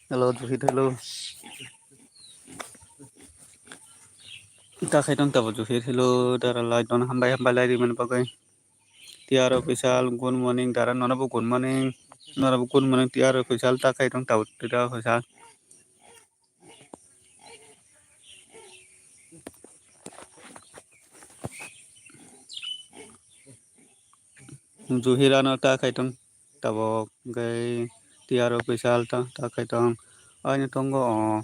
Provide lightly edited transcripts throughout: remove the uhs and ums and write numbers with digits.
Hello, Juhit, hello. Ta khai tong tabo Juhit, hello. Dara lai don hambai lai di man pakai. Tiara official, good morning. Dara nonabu good morning. Nonabu good morning. Tiara official ta khai tong tabo tiara official. Juhit ano ta khai tong tabo gai tiara official ta khai tong. Ai tong go.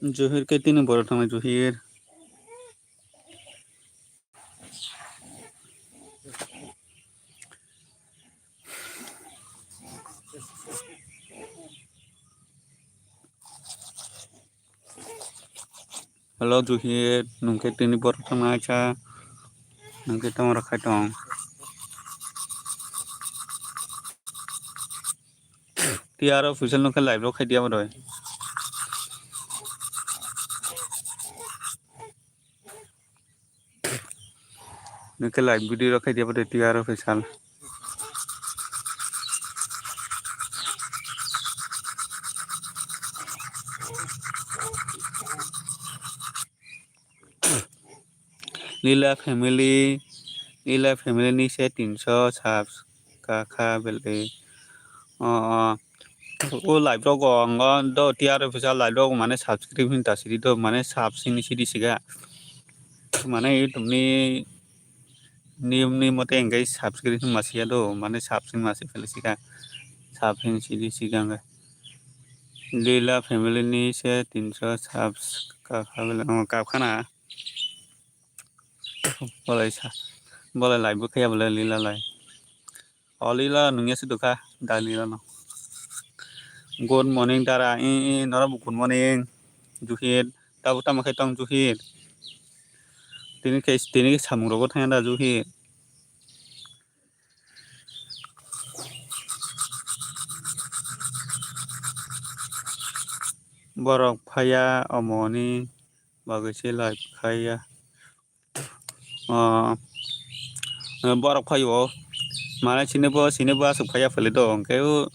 Juhit ke tini bor thang Juhit. Hello Juhit, nungke tini bor thang acha. Nungke tong rakhai tong. Tiara official nungke live ro khai dia bodoy. Nungke live video ro khai dia bodoy tiara official. Lila family ni se 300 subs ka bele. O live ro go ngon do tiara official live ro mane subscription ta siri do mane subs ni siri siga. Mane YouTube ni mote engai subscription masia do mane subs ni masi fele siga. Subs ni siri siga ngai. Lila family ni se 300 subs ka bele ka khana. Boleh live buka ya boleh lila live. Oh lila nungnya sih duka dah lila no. Good morning Dara. Nora bu good morning. Juhit. Tahu tamu ketong Juhit. Tini ke samung robot hanya dah Juhit. Borok paya omoni bagus sih live kaya. Borok payo. Mana sini bo asup kaya felido. Kayu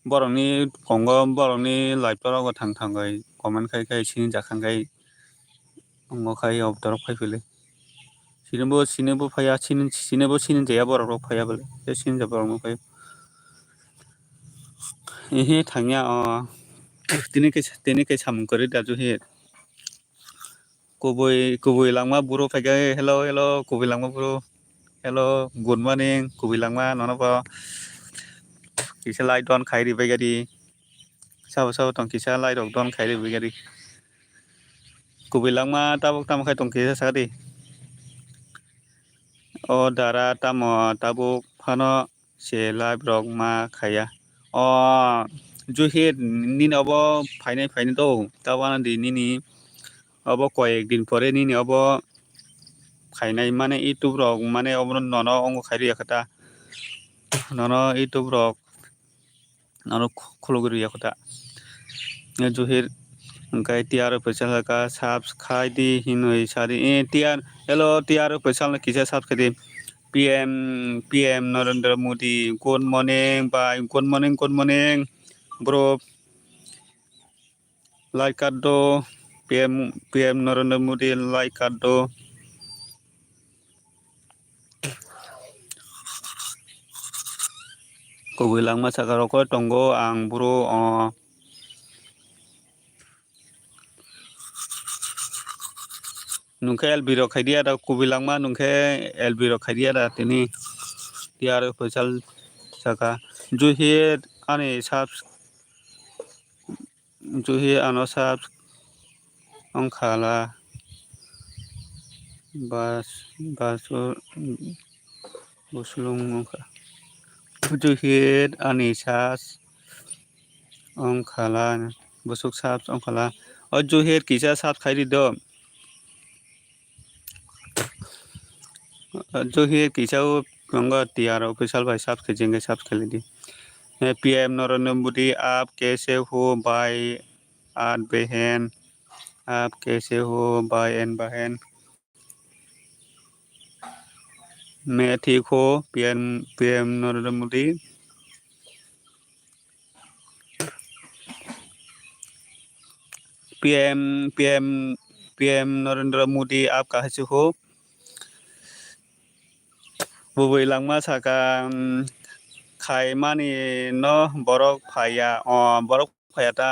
borok ni kongo borok ni live toro go thang gai. Comment kai sini jakang gai. Ongo kai ob torok pai feli. Sini bo paya sini jaya borok paya beli. Sini jaya borok paya. Ini thangnya tini ke samung kori dah Juhit. Kubui langma buru pakai hello kubui langma buru. Hello, good morning. Kubui langma nono po. Kisah live don khairi bagadi. Sao tong kisah live don khairi bagadi. Kubui langma tamu khai tong kisah sakadi. Oh Dara tamu phano se live rok ma khaya. Oh Juhit nini obo fainai do. Tawana di nini obo koyek din pore nini obo খাইনাই মানে YouTube rock মানে অবন নন অঙ্গ খাইরি একটা নন YouTube rock নন খুলগুরি একটা জহির গাই টিয়ার পয়সা লাগা subs খাই দি হিনই সারি টিয়ার hello টিয়ার পয়সা কিসে সাবস খাই দি PM Narendra Modi good morning bro like कर दो PM नरेंद्र मोदी लाइक कर दो Kubui langma sakaroko tongo ang buru nungke LB ro khai dia da kubui langma nungke LB ro khai dia da tini tiar official saka Juhit ani subs Juhit ano subs ongkhala buslung ongkha Juhit ani subs ongkhala busuk subs ongkhala Juhit kisa subs khai di do Juhit kisa kongo tiar official by subs kejenge subs khali di PM Narendra Modi आप कैसे हो भाई और बहन आप कैसे हो भाई and बहन मैं ठीक हूँ PM Narendra Modi PM PM PM Narendra Modi आपका है हो बुबई लांगमा साका खायमानि न बरक फाया बरक फायाता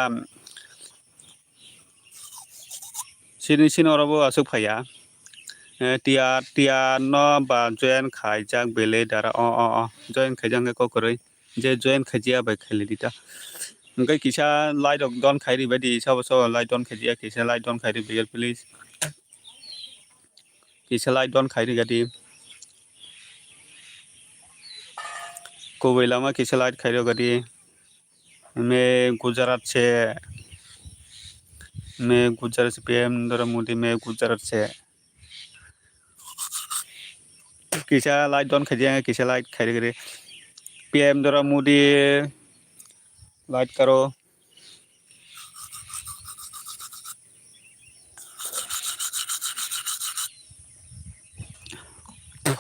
सिनि अराबो आसुक फाया टिया न बा जयन खायजाक बेले दारा जयन खायजांगे ककरै जे जयन खायजिया बाय खायले दिता ओंखाय किसा लाइट दन खायरि बायदि सब लाइट दन खायजिया किसा लाइट दन खायरि बियर प्लिज किसा लाइट दन खायरि गादि कोबई लामा किसा लाइट खायरो गादि मैं गुजरात से पीएम नरेंद्र मोदी मैं गुजरात से किसा लाइट दन खायजिया किसा लाइट खायरि गादि पीएम नरेंद्र मोदी लाइट करो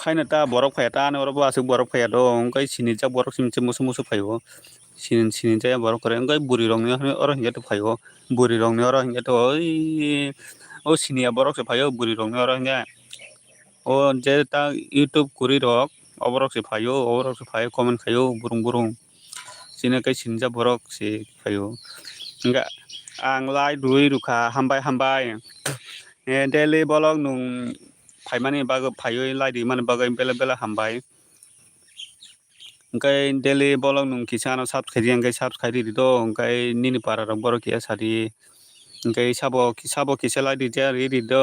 खायना ता बरक फाया ता नरबो आसुक बरक फाया दं ओंखाय सिनिजा बरक सिमचे मुसु फायो सिनि जाया बरक करे ओंखाय बुरि रंनि अर हिंगा फायो बुरि रंनि अर हिंगा तो ओइ ओ सिनिया बरक से फायो बुरि रंनि अर हिंगा ओ जे ता यूट्यूब कुरि रक अबरक से फायो कमेन्ट खायो बुरुं सिना कay सिनजा बरक से फायो हिंगा आं लाइट रुइ रुखा हामबाय डेलि बलक नुं फायमानि बागो फायो लाइट माने बागो बेला हामबाय ओंखाय डेलि बलक नुं किसानो साबसक्राइब दिद ओंखाय निनि पारा रक बरक किया सादि ओंखाय साबो किसा लाइट दिजा रिद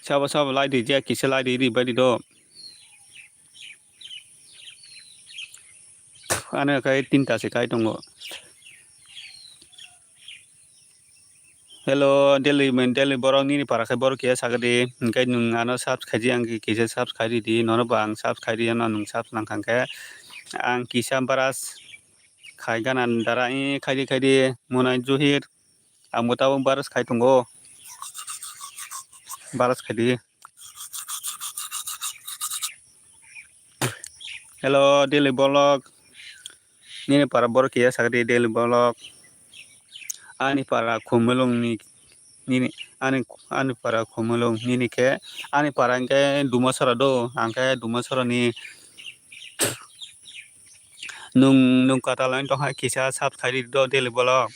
साबो लाइट दिजा किसा लाइट रि बायदि द आनो खाय 3टा से खाय दङ हेलो डेली बरक निनि पारा खाय बरक किया सागदि ओंखाय नुं आनो साबसक्राइब आंगि किसा साबसक्राइब दि ननो बां साबसक्राइब ना नुं साबस नांखांखे आं किसा बारास खाय गानान दारा खायदि मुनाय जुहिर आंबो ताबो बारास खाय दङ बारास खायदि हेलो डेली बलक निनि पारा बरक किया सागदि डेली बलक आनि पारा खुमलंनि निनि आनि पारा खुमलं निनि के आनि पारा इंके दुमासरा दो आंके दुमासरानि नुं काटालाइन तो हाय किसा साबसक्राइब द डेली बलक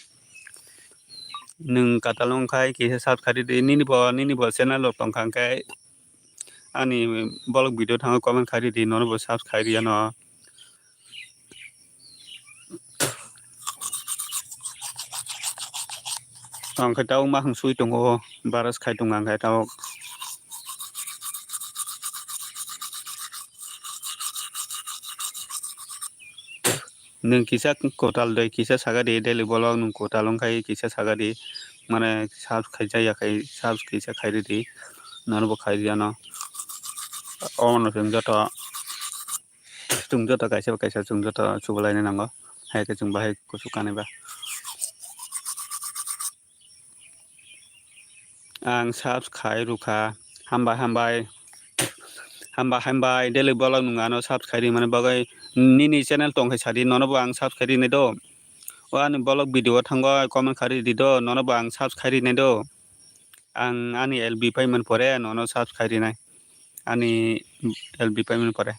नों काटालं खाय किसा साबसक्राइब निनि ब चेनेल तंखांखे आनि बलक भिडिअ थाङो कमेन्ट खायरि दि ननो साबसक्राइब या न आंखाय दाउ मा हांसुइ दङ बारास खाय दङ आंखाय दाउ नों किसा कोटाल दै किसा सागादि डेली बलक नों कोटालं खाय किसा सागादि माने साबसक्राइब जायाखै साबस किसा खायरि दि ननो खायरिया न अन जों जत कायसा जों जत सुबलायनो नांगौ हायके जों बाहाय कुसु कानेबा आं साबस खाय रुखा हामबाय डेली बलक नुङानो साबसक्राइब माने बागै निनि चेनेल तंखाय सादि ननोबो आं साबसक्राइब ने दो आनि बलक भिडिअ थांबा कमेन्ट खारि दिद ननोबो आं साबसक्राइब ने दो आं आनि एलबि पेमेन्ट परे ननो साबसक्राइब नाय आनि एलबि पेमेन्ट परे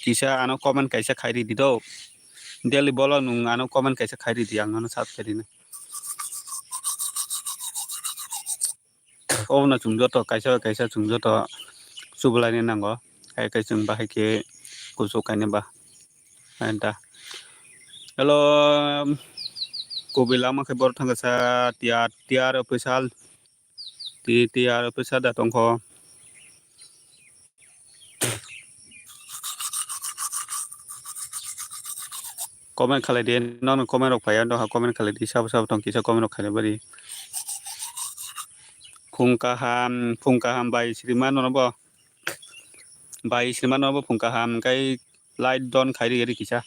किसा आनो कमेन्ट कैसा खायरि दिद डेली बलक नुं आनो कमेन्ट कैसा खायरि दि आं ननो साबसक्राइब ना जों जत कैसा जों जत सुबलायनो नांगौ हायके जों बाहायके कुसु कानेबा दा हेलो कबि लामाखै बर थांगासा तियार फैसाल तियार फैसा दा दंख कमेन्ट खालायदि ननो कमेन्ट रक फाया दहा कमेन्ट खालायदि साब दं किसा कमेन्ट रक खायनो बारि फुंकाहाम बाय श्रीमान ननोबो बाय श्रीमान ननोबो फुंकाहाम ओंखाय लाइट दन खायरि गारि किसा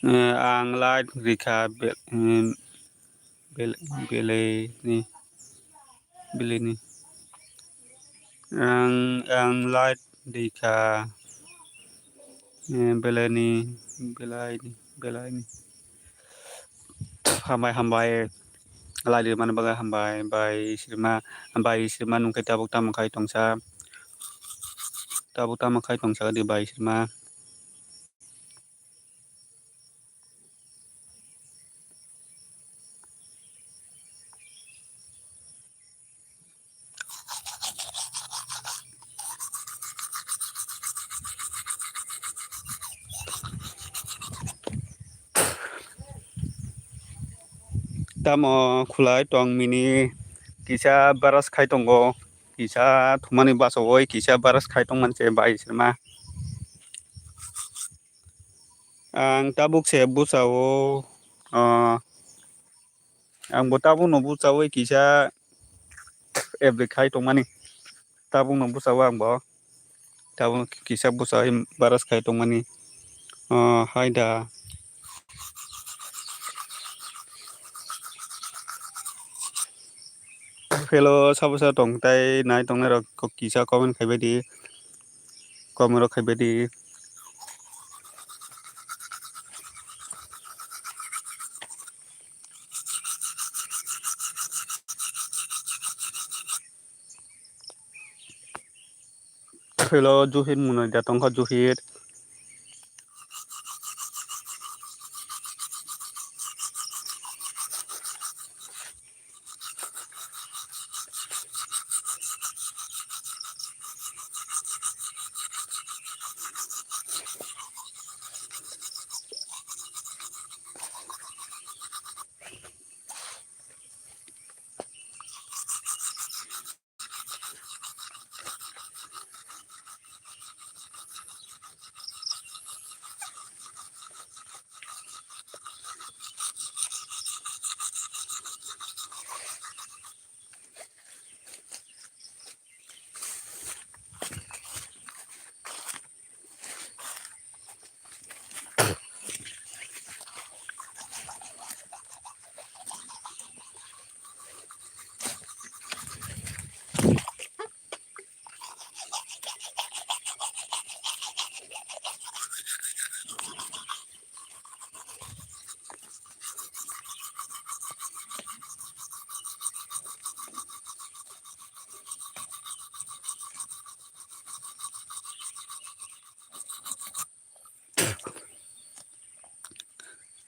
आं रिखा बेलेनि बेलेनि आं दैखा बेलायनि बेलायनि हामबाय लायदो मानो बागा हामबाय बाय इसोरमा नंखाय दाबुक तामाखाय तंसा दाबुक तामाखाय तंसा दे बाय इसोरमा tamo khulai tong mini kisa baras khai tongo kisa thumani basogoi kisa baras khai tong manche bai isirma ang tabuk se busao angbo tabuk no busawoi kisa every khai tongmani tabuk no busao angbo tabuk kisa busao baras khai tongmani haida hello sabusa tongtai nai tongnai rok kisa comment khaibadi comment rok khaibadi hello juhit munoi datongkha juhit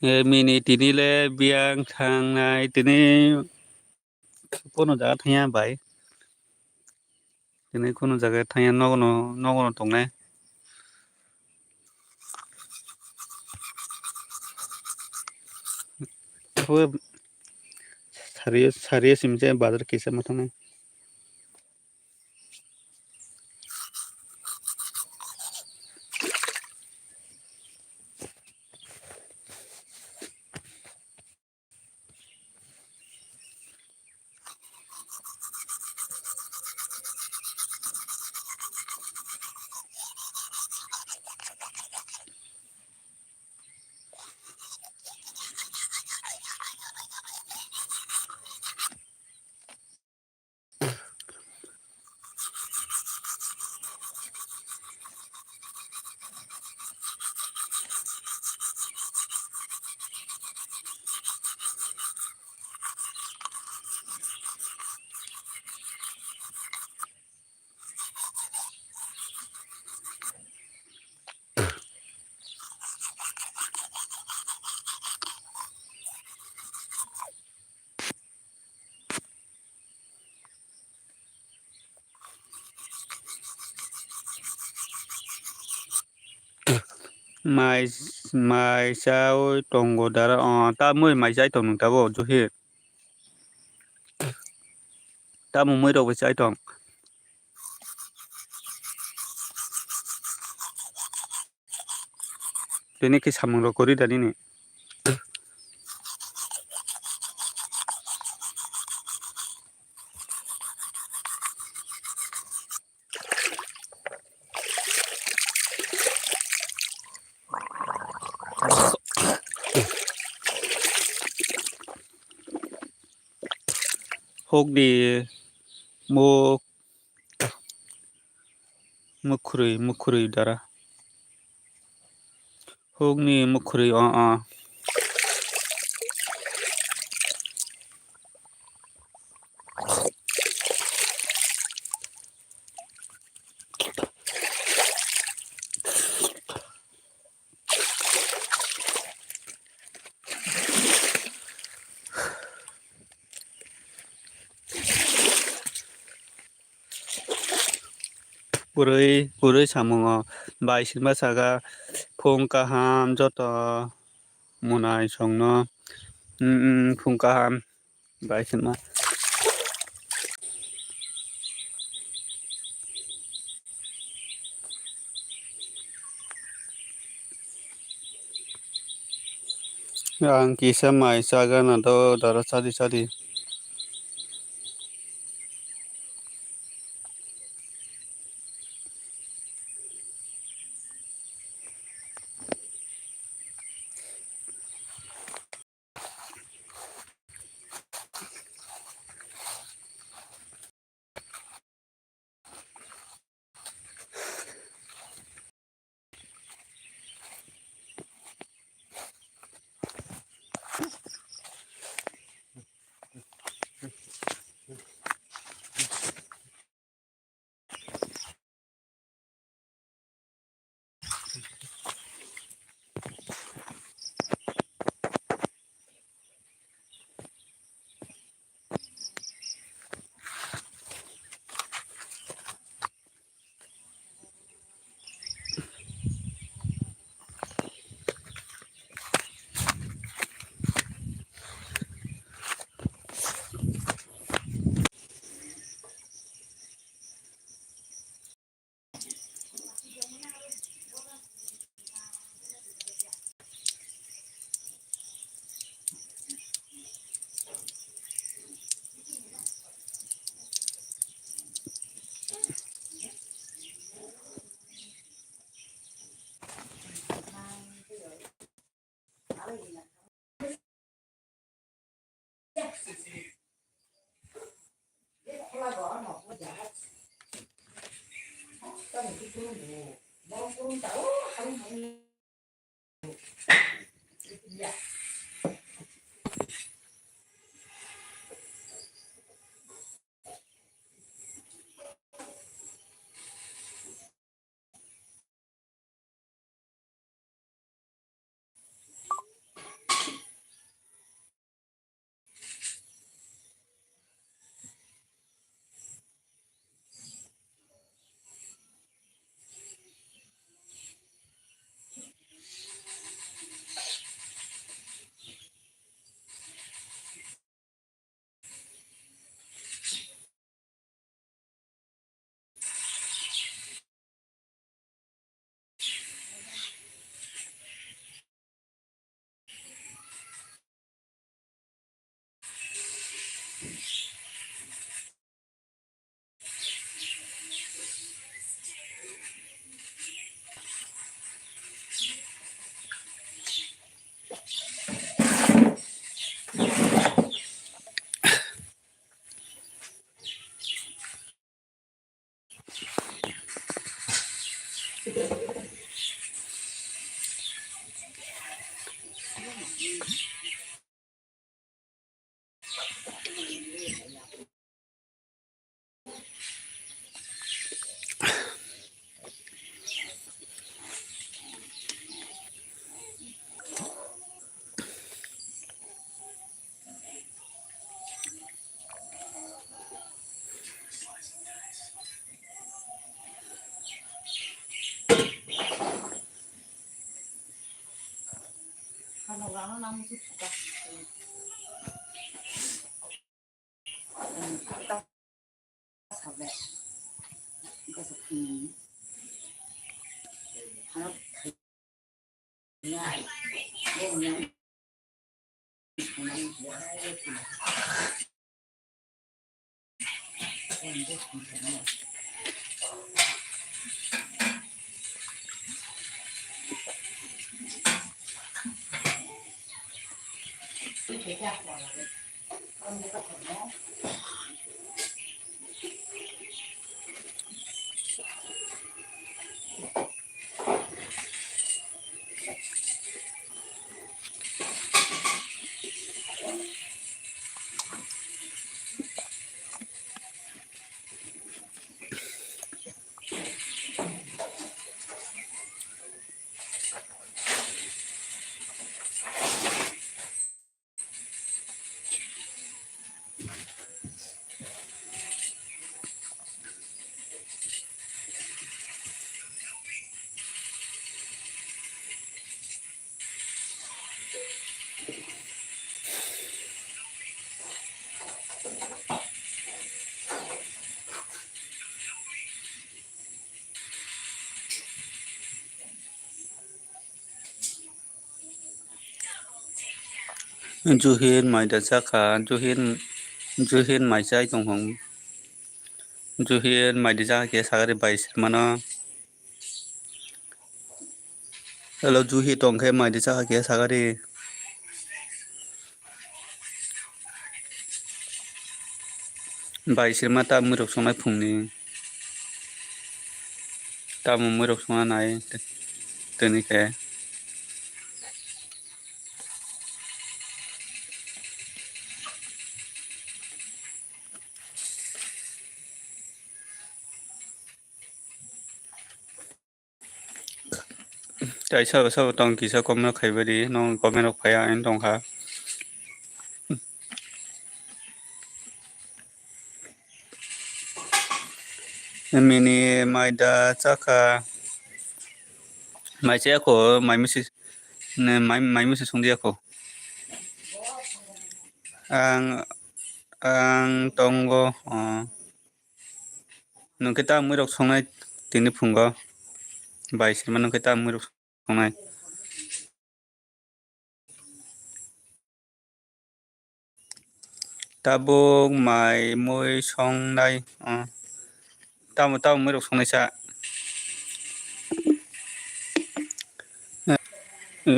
mini tinile biang thangnai tini kono jaga thaya bai tini kono jaga thaya nogono tongnai sariya simche bazar kisa mathongnai mai sao tongo dara ta moi mai sai tong tabo juhit ta moi rok sai tong tini ki samung rok kori dani ni hokdi muk mukhuri dara hokni mukhuri purui samungo bai singma saka phung kaham joto munai songno phung kaham bai singma ang kisa mai saga na do dara sadi Juhin maida chaka juhin maisai tonghong juhin maida chaka ke sagari bais mano hello juhi tongkhe maida chaka ke sagari baisir ma ta murok songnai phungni tamo murok songna nai tini khe tai sabo tong kisa comment khaibari non comment rok phaya en tongkha mini maida chaka maisai ako mai musi songdi ako ang tongo nungkhe ta murok songnai tini phungo baisir ma nungkhe ta murok songnai tabuk mai mui songnai tamo murok songnai sa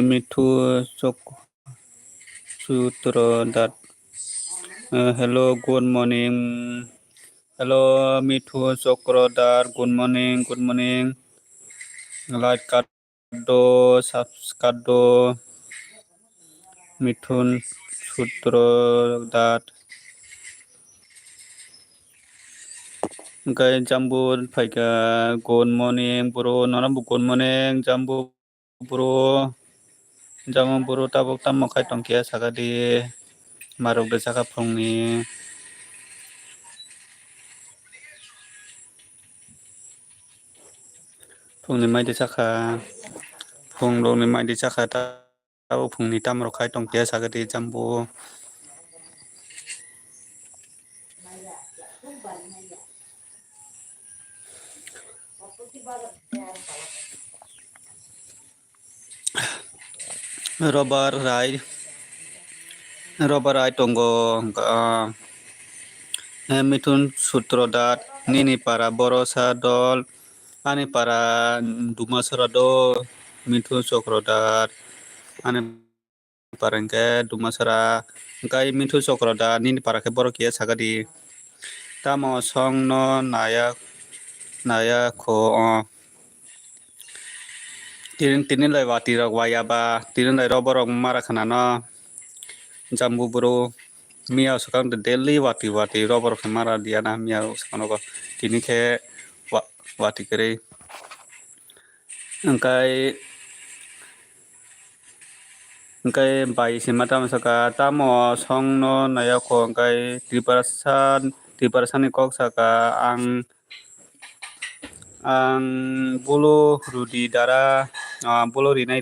mithu chok sutro dat hello good morning hello mithu chokrodar good morning like kaddo kaddo mithun sutrodar Kai jambu phaika good morning bro nonambu good morning jambu bro tabuk tamo khai tongkhe sagadi marok de saka phungni phungni maide saka phungrokni maide saka ta tabuk phungni tamrok khai tongkhe sagadi jambu robar rai tongo mithun sutrodar nini para borosa dol ani para dumasara dol mithun chokrodar ani para hingkhe dumasara hingkai mithun chokrodar nini para khe borok kiya sagadi tamo song no naya kho tini lai wati rok wayaba tini lai roborok mara khana no jambu bro mia sakang daily wati roborok khe mara diana mia sakano tini khe wati kwrwi hingkai bais hima tamo saka tamo song no nayakho hingkai triparasan ni kok saka ang bolo rudi dara bolo rinai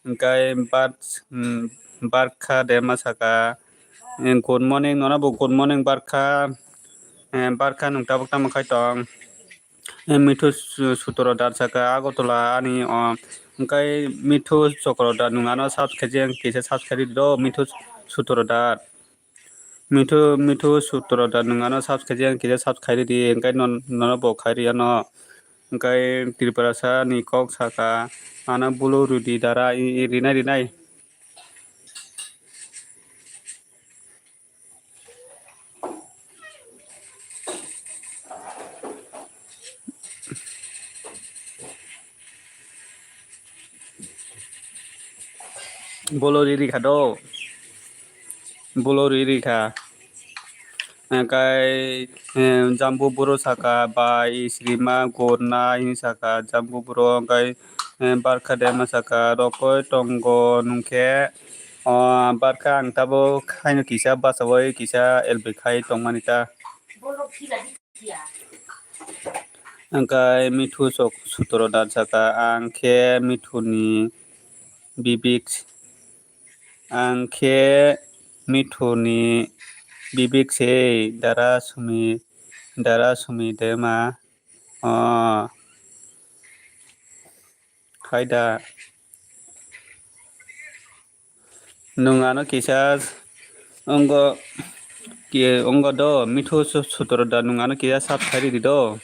hingkai barkha dema saka good morning nonabo good morning barkha nung tabuk tamo khai tong mithu sutrodar saka agotola ani hingkai mithu chokrodar nungano subscribe kisa subscribe do mithu sutrodar mithu sutrodar nungano subscribe kisa subscribe di hingkai nono bo khairi no hingkai tripurasa ni kok saka ano bolo rudi dara rinai bolori kado bolori ka kai jambu buro saka bai srima gorna in saka jambu buro kai barka de masaka rokoi tongo nungke barka ang tabo kaino kisa basawai kisa elbe khai tongmanita angkai mithu sok sutoro dan saka angke mithuni bibik angke mithuni bibik se dara sumi dema haida nungano kisa ongo ongo do mithu sutoro da nungano kisa sap khari do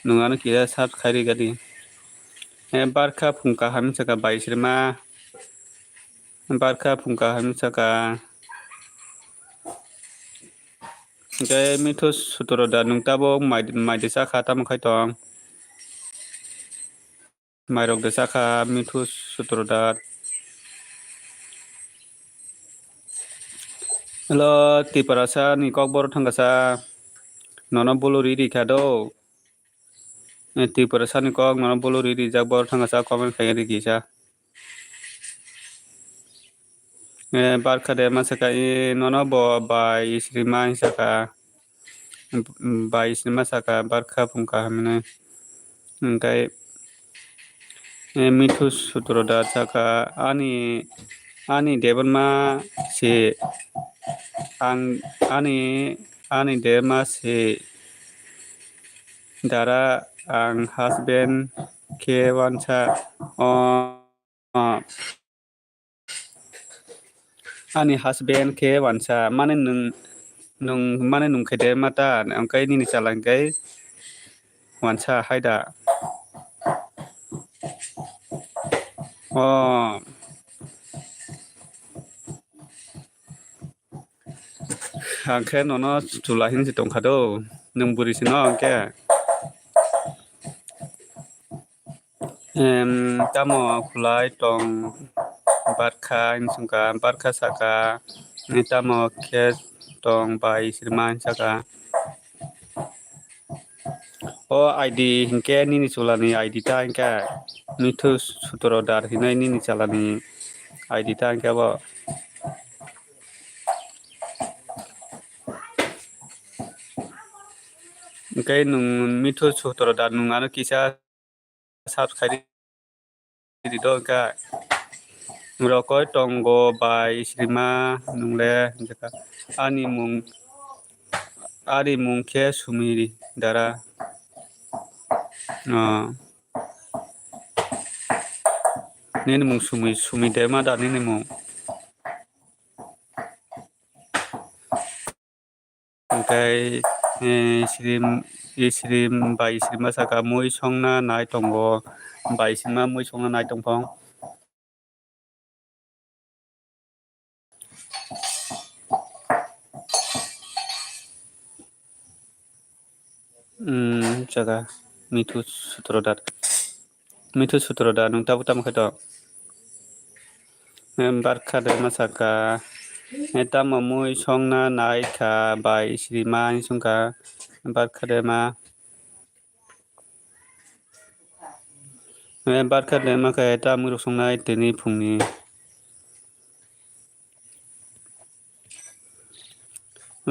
nungano kisa sap khari gadi barka phungka ham saka baisrima barka phungka ham saka Cái mithu sutoro da nung tabo mai de saka tam khai tong mai rok de saka mithu sutoro da Hello tiparasa ni kokbor thangasa nono bolori ri khado tiparasa ni kok nono bolori ri jakbor thangasa comment khai ri kisa barka de masaka nono bo bai srima saka bai srima saka barka phungka hamne kai mithu sutoro da saka ani debanma se ani dema se dara ang husband ke wansa ani husband ke wansa mane nung mane nung khede mata angkai nini chalangkai wansa haida angke nono chulahin si tongkhado nung burisi no angke tamo khulai tong barkha insungka barkha saka tamo khe tong bai sirma saka ID hingke nini chulani ID ta hingke mithu sutoro dar hinai nini chalani ID ta hingke bo Cái nung mithu sutoro dar nung ano kisa subscribe di do ka rokoi tongo bai srima nungle jaka ani mung ke sumiri dara nini mung sumi dema da nini mung kai isrim bai srima saka moi songna nai tongo bai srima moi songna nai tongpong jaga mithu sutoro da nung tabu tam khato barkha de masaka tamo moi songna nai kha bai srima sungka barkha de ma barkha de ma kha ta murok songnai tini phungni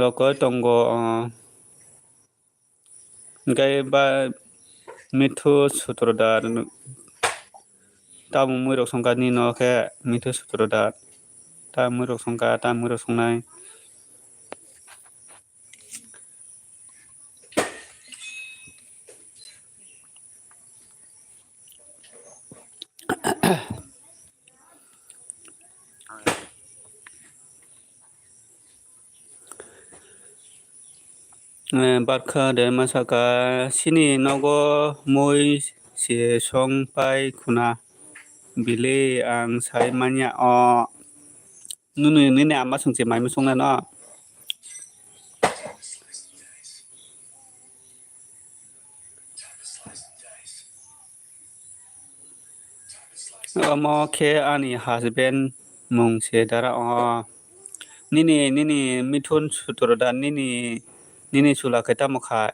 rokoi tongo gai ba mithu sutoro da tamo murok songka ni no khe mithu sutoro da ta murok songka ta murok songnai barkha de masaka sini nogo moi se song pai khuna bile ang sai manya nini amma sungche mai songna no Mo ke ani husband mung se dara nini mithun sutoroda nini sula kai tamo khai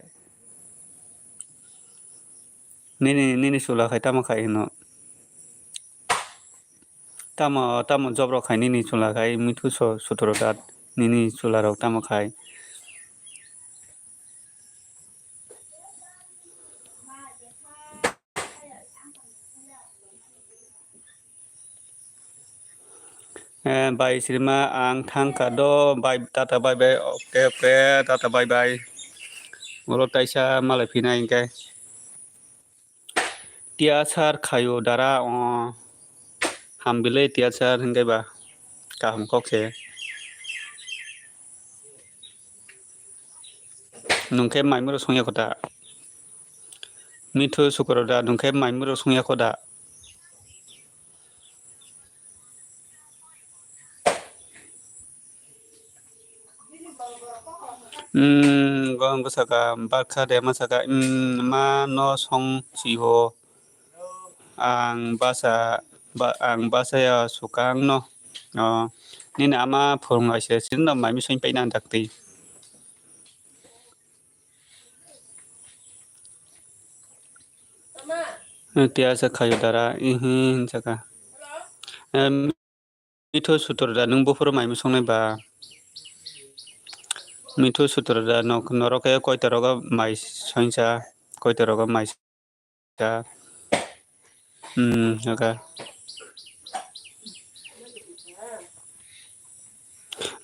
nini sula khai tamo khai no tamo job ro khai nini sula khai mithu sutoroda nini sula ro tamo khai bai sirma ang thangka do bai tata bai bai oke tata bai bai moro taisa malai phina ingkai tiasar khayo dara hambile tiasar hingkai ba kaham kokse nungke maimuro songya kota mithu sukoroda nungke maimuro songya koda gong saka barkha de masaka ma no song siho ang basa ya sukang no nini ama phurung aise sin no maimi soin paina dakti tiasa khayo dara saka mithu sutorda nung bufur maimi songnai ba mithu sutorda noroke koita roga mai soinsa koita roga mai sa saka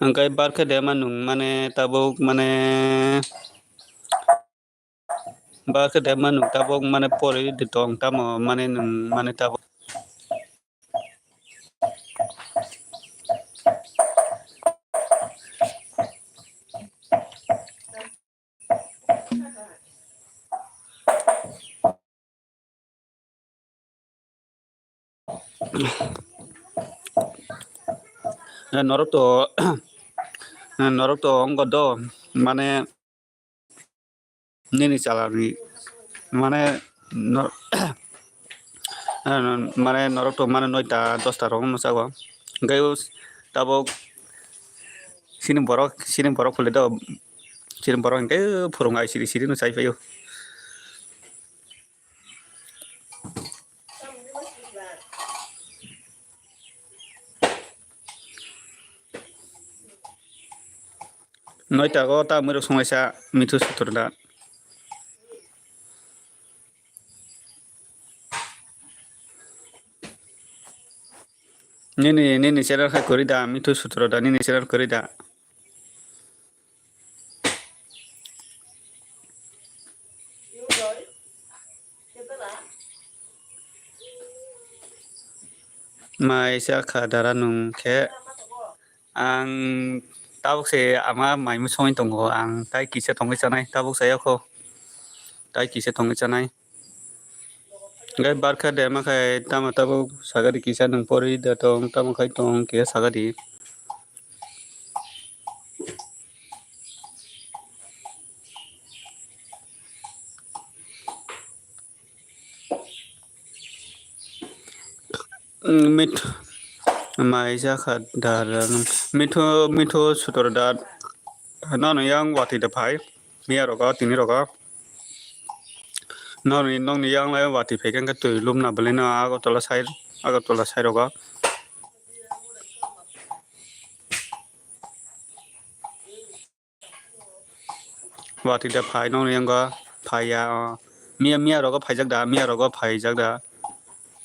angkai barkha de manung mane tabuk mane barkha de manung tabuk mane pori ditong tamo mane nung mane tabuk norok to ongko do mane nini salari mane mane norok to mane 9টা 10টা rok mosago angkai tabuk sini borok phule do sini borok angkai phurung ai siri no sai payo noita go ta mero songaisa mithu sutorda nini channel khai korida mithu sutorda nini channel korida mai sa khadara nung ke ang tabuk se ama maimu songai tongo ang tai kisa tongai chanai tabuk saya ko tai kisa tongai chanai gai barkha de ma khai tama tabuk sagadi kisa nung pori da tong tama khai tong ke sagadi mit mai sa khadara nung mithu sutorda no yang wati da phai mia roga tini roga nong ni yang lai wati phai kan ka tu lum na belena ago tola sai roga wati da phai nong yang ga phai ya mia roga phai jak da mia roga phai jak da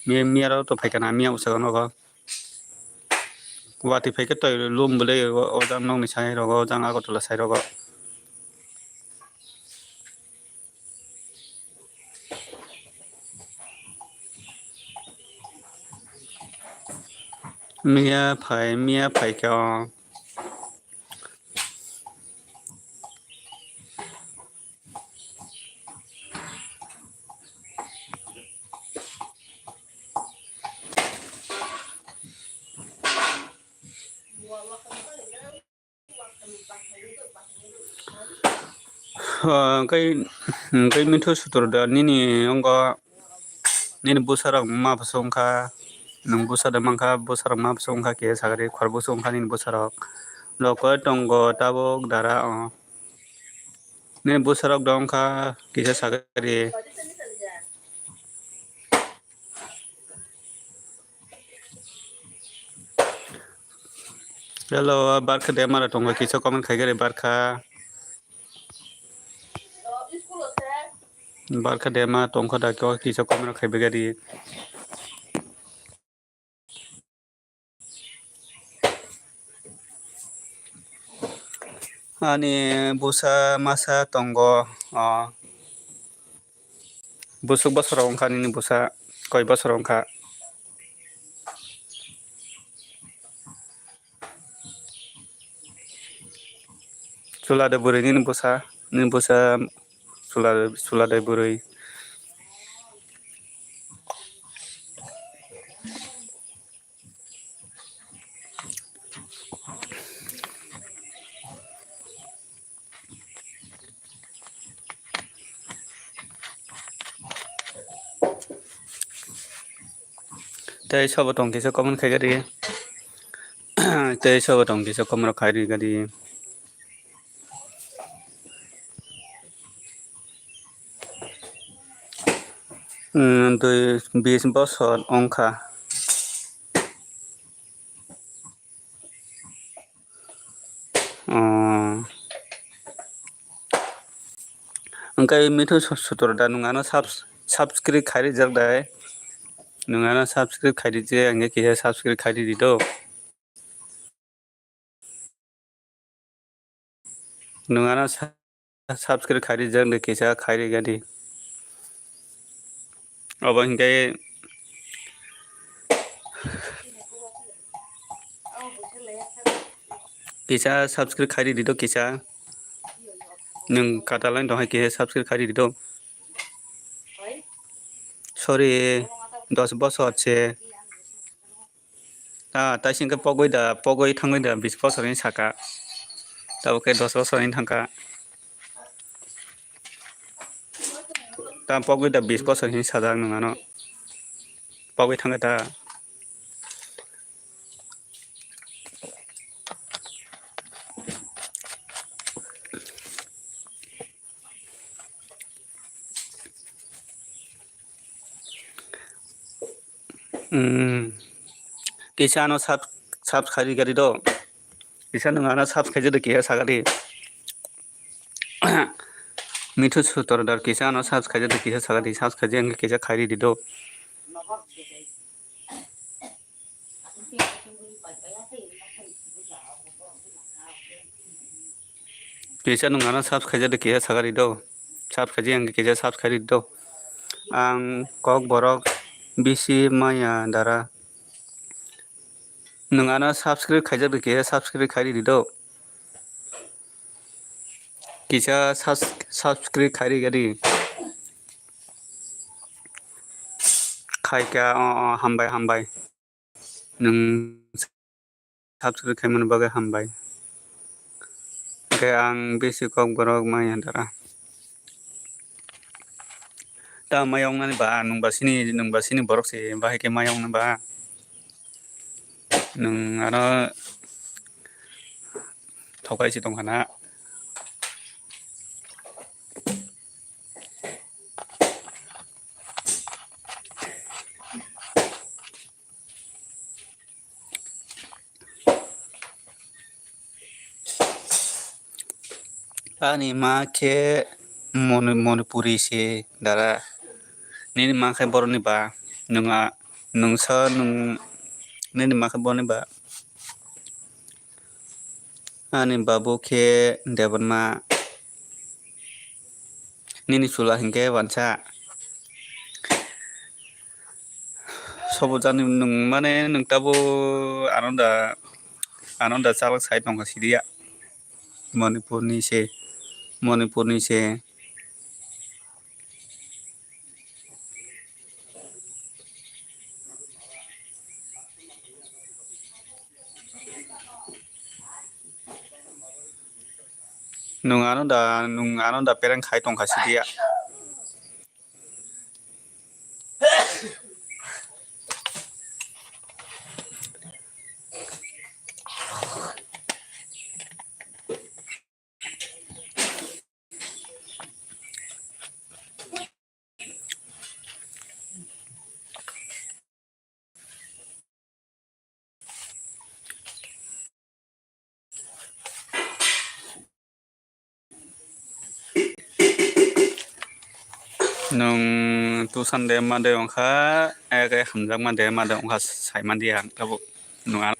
mia ro to phai kana mia usa no ga wati phai ka tu lum bele o jang nong ni sai roga jang ago tola sai roga mia phai ka kai mithu sutorda nini ongo nini busarang ma pasongkha nung busada mangka busarok ma songkha ke sagari khorbo songkha ni busarok loko tongo tabok dara ni busarok dongkha kisa sagari hello barkha de mara tongo kisa comment khaigari barkha de ma tongkha da kyo kisa comment khaibagari ani busa masa tongo busuk bosorok ongkha nini busa koi bosorok ongkha chulade burui nini busa chulade burui tei sobo tong kisa comment khaigari tei sobo tong kisa comment khairi gari tui 20 bosor ongkha Angkai mitu sutor da nungano subscribe khairi jak dai nungano subscribe khairi je angge kisa subscribe khairi dido nungano subscribe khairi jak de kisa khairi gadi abo hingkai kisa subscribe khairi dido kisa nung katalan dong kisa subscribe khairi dido sorry 10 bosor che ta singka pogoi thangoi da 20 bosor ni saka tabo ke 10 bosor ni thangka ta pogoi da 20 bosor ni sajak nungano pogoi thangka ta kisa no sub khairi gari do kisa nungano sub khairi de kisa sagari mitu sutor dar kisa no sub khairi de kisa sagari sub khairi angge kisa khairi dido kisa nungano sub khairi de kisa sagari do sub khairi angge kisa sub khairi do ang kok borok bisi maya dara nungano subscribe khaijak de kisa subscribe khairi dido kisa subscribe khairi gari khaika hambai nung subscribe khaimani bagai hambai ke ang bisi kok borok maya dara ta mayong nani ba nung basini borok se bahai ke mayong na ba nung ano thokai si tongkhana ani ma ke monipuri se dara nini ma khai boroni ba nungsa nini ma khai boroni ba ani babu ke debanma nini chula hingke wansa sobo jani nung mane nung tabo anonda chalak sai tongkha sidia Manipurni se nung anonda perang khai tongkha sidia nung tu sande made ongkha ege hamjak made ongkha sai mandia tabo nunga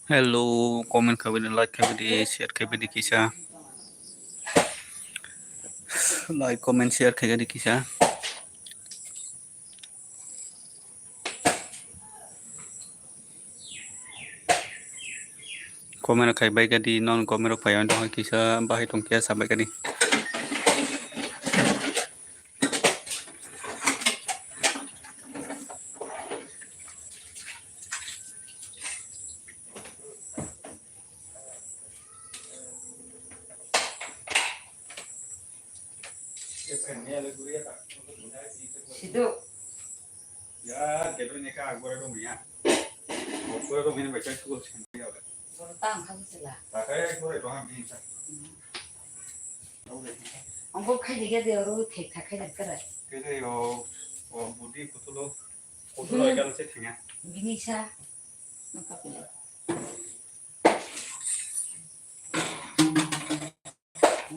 hello comment kabidi like kabidi share kabidi kisa like comment share kabidi kisa comment kai bai gadi non comment payon to kisa bahai tongkia sabai gadi Situ. ya kedo ni ka agora do miya agora do miya baca tu sih Sortang kamu sila. pakai agora do ham ni sa Angkut kai juga dia orang tek tak kai nak kerat. kede yo budi kutulo ikan se tinga Bini sa, nampak ni.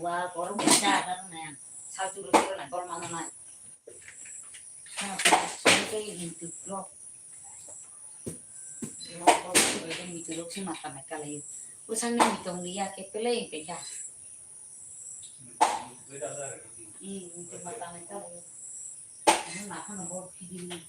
Wah, korang bisa kan yang satu rupiah nak korang mana nak. Sampai itu blok. Blok itu blok sih mata mereka lagi. Usang ni mitong dia ke pelai ke ya. Itu mata mereka lagi. Ini makan nombor video.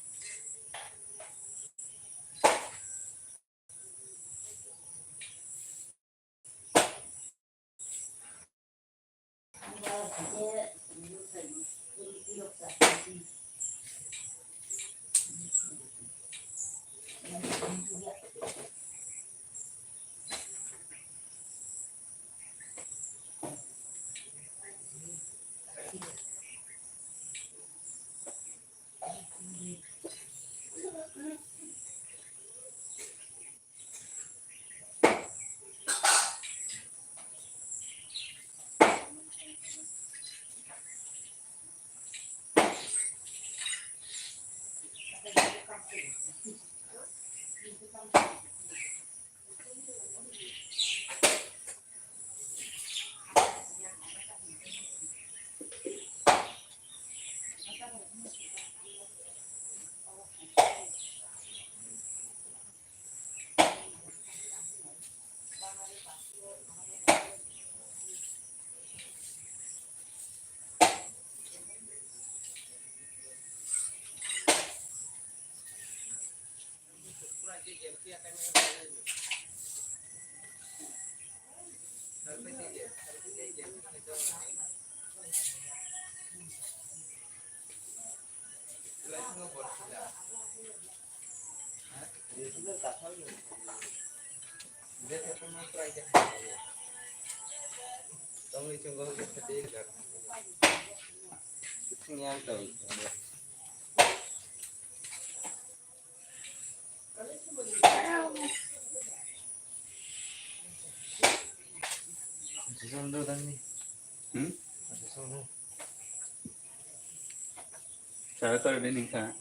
Cara cara deh nih kak.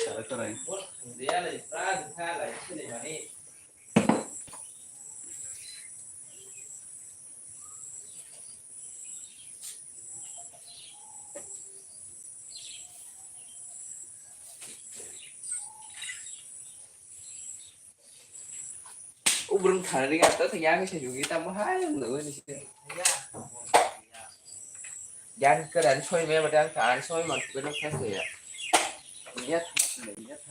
Cara cara. Dia lagi pernah lagi sini mana? Belum thằng đi gặp tới thời gian cái sử dụng tâm hai nữa này gian cái đánh xoay mẹ mà đang thả xoay mà cái nó khác gì ạ nhất nhất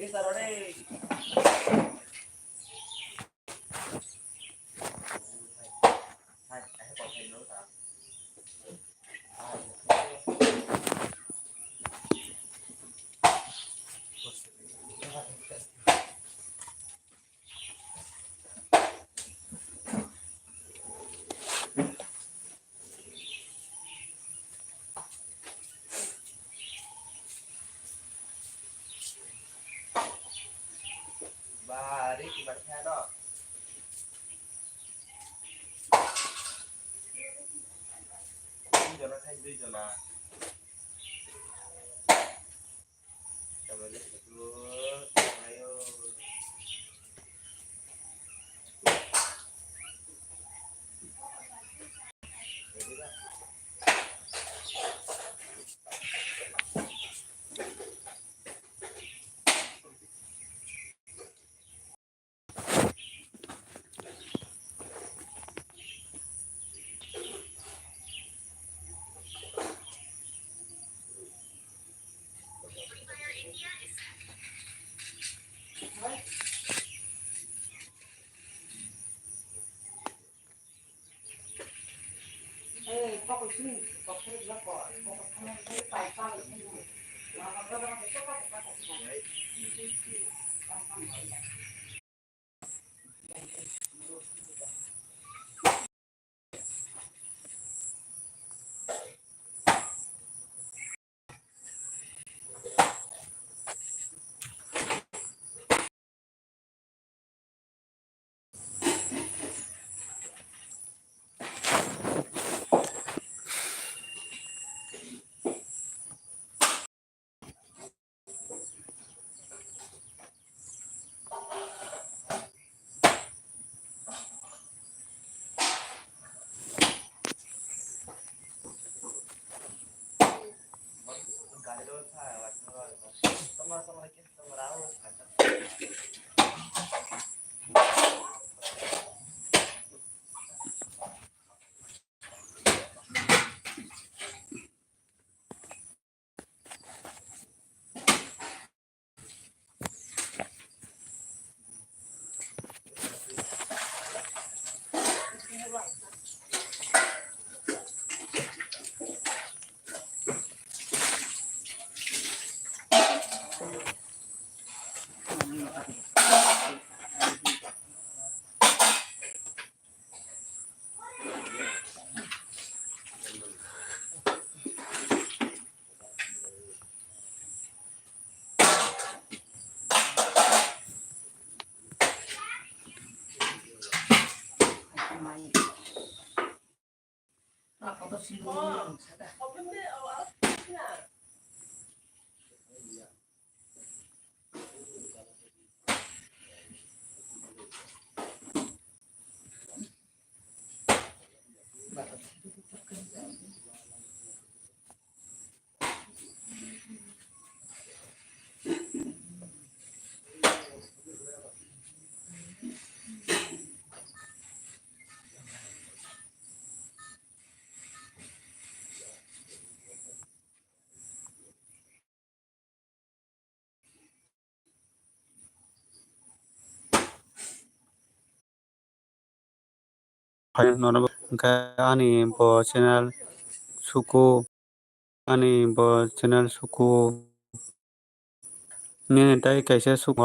cái sao đó đây ba đi thì bạn theo đó cho nó thay đi cho là cho mình lấy luôn này ơi có cái gì có cái nó có cái tài sao được không nó có cái số các cái cái đó phải là xong rồi cái xong rồi đó mày nó có cái gì luôn no ka ani bo channel suku ani bo channel suku ni tai kaisa suku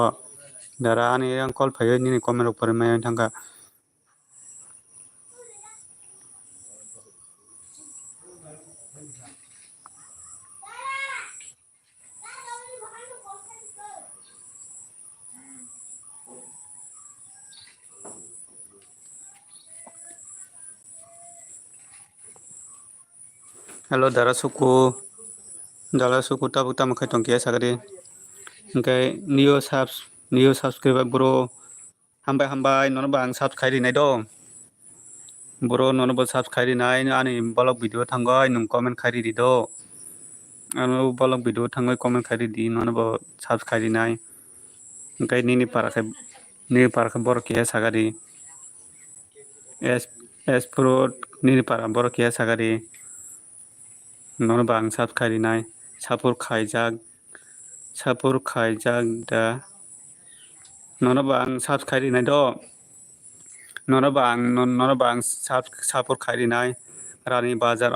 dara ani yang call phayo ni comment upar mai thangka hello dara suku tabuk tam khai tongkia sagari okay new subscriber bro hambai nono bang subscribe rinai dong bro nono bo subscribe rinai ani blog video thangoi num comment khari di do anu blog video thangoi comment khari di nono bo subscribe rinai okay ni para khai bor kia sagari s pro ni para bor kia sagari nono bang subscribe rinai sapur khaijak da nono bang subscribe rinai do nono bang sapur khai rinai rani bazar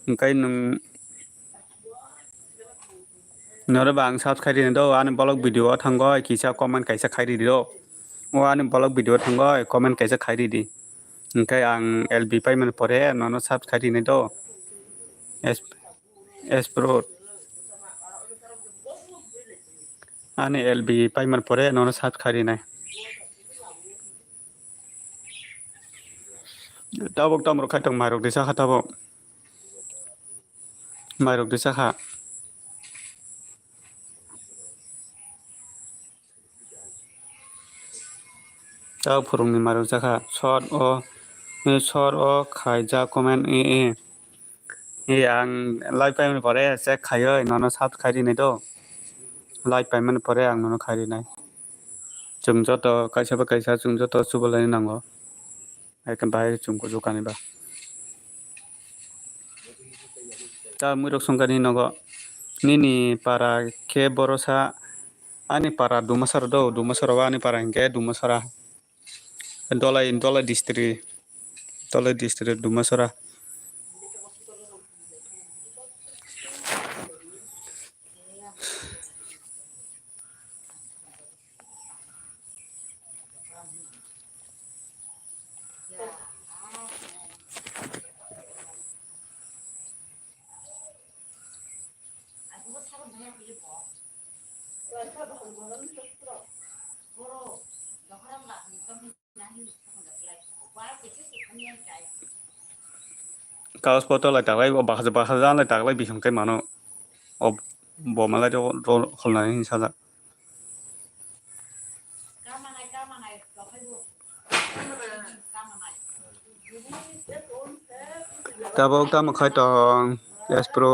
okay nung nono bang subscribe rinai do ani blog video thangoi kisa comment kaisa khairi di do ani blog video thangoi comment kaisa khairi di okay ang lb payment pore nono subscribe rinai do s pro ani lb payment pore nono subscribe rinai tabuk tamro khaitong marok desa khatabo marok desa kha tau phurung ni marok jakha short o khaija comment ang live payment pore check khayoi nono subscribe rinai do live payment pore ang nono khai rinai chung joto kaisa chung joto subalai nango ekan bai chung ko jokani ba ta murok songkani nogo nini para ke borosa ani para dumasar do dumasar wa ani para hingke dumasara dolai district dumasara kaos foto lai taklai bahasa lai taklai bisong kai mano bo malai do kholnai insala tabok tam khai tong s pro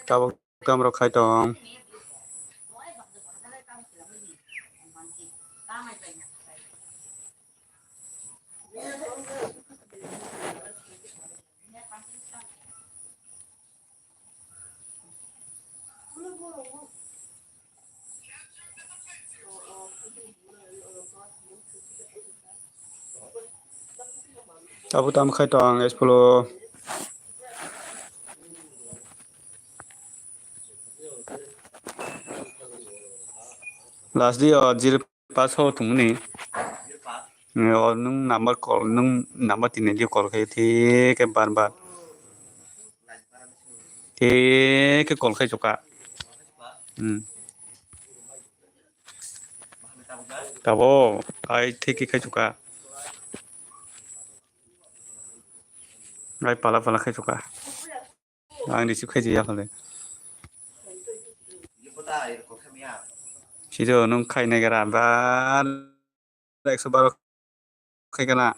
tabok tam ro khai tong tabuk tam khai tong s pro last dia 08 ho thumni nung number tin dia call khai the ke bar the ke call khai choka tabo ai the ke khai choka ai pala khai choka ang receive khai ya khale Sido nung khai negara ba 112 khai kana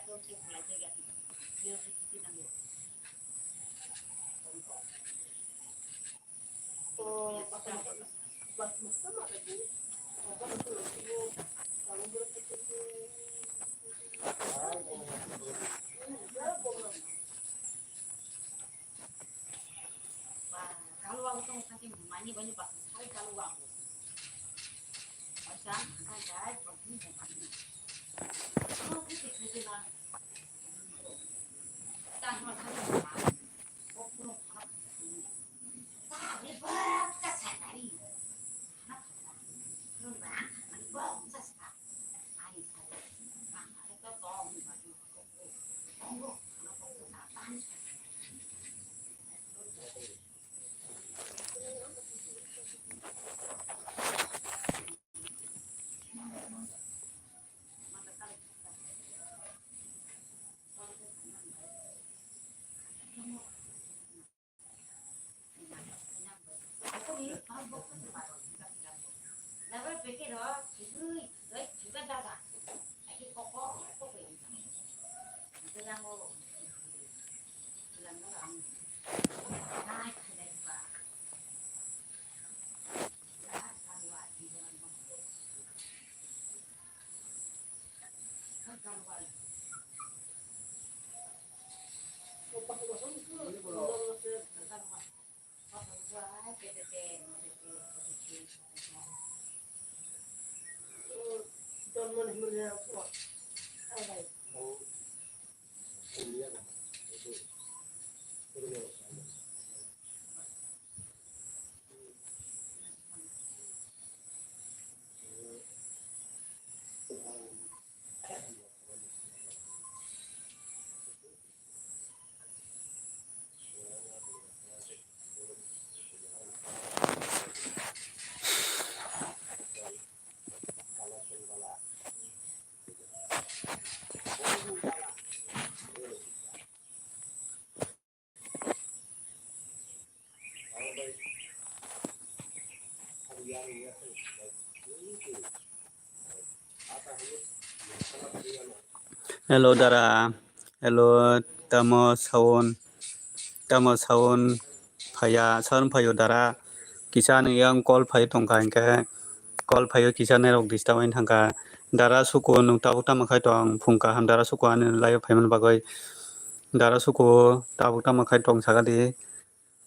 Kalau aku tuh saking rumahnya banyak pas sekali kalau aku, macam ada begini begini. Kalau kita kerja tak macam mana, kok pun apa? Tapi baca sekali, nak rumah, ani baca sekali, ani saya, nah itu toh baju aku, tunggu, kenapa aku tak tahu? Never pick it up. Itu juga dagang. Lagi pokok ini. Itu yang mau bilang orang. Naik naik pak. Ya kalau di dalam kalau Hello Dara, hello tamo saun payo Dara, kisan yang call payo tongka ingke call payo kisan erok distawain hangka Dara suku nung tahu tama kai tong phungka ham Dara suku ane layo payman bagoi Dara suku tahu tama kai tong sagadi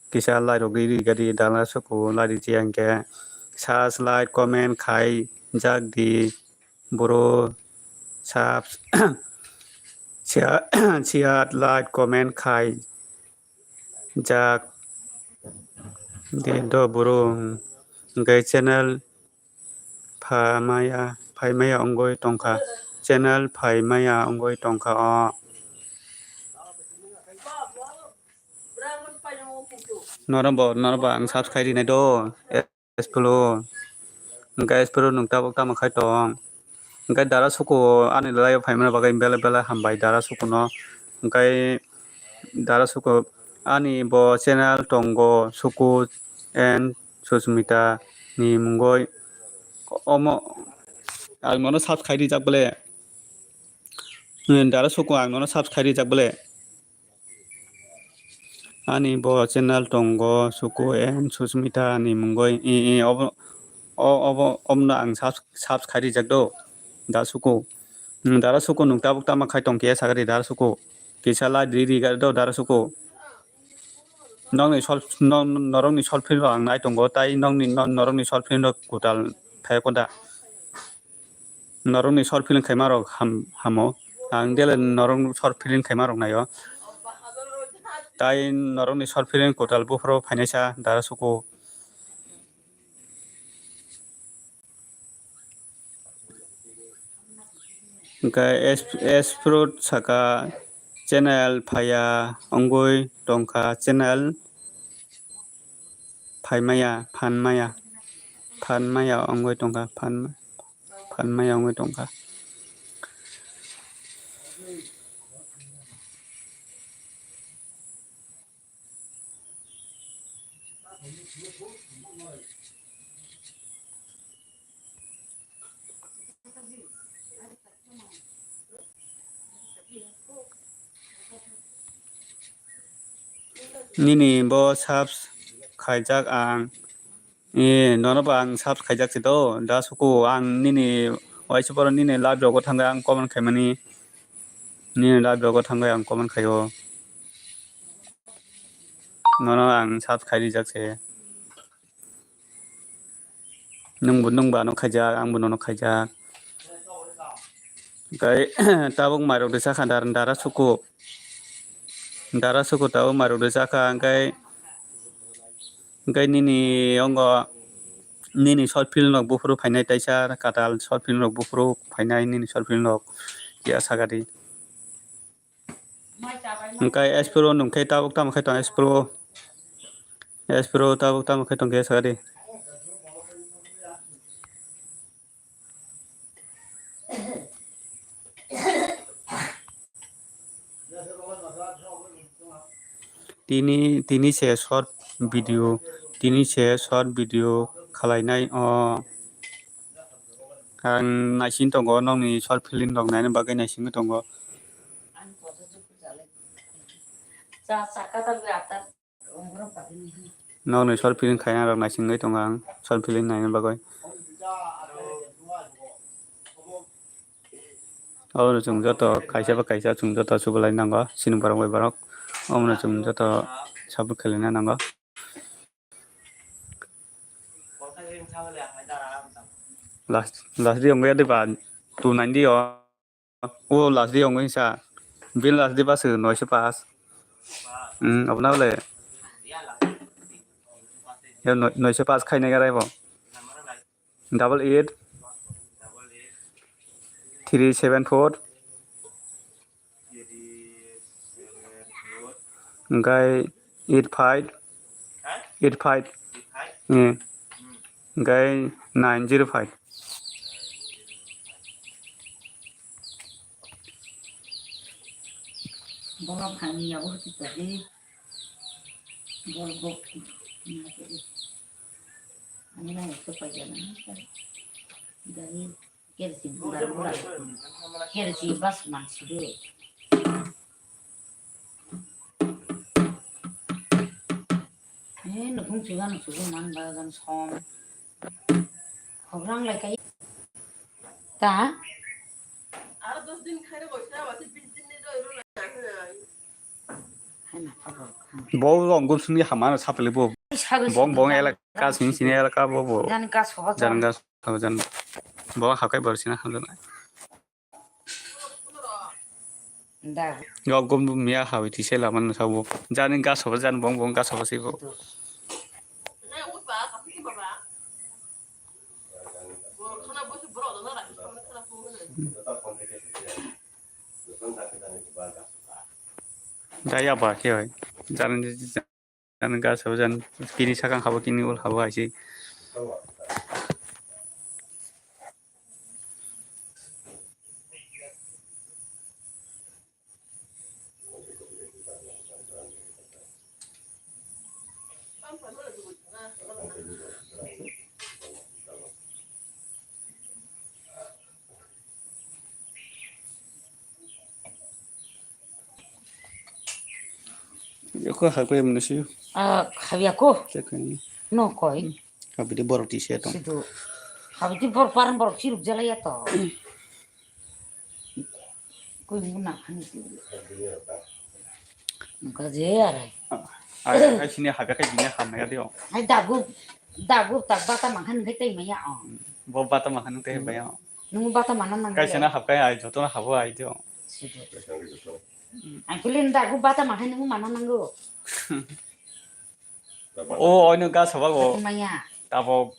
kisan lai rok diri gadi Dara suku lai di jiang ke sas like comment kai jag di boro sab share like comment khai jak di do buru ngai channel phaimaya ongoi tongkha channel phaimaya ongoi tongkha o norombo ang subscribe dinai do esplo ngai esplo nungta bokta ma khai tong ngai Dara suku ani layo phaimana bagai bela hambai Dara suku no ngai Dara suku ani bo channel tongo suku and Susmita ni mungoi omo ang nono subscribe jak bele Dara suku ang nono subscribe jak bele ani bo channel tongo suku and Susmita ni mungoi omno ang subscribe jak do Dara suku nungta bukta ma khai tong ke sagari Dara suku kisala diri ga do Dara suku nong ni sol film ang nai tongo tai norong ni sol film kutal thai koda norong ni sol film khaimaro hamo ang dele norong sol film khaimaro nayo tai norong ni sol film kutal bufro phainesa Dara suku ka fruit saka channel phaya ongoi tongkha channel phanmaya ongoi tongkha phanmaya ongoi tongkha nini bo subs khaijak ang nono ba ang subs khaijak chito da suku ang nini waisi poro nini live rogo thangga ang comment khaimani nini live rogo thangga ang comment khayo nono ang subs khairi jakse nungba no khaijak angbo nono khaijak kai tabuk marok de sakha dara suku tabuk marok de sakha kai nini ongo nini short film rok bufuru phainai taisa katal short film rok bufuru phainai nini short film rok ya sagari kai espro nungkai tabuk tam khai tong espro tabuk tam khai tong ke sagari tini se short video khalainai ang naisin tongo nongni short film rok naina bagai naisin tongo nongni short film khaina rok naisin tongo ang short film naina bagai oh chung joto kaisa ba kaisa chung joto subulai nango sinung barang bai barok omna chung joto sabu khelena nango last di ongya de ba 290 last di ongya sa bill last di pas noise pass apna bole ya noise pass khaina garai bo 88 374 Guy 85 Guy 905 Bolong kami ya urut tadi bolong ini lah itu perjalanan dari kerja bulan kerja bas masuk nukung juga man bagan som orang lagi ta bo ongum suni hamana sapele bo bong elaka sini elaka bo dan kas ho jan bo hakai bersina hamdan da yo gom mia hawi ti sela man sabu jan gas ho jan bong gas ho sibo Daya ba ke hoy jan gas ho jan kini sakang habo kini ul habo aisi yo ko hakwe mnusi khabi aku sekani no koi habi de borok ti se tong situ khabi ti bor paran bor siruk jala ya to koi muna khani muka je arai ai sini habi kai bini hamna ya dio ai dagu tak bata makan kai tai maya bo bata makan te ba ya nungu bata mana nang kai sana hakai ai joto na habo ai dio ai kulin dagu bata makan nungu mana nanggo oino gas haba go maya tabo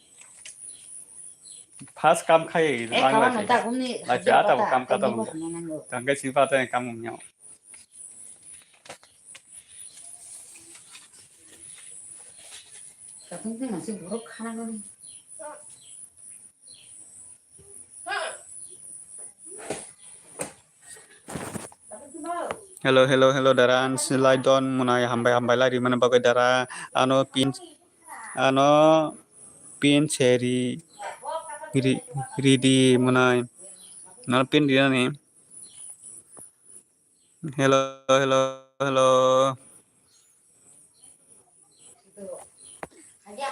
fast kam khai lang kawan la dagu ni la cha tabo kam ka tabo tangga si pa ta kam myo tapi tu masih buruk khana ni hello daran slide don munai hambai lari mana bagai dara ano pin seri ridi munai na pin dia ni hello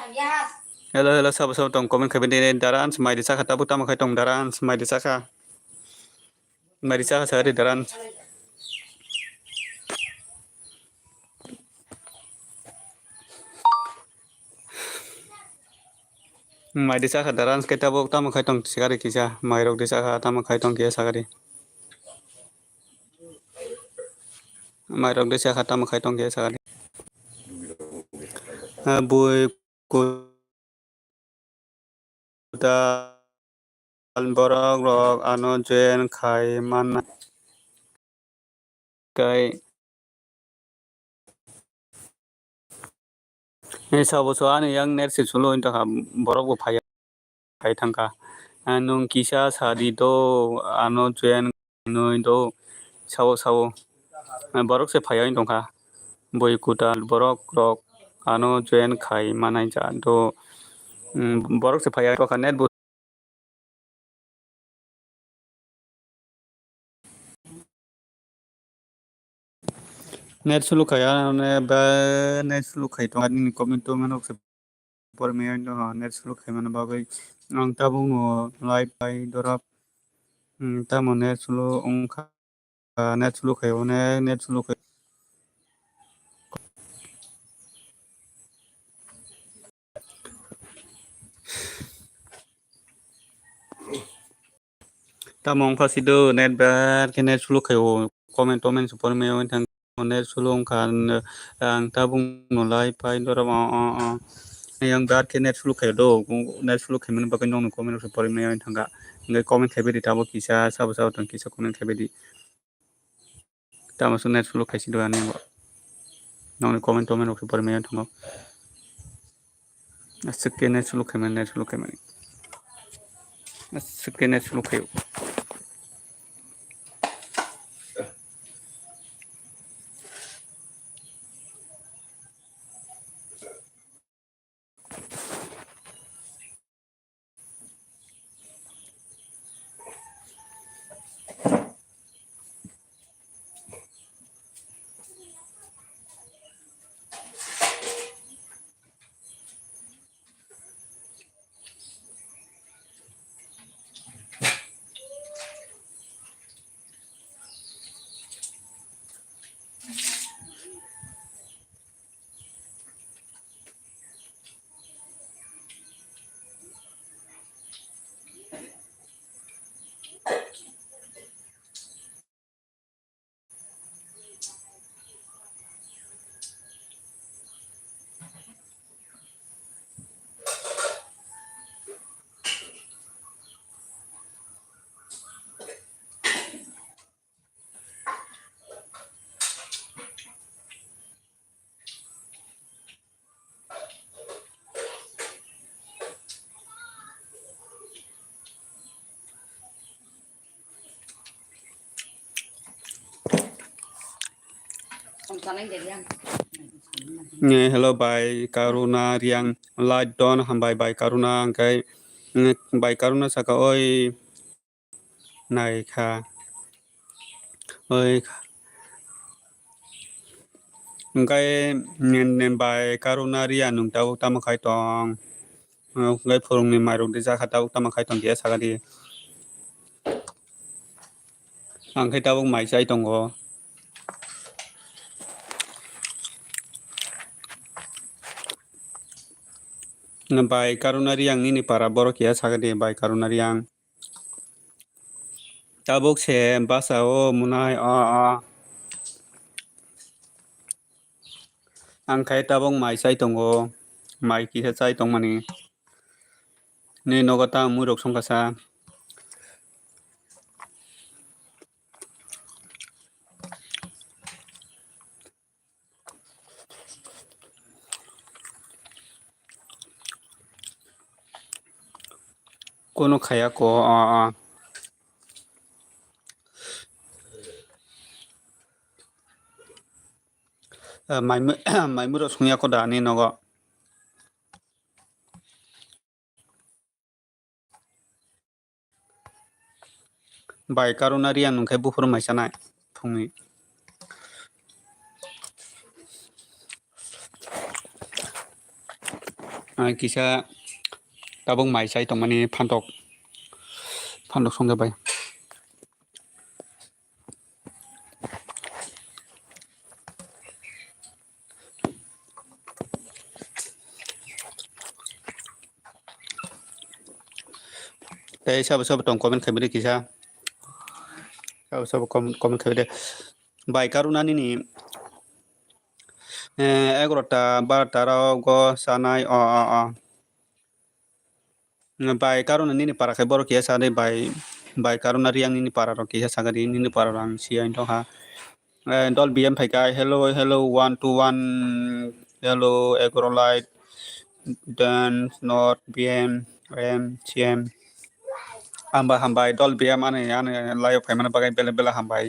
Hello sabo tong comment khabe de daran mai de saka tabu tama khai tong daran mai de saka sari daran mai de saka daran kai tabu tama khai tong sigari kisa mai rok de saka tama khai tong kia sagari mai rok de saka tama khai tong kia sagari bui kuda borok rok ano jen khai man kai sabo so ani yang net se sulo inta borok bo phai khai thangka nung kisa sadi do ano jen noi do sawo borok se phai in tongka boi kuda borok rok ano jen khai manai ja do borok se phai ko net bo net sulu khaya ne ba net sulu khai tong ani comment to manok se por me no net sulu khai man ba bai ang tabung no live pai dorap ta mo net sulu ongkha net sulu khai one net sulu khai ta mong phasido net ba ke net sulu khai o comment se por me on thang net sulu ongkha ang tabung no live pai dorap yang bat ke net sulu khai do net sulu khai man ba ke nong comment se por me on thanga ngai comment khai be di tabo kisa sabo tang kisa comment khai be di tama su net sulu khai si do ani ba nong comment se por me on thanga asik net sulu khai man asik net sulu khai hello by Karuna Riang light don hambai by Karuna angkai by Karuna saka oi nai kha oi angkai nen by Karuna Riang nung tau tama khai tong ngai phurung ni mairok de jaka tau tama khai tong dia sagadi angkai tau mai sai tongo by Karuna Riang ni para borok ya sagadi by Karuna Riang tabuk se basa o munai angkai tabung mai sai tongo mai kisa sai tong mani ni nogata murok songkasa kono khaya ko mai murok songya ko da ni nogo by Karuna Riang nungkai bufur mai sanai phungni Kisa tabung mai sai tong mani phantok songjabai. Tei sab tong comment khabide kisa sab comment khabide bai karuna nini 11টা 12টা go sanai bai karuna nini parakai boro kia sade bai karuna riang nini pararo kia sagari nini pararang sia into ha dol BM phaika hello 121 hello agrolight dan not BM CM hambai dol BM ane live phaimana bagai bela hambai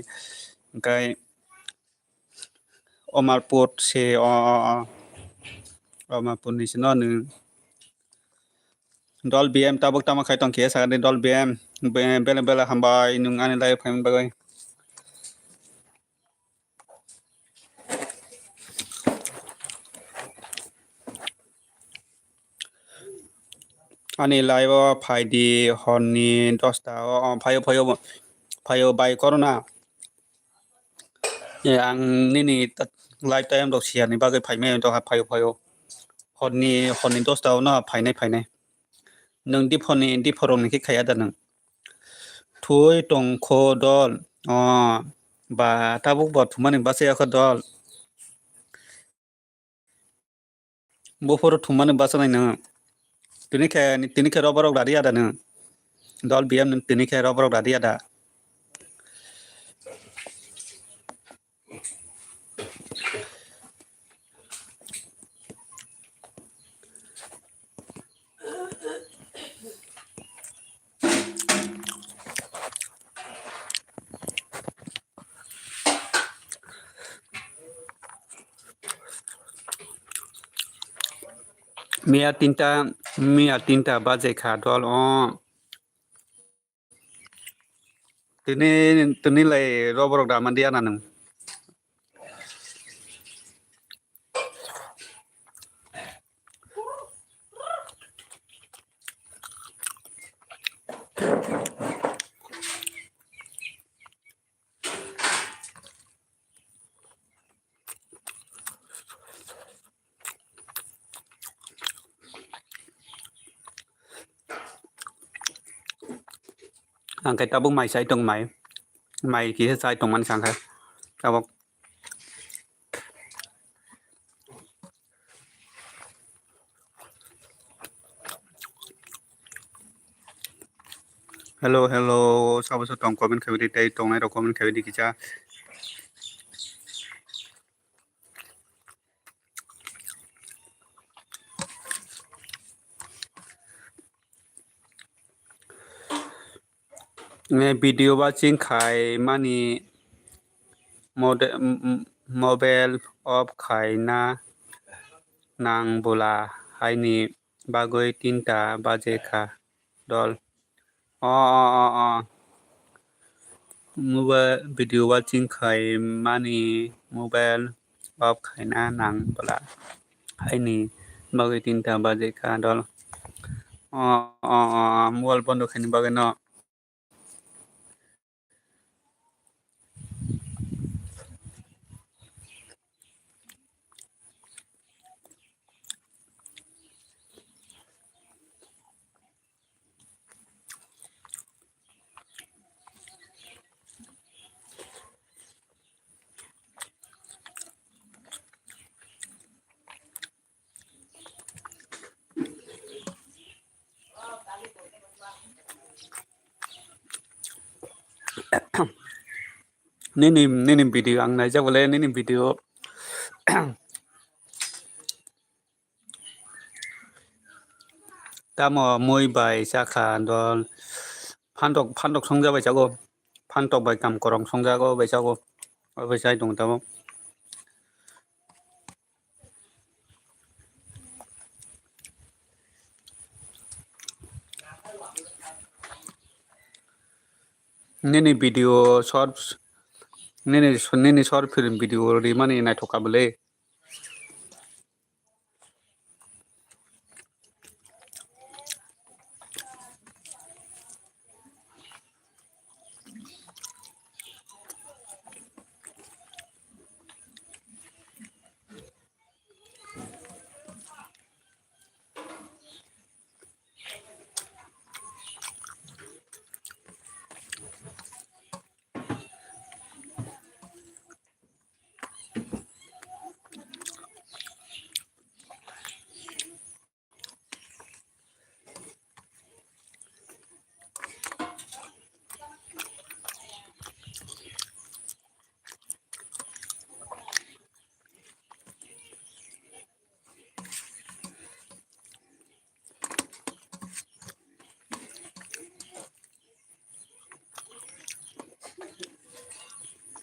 kai Omarpur se Omarpur ni sino nu dol BM tabuk tama khai tong kia sagade dol BM bela hambai nung ane live phaimana bagai ani live phai di honni 10টা phayo bai corona yang nini live time dok sia ni bagai phai me to ha phayo honni 10টা na phai nung dip horong ni khaya da nung thui tong kho dol ba tabuk bot thumani base ya kho dol bo for thumani basa nai nung tini khe roborok dadi ada nung dol BM tini khe roborok dadi ada Mia tinta baje kha dol tini lai roborok da mandia na nung angkai tabuk mai sai tong mai ki sai tong man sang khai tabuk hello sabo tong comment khabidi tei tong nai ro comment khabidi kicha video watching khai mani mobile off khai na nang bola haini bagoi 3টা baje kha dol mobile video watching khai mani mobile off khai na nang bola haini bagoi 3টা baje kha dol mobile bondo khai ni bagai no nini video ang nai ja bole nini video tamo moi bai sa kha dol phantok songja bai chago phantok bai kam korong songja go bai chago bai sai dong tamo nini video shorts nini short film video ri mani nai thoka bole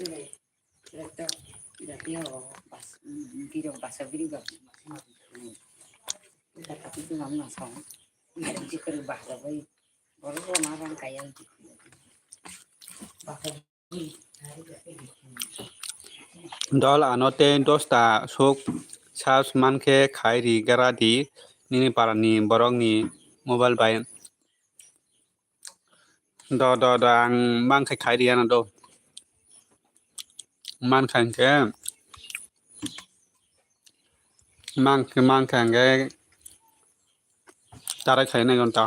Director, dia pas video bahasa video tapi itu nggak masuk nggak dikir bahasa bayi baru orang kayak gitu bahasa dol anote dosta sok sas manke khairi garadi nini parani borongni mobile bai do ang mang khairi ana do man khanke mang khanke tara khaina gonta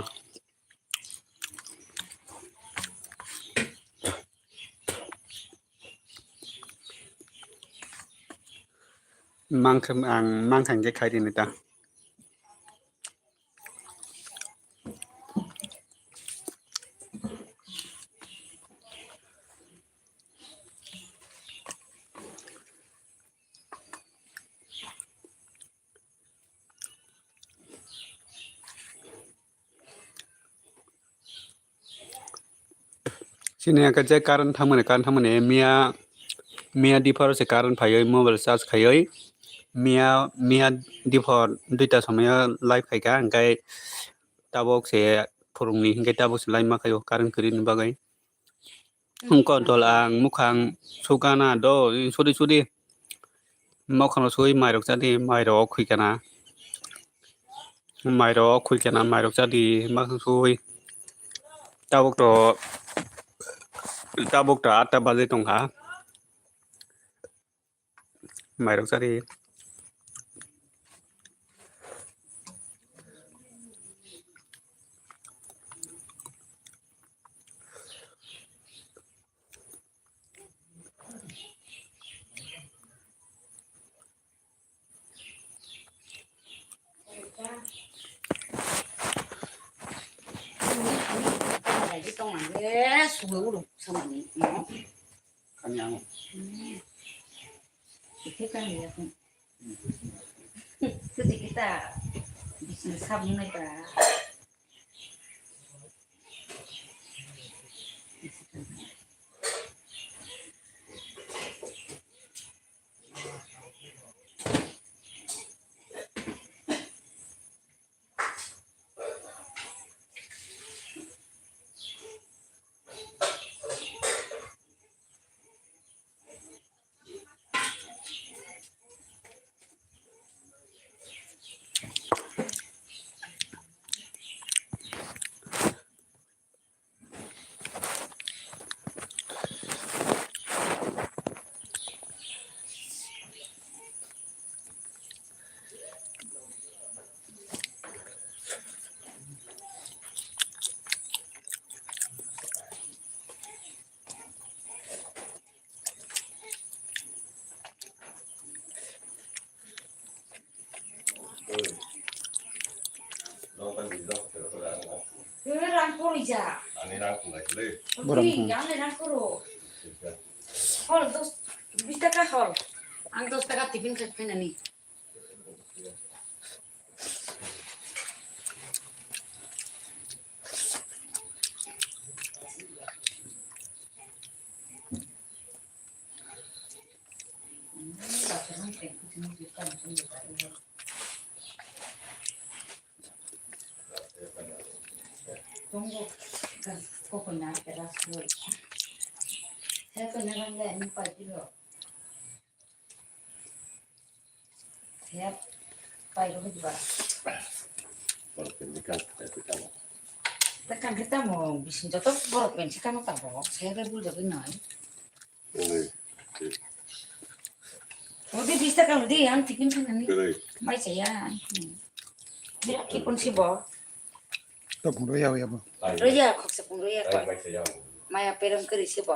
mang khanke khairi nita sini ka je karan thamane mia dipar se karan phayoi mobile charge khayoi mia dipar duita samay live khayka angkai tabok se phurungni angkai tabok se live ma khayo karan krin bagai ungko dol ang mukhang sukana do sudi mokhang sui mairok jadi mairok khuikana mairok jadi makhang sui tabok to 8 baje tongha mairok jadi lagi tong ya subuh sama nih mau kanyang itu kan ya jadi kita bisa sabun aja rangkul aja. Ani rangkul lagi le. Oke, jangan rangkul. Hol, dos, bisa kah hol? Ang dos taka tipin kena nih. Tunggu, coconut pedas dulu. Saya kena benda ini pagi loh. Saya pagi loh juga. Tekan kita mau bisnis jatuh borok pensi kan tak borok. Saya rebul jadi naik. Oh dia bisa kalau dia yang bikin kan ini. Mai saya. Dia kipun si bo. Tập cũng đôi ya bro. Roya kok sepuluh ya kok. Maya perang keri si bo.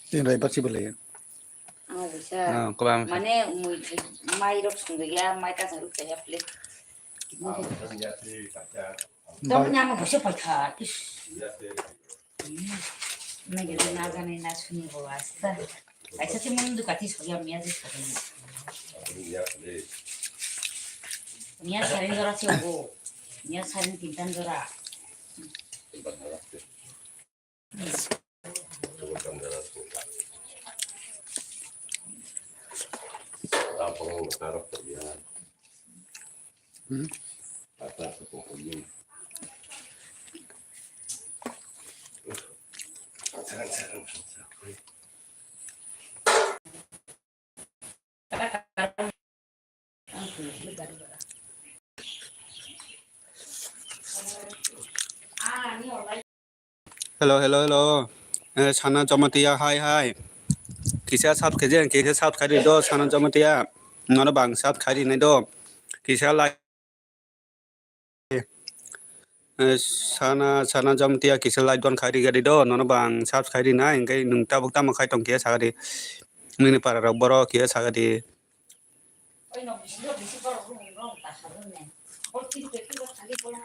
Tiếng này bắt chỉ bật lấy. Oh bisa. Mana mai rok sungguh ya mai tak saruk saya play. Kamu nyamuk bisa pakai. Nah jadi naga nih nasuni bawasta. Aisyah sih mau dukati soalnya Mia sih sekali. Mia sering gerak sih bu. Mia sering pintar gerak. hello hello hello sana chamatia hai kisa sap khejen kisa sap khari do sana chamatia nona bang sap khari nai do kisa lai sana chamatia kisa lai don khari gadi do nona bang sap khari nai ngai nung ta bukta ma khai tong kia sagadi mini para ra boro kia sagadi Oi no bisi boro no ta sarune. Ol kiri kiri ko thali pola.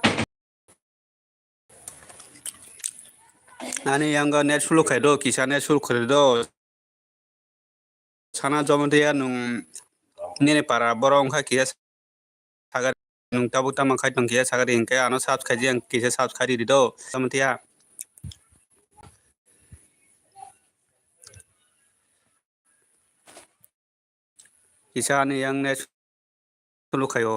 ani yanga net sulu khai do kisa net sulu khai do sana chamatia nung nini para boro ngkha kia sagadi nung ta bukta ma khai tong kia sagadi ngai ano sap khai jeng kisa sap khari do chamatia kisa ani yang net sulu khai o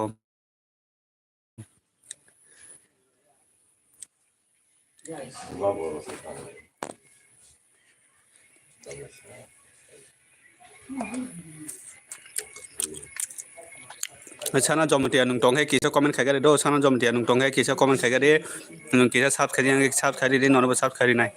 sana chamatia nung tong hai kisa comment khai gadi do sana chamatia nung tong hai kisa comment khai gadi nung kisa sap khai jeng sap khari di nona ba sap khari nai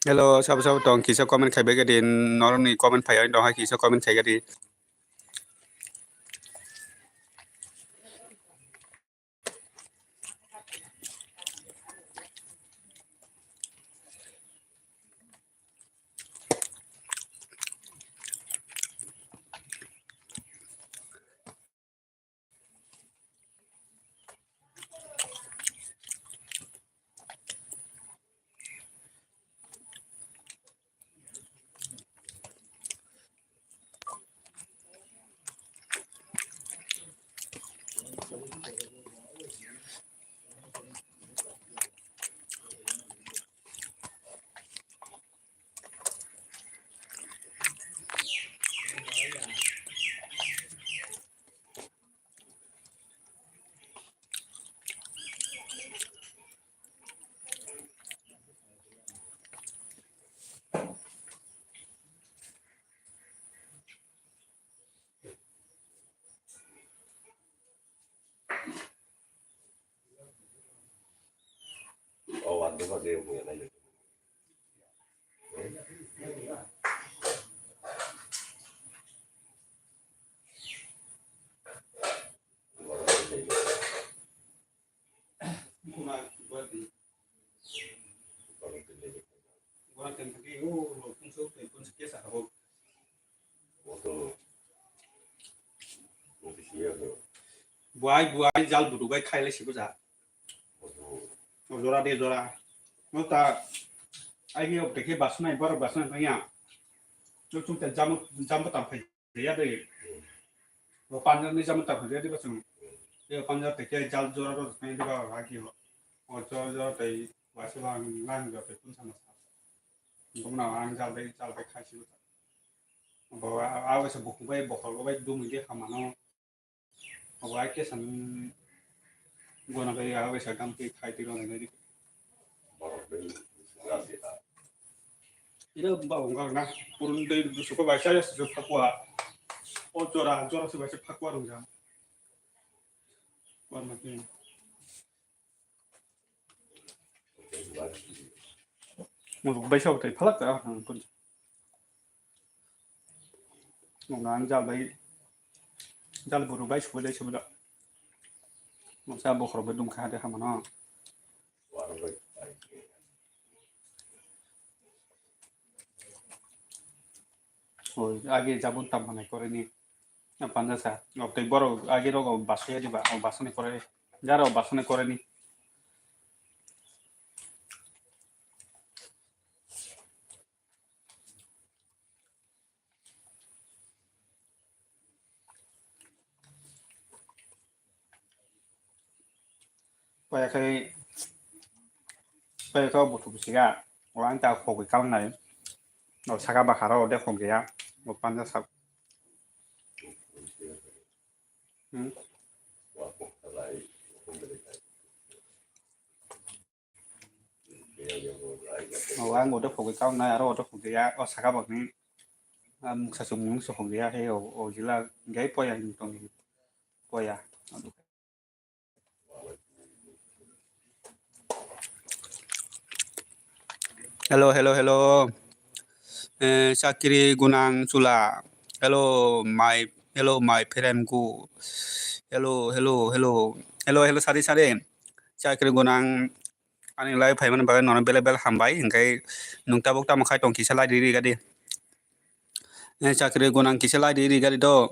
hello sab sab tong kisa comment khai be gadi nor ni comment phai dong hai kisa comment khai gadi buai jal budu bai khai le sibu ja jora de jora no ta ai ge op ke basna bar basna kaya chu chu ta jam ta phai ya de wo pan ni jam ta phai de basung ye pan ja te ke jal jora ro sai de ba ha ki ho o jora te wasu lang lang ga te kun sama sa cũng nào ăn jal bai khai sibu bo a wa se bu bai bo ko bai du mi de khama no bo ai ke san gona bai a wa se kam ke khai ti ro ne ira ba ong na purun de su ko ba sha su pakwa o jora su ba se pakwa ro ja kwa ma ke mo bai sha te phalak ta kun mo na jal buru bai su le su da mo sa bo khro ba dum kha de khama no oi age jabun tam মানে করে নি পাঞ্জা সা অতই বড় আগে rho বাসে দিবা ও বাসনে করে যারা বাসনে করে নি কয়াখাই 스페이서 부투부시가 왕자 고기 깔나요? 너 사과 바카로 어디 고기야? 못 반자 사. 응? 왕 어디 고기 깔나요? 어디 고기야? 사과 먹니? 사슴 수 고기야 해요. 어질라 게 뽀야 인동 뽀야. Hello. Sakiri Gunang Sula. Hello, my parentku. Hello, Sari. Sakiri Gunang. Ani lai phai man ba non bel hambai engkai nungta bokta makai tong kisala diri gadi. Sakiri Gunang kisala diri gadi do.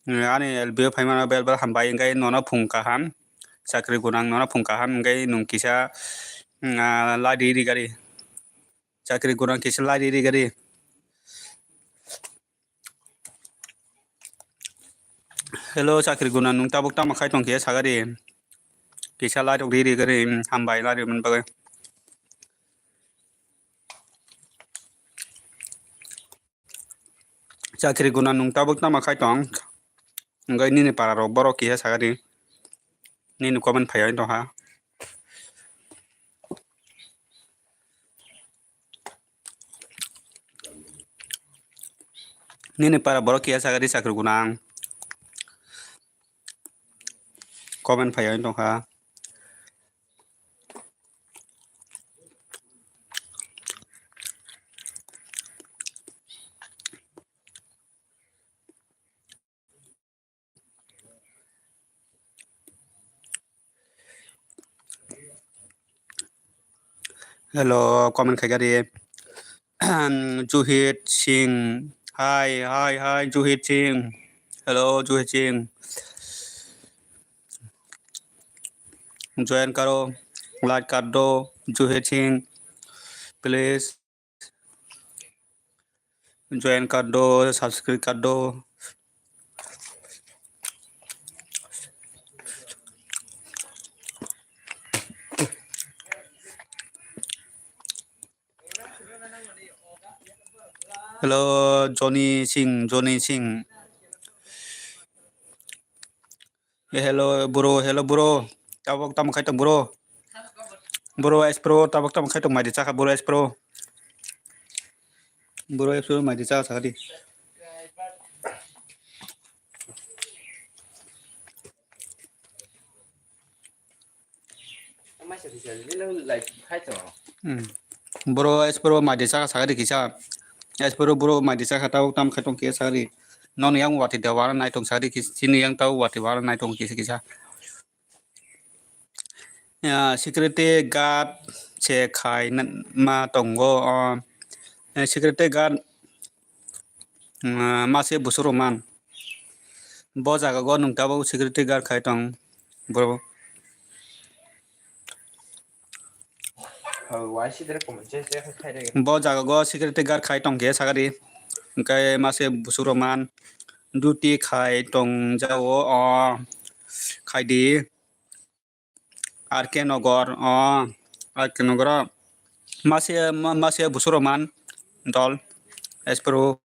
Ani elbe phai man bel hambai engkai nona phungkahan. Sakiri Gunang nona phungkahan engkai nung kisa la diri gadi. Sakiri Gunang kisala diri gadi. Hello sakiri Gunang nungta bokta makai tong kia sagadi. Kisala dong diri gadi hambai la diri man bagai. Sakiri Gunang nungta bokta makai tong. Engkai ni para ro borok kia sagadi. Ni komen phai to ha. Ni para borok kia sagadi sakiri Gunang. Komen phai to ha. Hello, comment khai gadi. Juhit Singh. Hi, Juhit Singh. Hello, Juhit Singh. Join karo. Like कर दो. Juhit Singh. Please. Join कर दो. Subscribe कर दो. Hello, Johnny Singh. Yeah, hello, bro. Tabok tam khai tong bro. Bro S Pro tabok tam khai tong mai cha bro S Pro. Bro S Pro mai cha sa di. Mai sẽ thì nó lại khai trò. Bro S Pro mai cha sa di kisa. S Pro bro mai cha tabok tam khai tong kia sa di. Non yang wati dawara nai tong sa di sini yang tahu wati wara nai tong kisa. Ya, security guard che khai ma tong go security guard masih busuruman. Bo jaga go nung tabo security guard khai tong bro. Why she did comment sẽ khai đây. Bo jaga go security guard khai tong ke sagari. Kai masih busuruman duty khai tong jao khai di RK Nogor masih busuruman dol espero.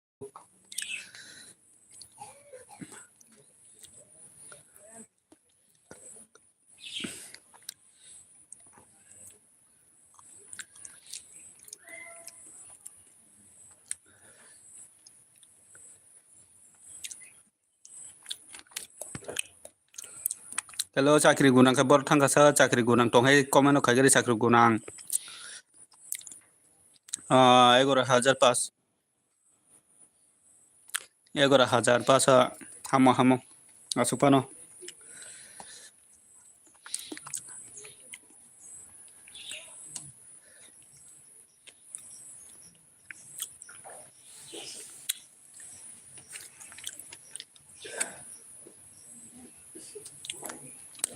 Hello sakri gunang kabor thangka sa sakri gunang tong hai comment khai gari sakri gunang 11,500 hamo asupano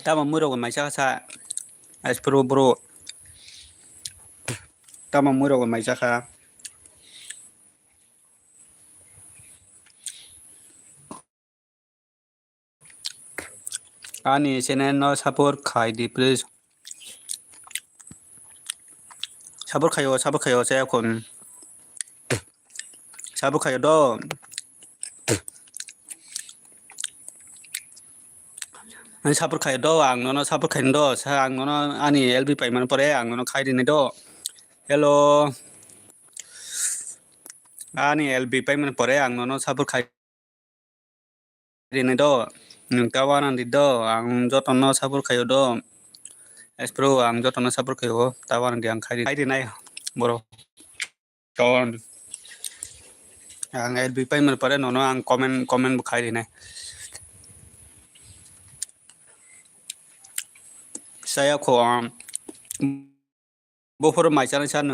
tama muro con mai sa espero bro tama muro con mai sa ani channel no support khai di please sabur kayo saya kon sabur kayo do sabur kayo do ang no sabur kayo do sa ang no ani LB payman pore ang no khai din do hello ani LB payman pore ang no sabur khai din do tawanan di do ang jotono sabur kayo do espro ang jotono sabur kayo tawanan di ang khai din ai boro kawan ang LB payman pore no ang comment khai din ai saya ko boforo mai chan chan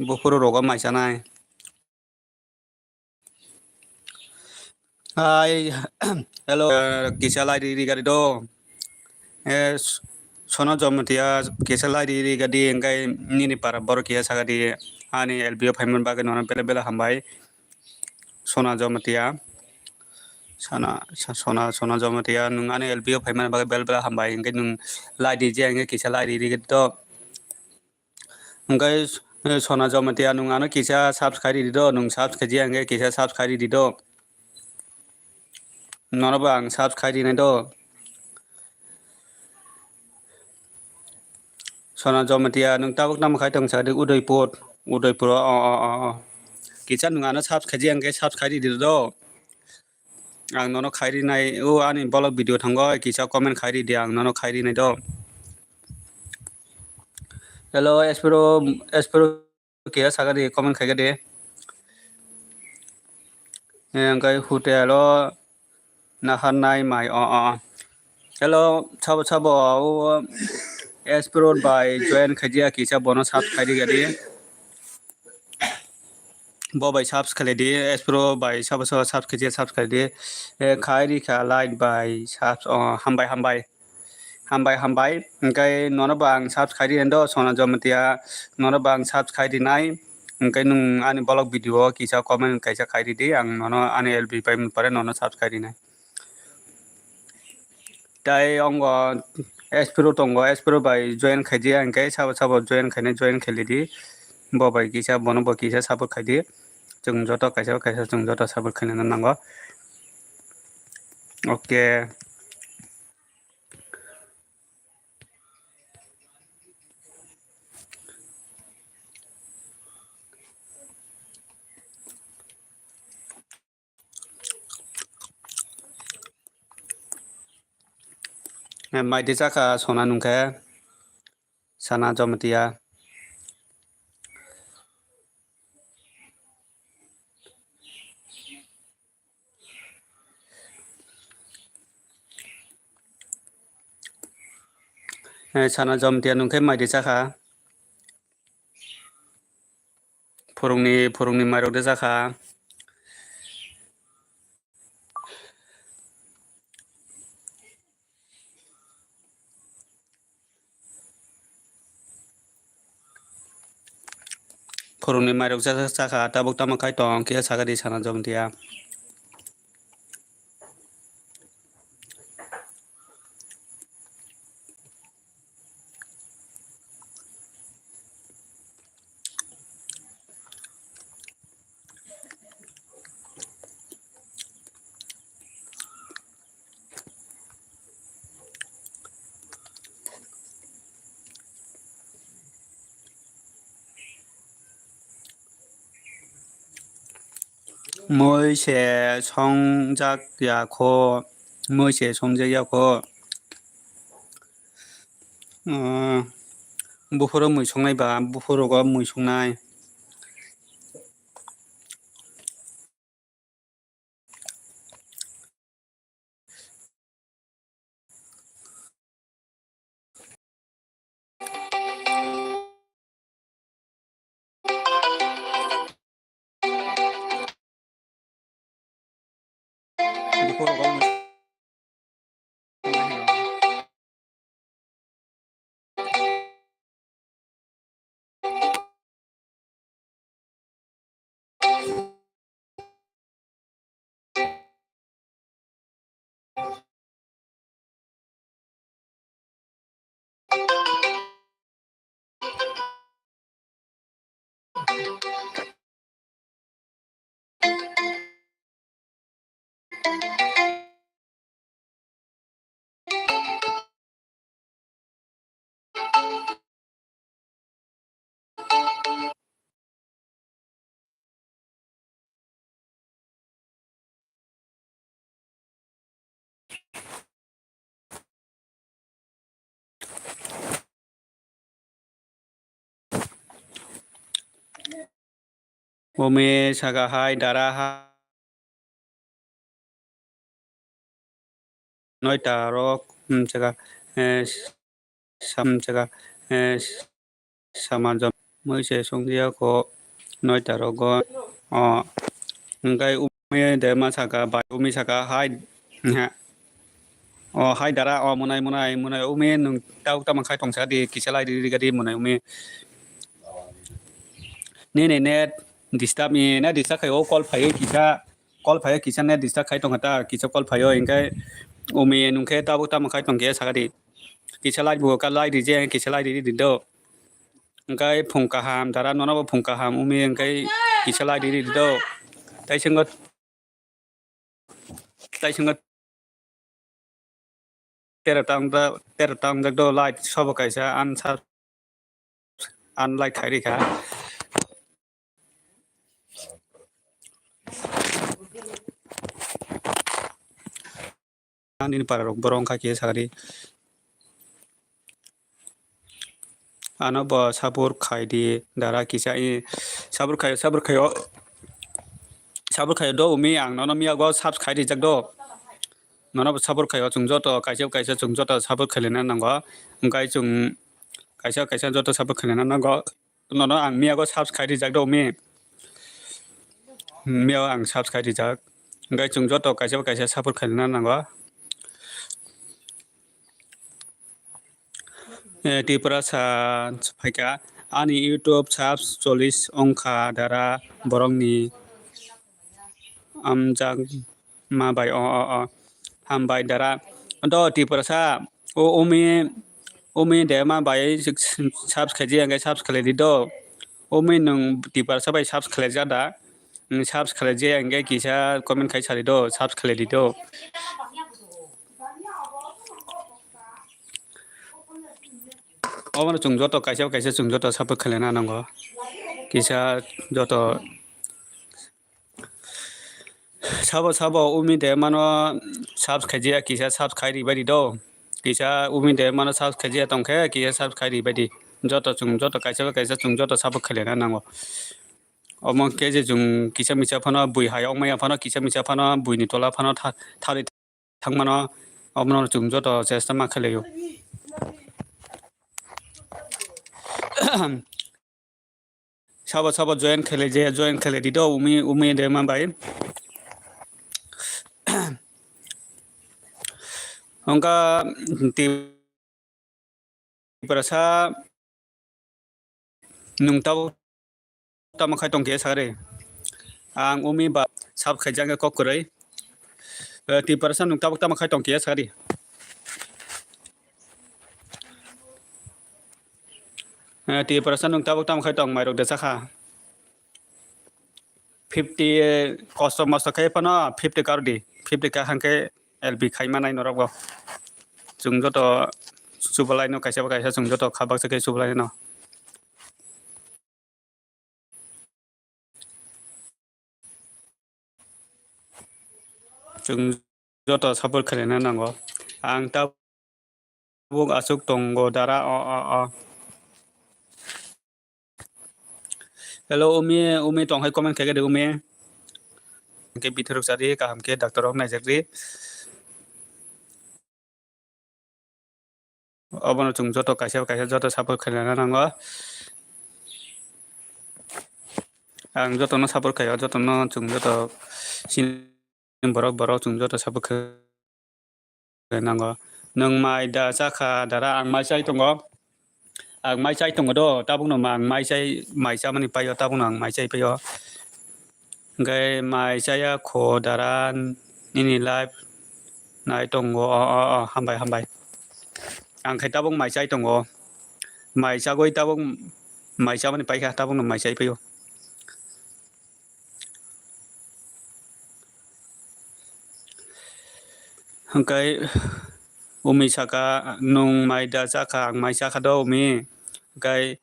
boforo roga mai chanai hi hello kisa lai di gari do es sono jomatia kisa lai di gadi engai nini para bor kia sagadi ani LBO payment bagai nona bela bela hambai sona jomatia sona jomatia nung ani LBO payment bagai bela bela hambai engai nung lai di je engai kisa lai di gadi do engai sona jomatia nung ano kisa subscribe di do nung subscribe je engai kisa subscribe di do nona bang subscribe di do sona jomatia nung tabuk nam khai tong sadi Udaipur kicha nung ano subscribe je engai subscribe di do ang nono khai di nai o ani blog video thango kisa comment khai di ang nono khai di nai do hello espero kia sagadi comment khai gade engai hutelo nahanai mai hello chabo espero by join khajia kisa bonus subscribe gadi bo by subscribe di espero by subscribe di khai kha like by hambai engai nono bang subscribe di endo sona jomatia nono bang subscribe di nai engai nung ani blog video kisa comment kaisa khai di ang nono ani LB payment pare nono subscribe di nai tai ongo espero by join khajia engai sabo join khaine join kheli di bo by kisa bono bo kisa sabo khai di jung joto kaisa jung joto sabo khaine nango okay mai de jaka sona nungkha sana jomatia sana jomatia nungkha mai de jaka phorongni mairok de jaka phorongni mairok jaka tabuk tama khai tong kia sagadi sana jomatia moi se songjak yakho moi se songjak yakho buforo mui songnai ba buforo go mui songnai buforo go mui Ome saga hai dara hai noi ta rok saga sam saga samajam moi se songdia ko noi ta rok go ngai ume de ma saga ba umi saga hai ha hai dara munai ume nung tau ta mang khai tong sa di kisalai di ga di munai ume ne net disturb me na disturb khai o call phai kisa net disturb khai tong ta kisa call phai o ingai ume nung khe tau ta mang khai tong ge saga di kisalai bu ka lai di je kisalai di do ngai phung ka ham dara no na phung ka ham ume ngai kisalai di do tai singot teratang da do lai sob kaisa an lai khai ri kha ani para rok borong kha ke sagari ano bo sabur khai di dara kisa i sabur khai do umi ang no mi ago sab khai di jak do no na sabur khai chung jo to kaisa chung jo to sabur khai na nang go ngai chung kaisa jo to sabur khai na nang go no ang mi ago sab khai di jak do mi ang sab khai di jak ngai chung jo to kaisa sabur khai na nang go Tipra sa phaika ani YouTube subs 40 ongkha dara borongni amjang ma bai ham bai dara do tipra sa ome de ma bai subs khaji angai subs khale di do ome nung tipra sa bai subs khale ja da subs khale je angai kisa comment khai sari do subs khale di do 어머나 중 저도 가셔 중 저도 사부 클레나 하는 거 기사 저도 사보 우미 대만어 삽 카지야 기사 삽 카이리 바디도 기사 우미 대만어 삽 카지야 동케 기사 삽 카이리 바디 저도 중 저도 가셔 중 저도 사부 클레나 하는 거 어머 깨제 중 기사 미차 파나 부이 하여 엄마야 파나 기사 미차 파나 부이니 돌아 파나 타리 탕만어 어머나 중 저도 제스마 클레요 Sabo join khale di do umi de ma bai ongka ti prasa nung tau ta ma khai tong ke sare ang umi ba sab khajang ko kurai ti prasa nung tau ta ma khai tong ke sare ti persen nung tabuk tam khai tong mai rok de sakha 50 customer sa khai pana 50 kar di 50 ka hang ke lb khai manai no rok chung jo to subalai no kaisa chung jo to khabak sa ke subalai no chung jo to sabur khale na nango ang tabuk asuk tongo dara Hello umi tong hai comment kage de umi ke bitheruk sari ka ham ke doctor ok nai jakri obon chung joto kaisa joto sapor khana nango ang joto no sapor khayo joto no chung joto sin borok chung joto sapor khana nango nang mai da sakha dara ang mai sai tongo ang mai sai tongo do tabung no mang mai sai mani payo tabung ang mai sai payo ngai mai sai ya kho daran nini live nai tongo hambai ang khai tabung mai sai tongo mai sa goi tabung mai sa mani pai kha tabung no mai sai payo Angkai umi saka nung mai da saka mai saka do umi angkai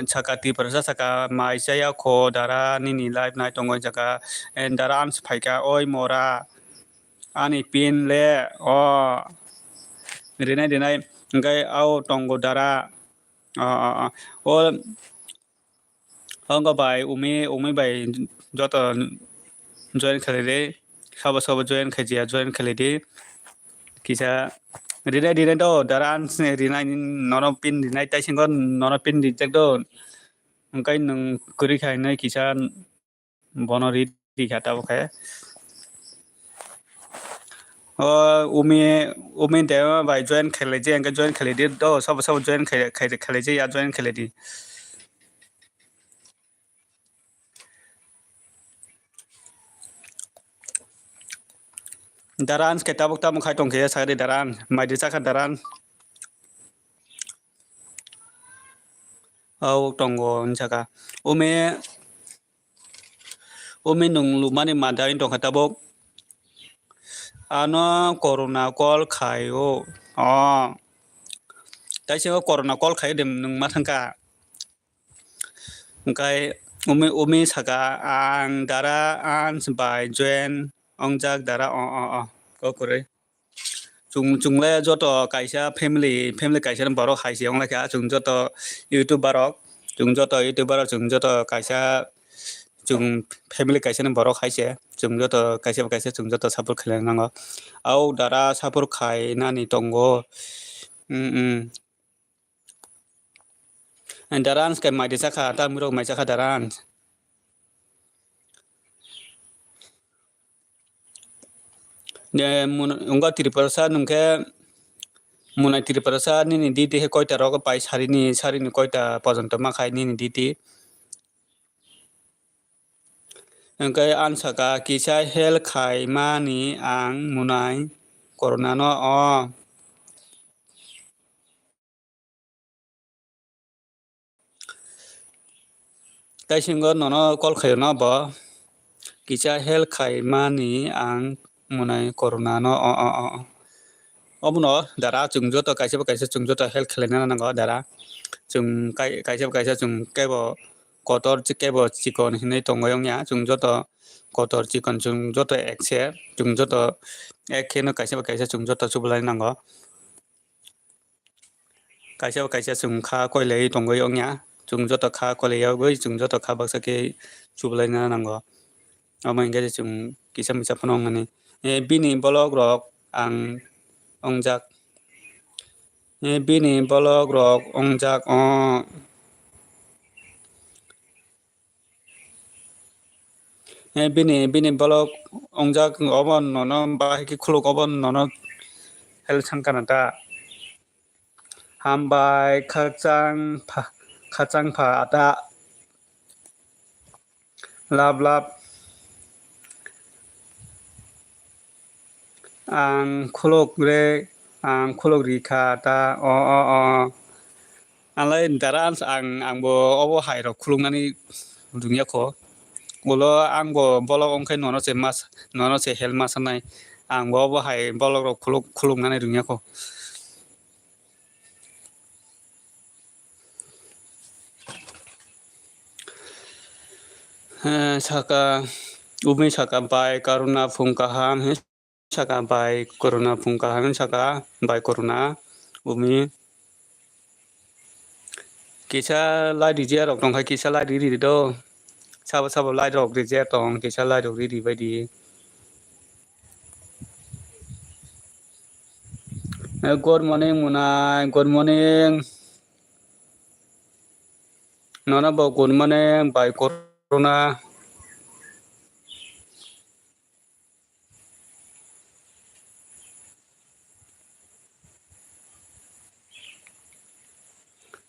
saka ti persa saka mai saya ko dara nini live night tongoi saka en daran spaika oi mora ani pin le o dinai angkai au tongo dara o angka bai umi bai joto join khalide sabo join khajia join khalide kisa dinai do daran dinai nono pin dinai tai singon nono pin dijak do angkai nung kuri khai nai kisa bonori di khata khai o umi de bai join khalije angkai join khalide do sabo join khalije ya join khalide daran kita bukta mukai tong kaya sakari daran mai desa kan daran au tonggo saka umi nung lumani madai tong kata bok ano corona call khayo tai sing corona call khayo dem nung mathangka angkai umi saka ang dara an bai join ongjak dara ko kore chung le joto kaisa family kaisa borok haisi ong leka chung joto youtuber rok chung joto kaisa chung family kaisa borok haise chung joto kaisa chung joto support khalang nango au dara support khai nani tongo daran skai mai desa kha ta muro mai saka daran ne unga triparsa nungke munai triparsa nini diti he koita rok pai sarini koita pojonto ma khai nini diti angkai ansaka kisa hel khai mani ang munai corona no tai singo nono call khayo no bo kisa hel khai mani ang munai corona no omuno dara chung joto kaisa chung joto hel khlena nango dara chung kaisa chung kebo kotor kebo chikon hinai tongoyong ya chung joto kotor chikon chung joto ekse chung joto ekheno kaisa chung joto chublai nango kaisa chung kha koilei tongoyong ya chung joto kha koilei goi chung joto kha baksake chublai nango amai ngai chung kisa misa phanong ani bini blog rok ang ongjak bini blog rok ongjak bini blog ongjak obon nono bai ki khuluk obon nono hel sangkanata hambai khachang pha ata lab ang khuluk rikha ta alai daran angbo obo hairo khulungani dunya ko ulo angbo bolok ongkai nono se hel masanai angbo obo hai bolok rok khulungani dunya ko saka umi saka bai karuna phungkaham saka bai corona phungkaham saka bai corona umi kisa lai di je rok tongkai kisa lai di do sabo lai rok di je tong kisa lai rok di bai di good morning munai good morning nona bo good morning bai corona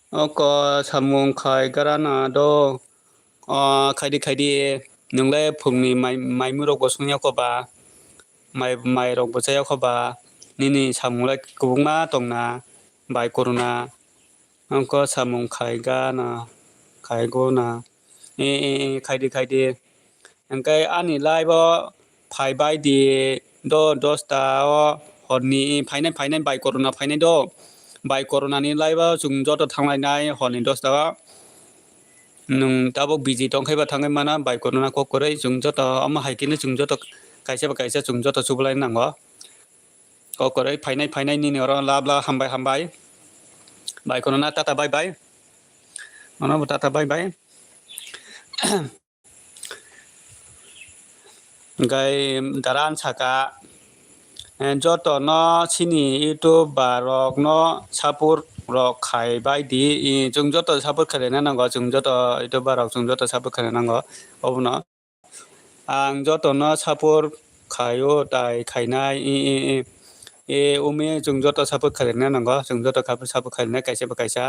ko samung khai garana do khaidi nungle phungni mai murok bosungya ko ba mai rok bosaya ko ba nini samungla kubungma tongna bai corona angko samung khai gana khai gona khaidi angkai ani lai bo phai bai di दसता हरनि फायनाय बाय कर'ना फायनाय बाय कर'नानि लाइबा जों जत थांलायनाय हरनि 10ता नों दाबो बिजि दंखायबा थाङै माना बाय कर'ना ककरै जों जत अमा हायकिनो जों जत कायसे जों जत सुबलाय नांगौ ककरै फायनाय निनि अर लाब्ला हामबाय बाय कर'ना टाटा बाय अनाबो टाटा बाय गाय दारान साका जत न सिनि इउटुब बारक न सापुर रक खायबाय दि जों जत सापुर खायना नांगौ जों जत इउटुब बारक जों जत सापुर खायना नांगौ अबुना आं जत न सापुर खायो दाय खायनाय उमे जों जत सापुर खायना नांगौ जों जत सापुर खायना कायसा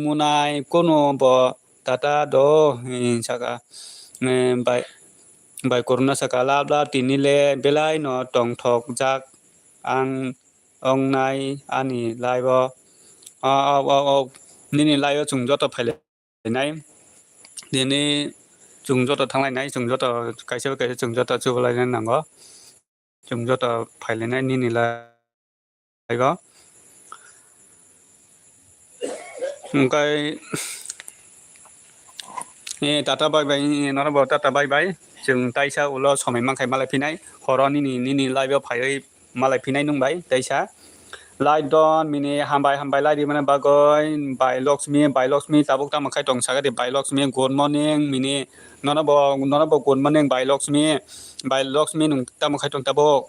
मुनाय कोनो ब टाटा दो साका बाय कर'ना साका लाब्ला तिनिले बेलाय न टं थक जाक आं अंनाय आनि लाइव निनि लाइव जों जत फायलायनाय दिनै जों जत थांलायनाय जों जत कायसे जों जत जुबलायनाय नांगौ जों जत फायलायनाय निनि लाइव ओमफ्राय टाटा बाय नरब टाटा बाय जों दाइसा उल समय मांखाय मालाय फैनाय हर निनि लाइभआव फायै मालाय फैनाय नंबाय दाइसा लाइट दन मिनि हामबाय लाइट माने बागै बाय लक्ष्मी ताबुक तामाखाय दं सागै बाय लक्ष्मी गुड मर्निं मिनि नरब गुड मर्निं बाय लक्ष्मी नों तामाखाय दं ताबुक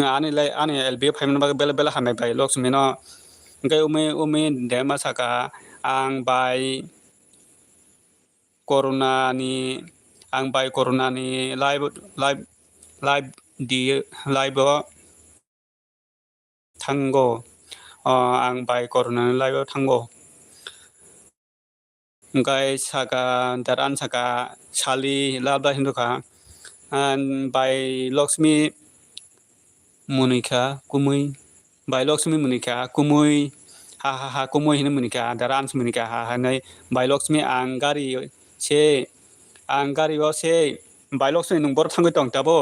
आनि एलबि फायमोन बागै बेला हामबाय बाय लक्ष्मी न ओमफ्राय उमे देमा साका आं बाय कर'नानि लाइभ थांगौ आं बाय कर'नानि लाइभआव थांगौ ओमफ्राय साका दारान साका सालि लाब्ला हिन्दुखा बाय लक्ष्मी मुनिका कुमै बाय लक्ष्मी मुनिका कुमै हा कुमै हिनो मुनिका दारान मुनिका हा नै बाय लक्ष्मी आं गारि से बाय लक्ष्मी नों बर थांगै दं दाबो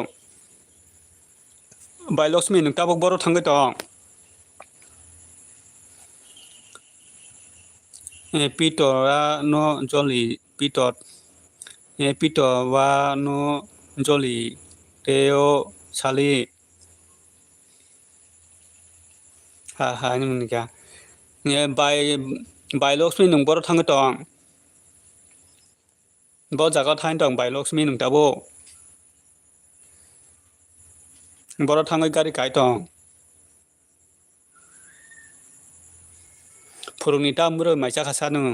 बाय लक्ष्मी नों दाबो बर थांगै दं पितरा न जलि पितवा न जलि तेओ सालि हा मुनिका बाय लक्ष्मी नों बर थांगै दं बर जागा थांगै दं बाय लक्ष्मी नों दाबो बर थांगै गारि गाय दं फुरुंनि दामब्रो माइसा खासा नों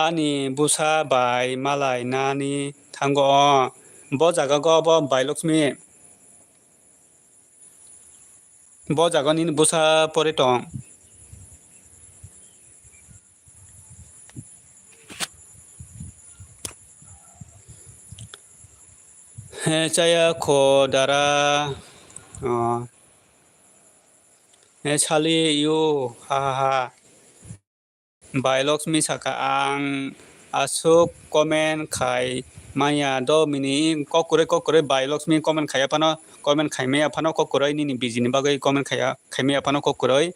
आनि बुसा बाय मालाय नानि थांगौ ब जागा गो बाय लक्ष्मी ब जागानि बुसा परे दं चाया ख दारा सालि इउ हा बाय लक्ष्मी साका आं आसुक कमेन्ट खाय माया द मिनि ककुरै बाय लक्ष्मी कमेन्ट खाया फानो कमेन्ट खायमाया फानो ककुरै निनि बिजिनि बागै कमेन्ट खायमाया फानो ककुरै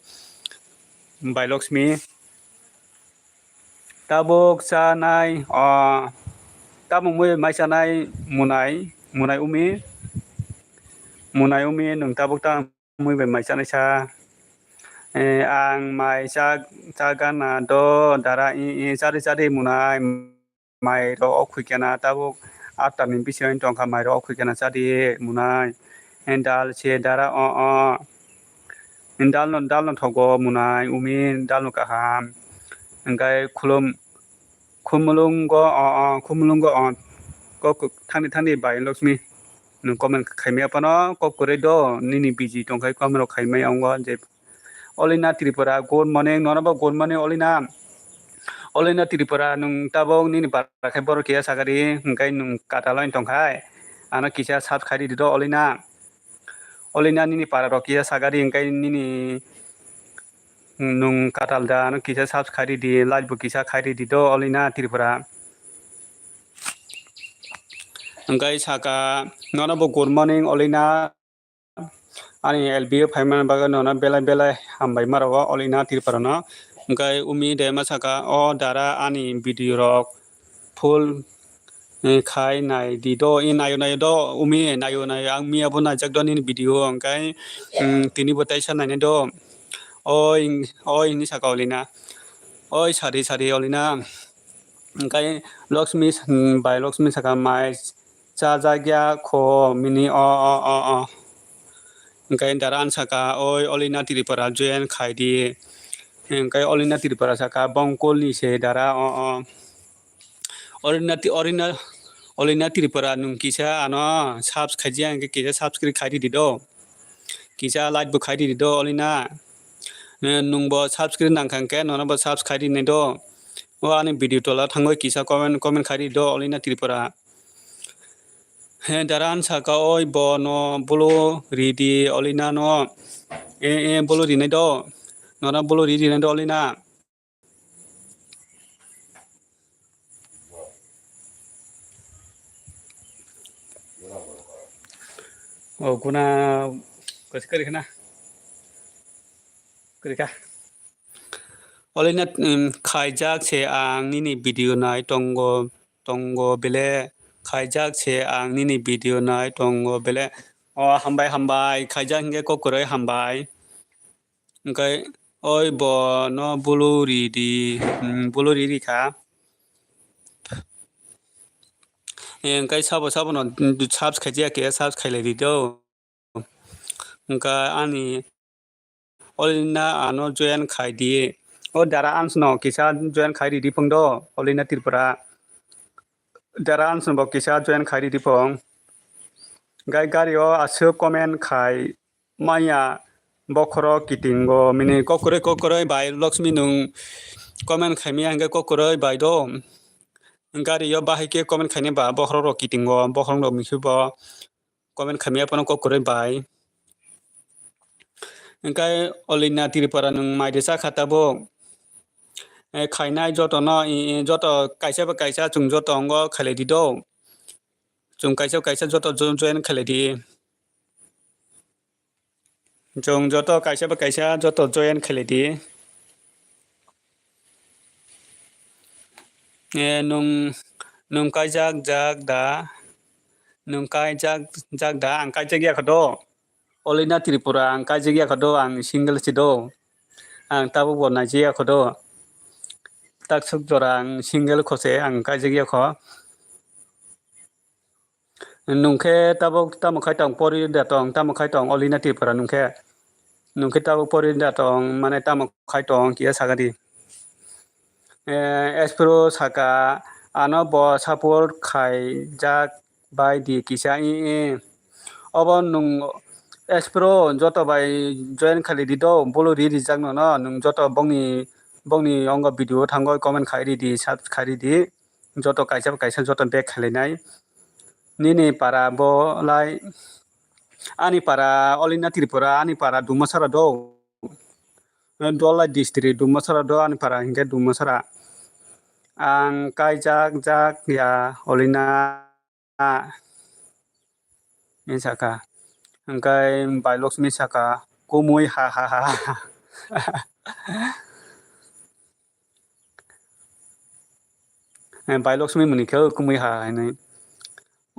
बाय लक्ष्मी ताबुक जानाय ताबुक माइसानाय मुनाय उमि नों ताबुक ता मुइबाय माइसानाय सा आं माइ जागाना द दारा जारि मुनाय माइर अखुइकेना ताबुक आटानि बिसिबां दंखा माइर अखुइकेना जारि मुनाय दाल से दारा दाल न थगो मुनाय उमि दाल न काहाम ओमफ्राय खुमुलुंग थांनि बाय लक्ष्मी नों कमेन्ट खायमाया फानो ककुरै द निनि बिजि दंखाय कमेन्ट खायमाया जे अलिना त्रिपुरा गुड मर्निं नरबा गुड मर्निं अलिना त्रिपुरा नों ताबुक निनि बाराखाय बर किया सागारि ओंखाय नों काटालाइन दंखाय आना किसा साब खायरि द अलिना निनि पारा रकिया सागारि ओंखाय निनि नों काटाल दा नों किसा साब खायरि दि लाइटबो किसा खायरि दि द अलिना त्रिपुरा ओंखाय साका नरबा good morning Alina ani LB phaiman baga nona belai hambai marawa olina tirparano gai umi de masaka o dara ani video rok full khai nai di do in nayo do umi nayo ang mi abo na jak do ni video angkai tini botai sa nai do oi ni saka olina oi sari olina angkai Lakshmi by Lakshmi saka mai cha jagya kho mini o angkai daran saka oi olina tiripara join khai di angkai olina tiripara saka bongkol ni se dara olina tiripara nung kisa ano subscribe jang kisa subscribe khai di do kisa like bu khai di do olina nung bo subscribe nang khang ke nona bo subscribe di ne do o ani video tola thangoi kisa comment khai di do olina tiripara daran saka oi bo no bolo ridi olina no bolo ri ne do nona bolo ri ne do olina kuna kari kana kari ka olina khaijak se ang nini video nai tongo bele khaijak se ang nini video nai tongo bele hambai khaijak nge kokoroi hambai angkai oi bo no buluri di kha angkai sabo no subscribe ja ke subscribe le di do angkai ani olina ano join khai di o dara ans no kisa join khai di phang do olina tirpara dara ans no kisa join khai di phang gai gari o asu comment khai maya bokhoro kitingo mini kokoroi bai Lakshmi nung comment khai mi angkai kokoroi bai do gari yo bahai ke comment khai ne ba bokhoro kitingo bokhoro no misu bo comment khai mi apano kokoroi bai angkai olina tiripara nung mai desa khata bo khainai joto no joto kaisa chung joto ngo khale di do chung kaisa joto join khale di chung joto kaisa joto join khale di nung kai jak da ang kai jak ya khado olina tiripura ang kai jak ya khado ang single si do ang tabu bo na ji ya khado tak suk jorang single khose ang kai jak ya kho nungkhe tamo khai tong pori da tong tamo khai tong olina tiripura nungkhe tabo pori da tong mane tamo khai tong kia sagadi espro saka ano bo support khai jak bai di kisa obo nung espro joto bai join khali di do bolo ri jak no nung joto bongni ongo video thangoi comment khai di subscribe khai di joto kaisa joto back khali nai nini para bo lai ani para olina tiripura ani para dumasara do dola district dumasara do ani para hingga dumasara ang kai jak ya olina ni saka angkai bai Lakshmi saka kumui ha bai Lakshmi muni khe kumui ha ni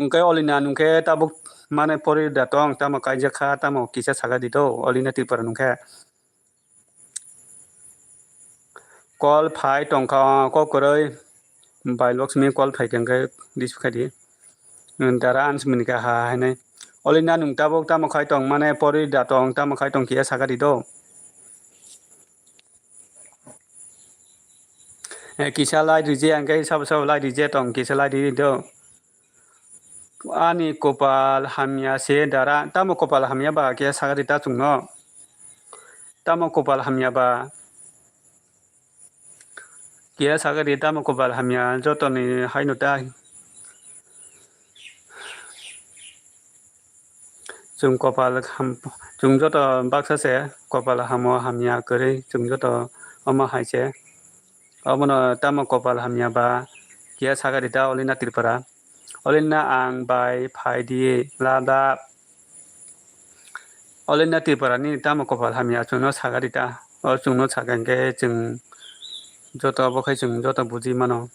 angkai olina nungkhe tabuk mane pori da tong tamo kai jak kha tamo kisa saga di do olina tirpara nungkhe call phai tongkha kokoroi bai Lakshmi call phai kangkai disukha di dara ans muni ka ha nai olina nung tabuk tamo khai tong mane pori da tong tamo khai tong kisa saga di do kisa lai di je angkai sab lai di je tong kisa lai di do ani kopal hamya se dara tamo kopal hamya ba kia saga di ta chung no tamo kopal hamya ba kia saga di tamo kopal hamya joto ni haino ta chung kopal chung joto baksa se kopal hamo hamya kare chung joto ama haise amono tamo kopal hamya ba kia saga di ta olina tirpara olina ang bai phai di lada Olina Triparani tamo kopal hamia chuno sagarita o chuno sagangke chung joto abokai chung joto buji mano.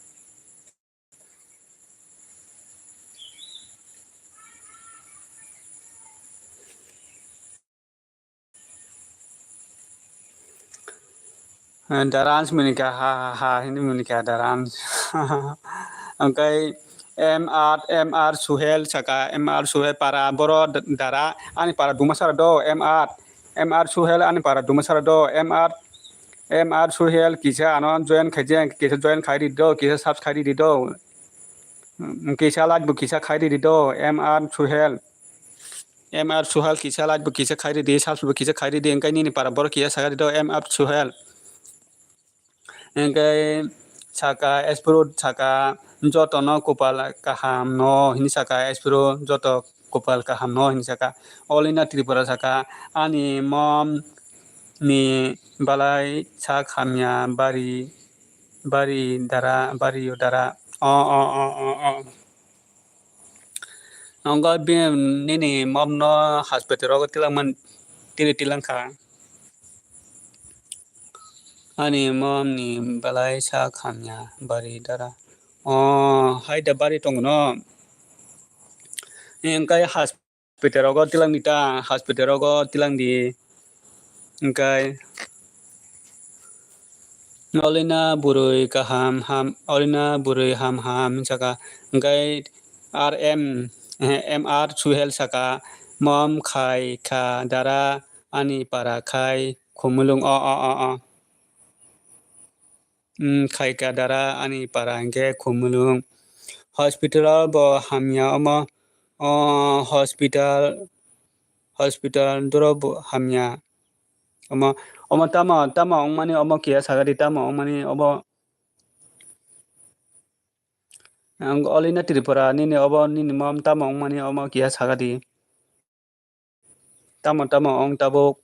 Darans menika ha ini menika darans. Angkai MR Suhel saka MR Suhel para boro dara ani para dumasara do MR Suhel ani para dumasara do MR Suhel kisa anon join khajeng kisa join khairi do kisa subs khairi do kisa lat bu kisa khairi do MR Suhel kisa lat bu kisa khairi di subs bu kisa khairi di angkai ni para boro kisa sagari do MR Suhel angkai saka espro saka joto no kopal kaham no hini saka espro joto kopal kaham no hini saka Olina Tripura saka ani mom ni balai sa khamya bari dara bari udara angga bim nini mom no hospital ro tilaman tilangka ani mom ni balai sa khamya bari dara hai da bari tong no engkai hospital ro tilang nita hospital ro tilang di engkai Olina burui kaham Olina burui ham saka engkai MR Suhel saka mom khai kha dara ani para khai khumulung khai ka dara ani para engke khumulung hospital bo hamya ama hospital doro bo hamya ama tama ongmani ama kia sagari tama ongmani obo Olina Tripura nini obo nini mom tama ongmani ama kia sagadi tama ong tabuk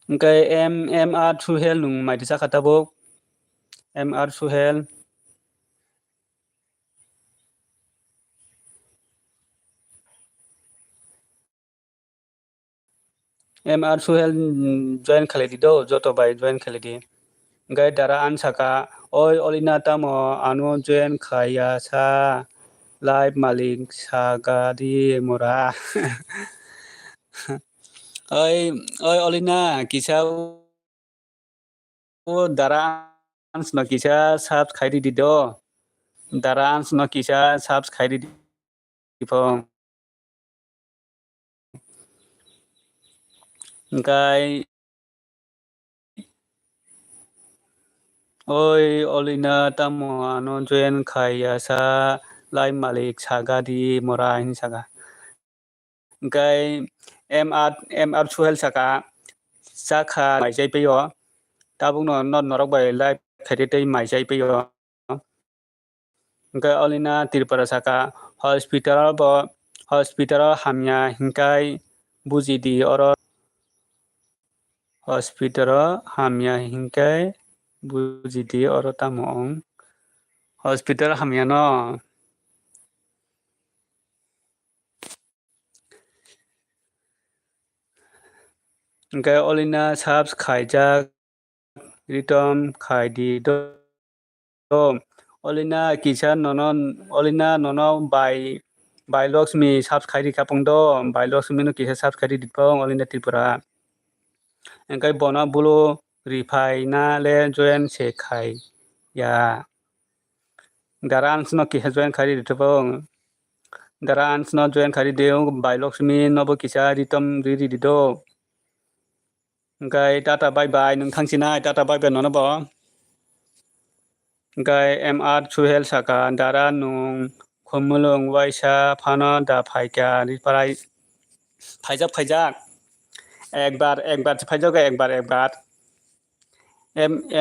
engkai MR Suhel nung mai disa katabuk MR Suhel MR Suhel join khaledi do joto bai join khaledi gai dara an saka oi Olina tamo anu join khaya sa live malik sagadi mora oi Olina kisa dara an no kisa subs khairi di do dara an no kisa subs khairi di phong gai oi Olina tamo anu join khaya sa live malik sagadi mora hin saga gai MR Suhel saka sakha mai jai peyo tabung no not norok bai live khairi tei mai jai peyo gai Olina Tripura saka hospital hamya hingkai buji di oro hospital hamya hingkai buji di oro tamo ong hospital hamya no engkai Olina subs khaijak ritom khaidi do Olina kisa Olina nono by Lakshmi subs khairi kapung do by Lakshmi no kisa subs khairi dipong Olina Tripura engkai bona bulu rifai na le join se khai ya daran no kisa join khairi dipong daran no join khairi deung by Lakshmi no bo kisa ritom riri do engkai tata bye bye nung thangsinai tata bye bye nono bo engkai MR Suhel saka dara nung khumulung waisa phano da phaika riparai फाइजाक एक बार फाइजाक एक बार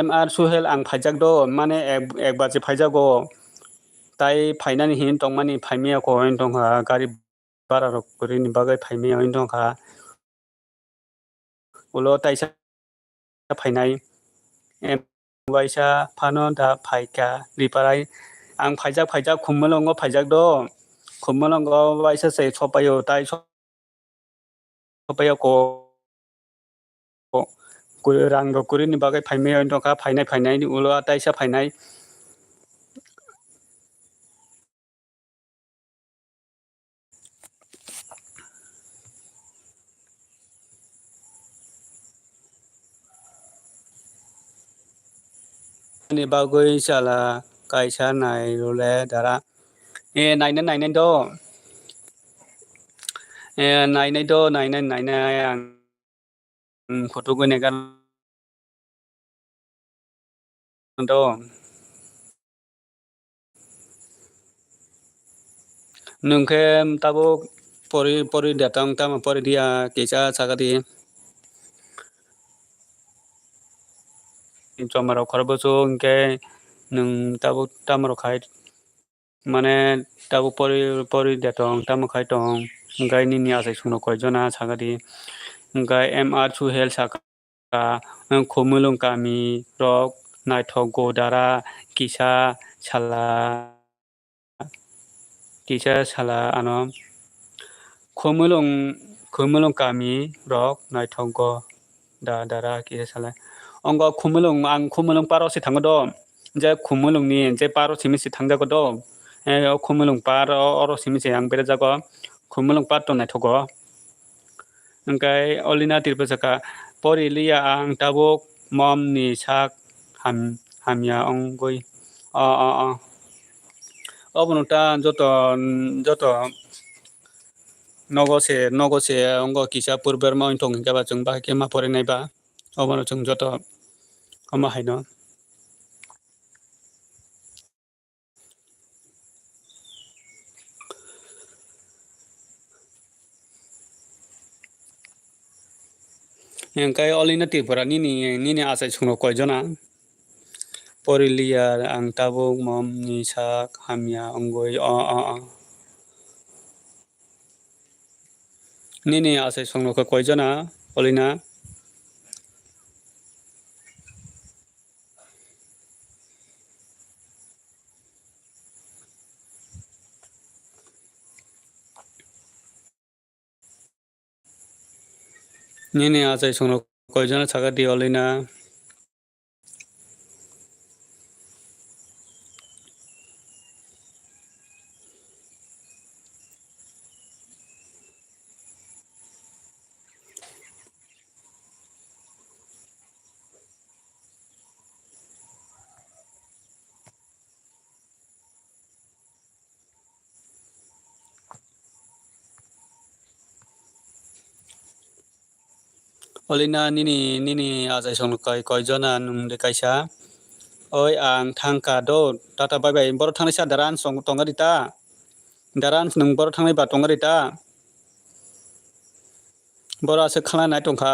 MR Suhel आं फाइजाक दो माने एक बार से फाइजागो ताई फाइनानि हिन दं माने फाइमिया को हिन दं गारि बारा रकरिनि बागै फाइमिया हिन दं उलो ताइसा फाइनाय वाइसा फानो दा फाइका रिपाराय ang faijak khummalongo faijak do khummalongo waisa sei sopayo tai sopayo ko rang rok kurini bagai phaimai dongkha phainai ni ulo taisa phainai ni bagoi chala kaisa nai role dara nainai do nainai ang photo ko negan do nungke tabo pori datang tam pori dia kisa sagadi chomaro khorboso ke nung tabo tamaro khai mane tabo pori datang tam khai tong ngai ni asai suno koijona sagadi ngai mr chu hel saka khomulung kami rok naithok godara kisa sala ano khomulung kami rok naithok go dara kisa sala ongo khomulung paro si thango do je khomulung ni je paro simi si thangjago do khomulung par oro simi se ang berejago khomulung par to naithogo angkai olina tirpasaka pori liya ang tabuk mom ni sak hamya ongoi obunuta joto nogose ongo kisa purber ma intong hingkaba chung ba kema pore naiba obano chung joto ama haino angkai olina tirpara nini asai chungno koijona pori liya ang tabuk mom ni sak hamya ongoi nini asai chungno koijona olina nini asai chungno koijona sagadi olina olina nini asai chungno koijona nung de kaisa oi ang thangka do tata bye bye bor thangnai sa daran song tongarita daran nung bor thangnai ba tongarita bora se khana nai tongkha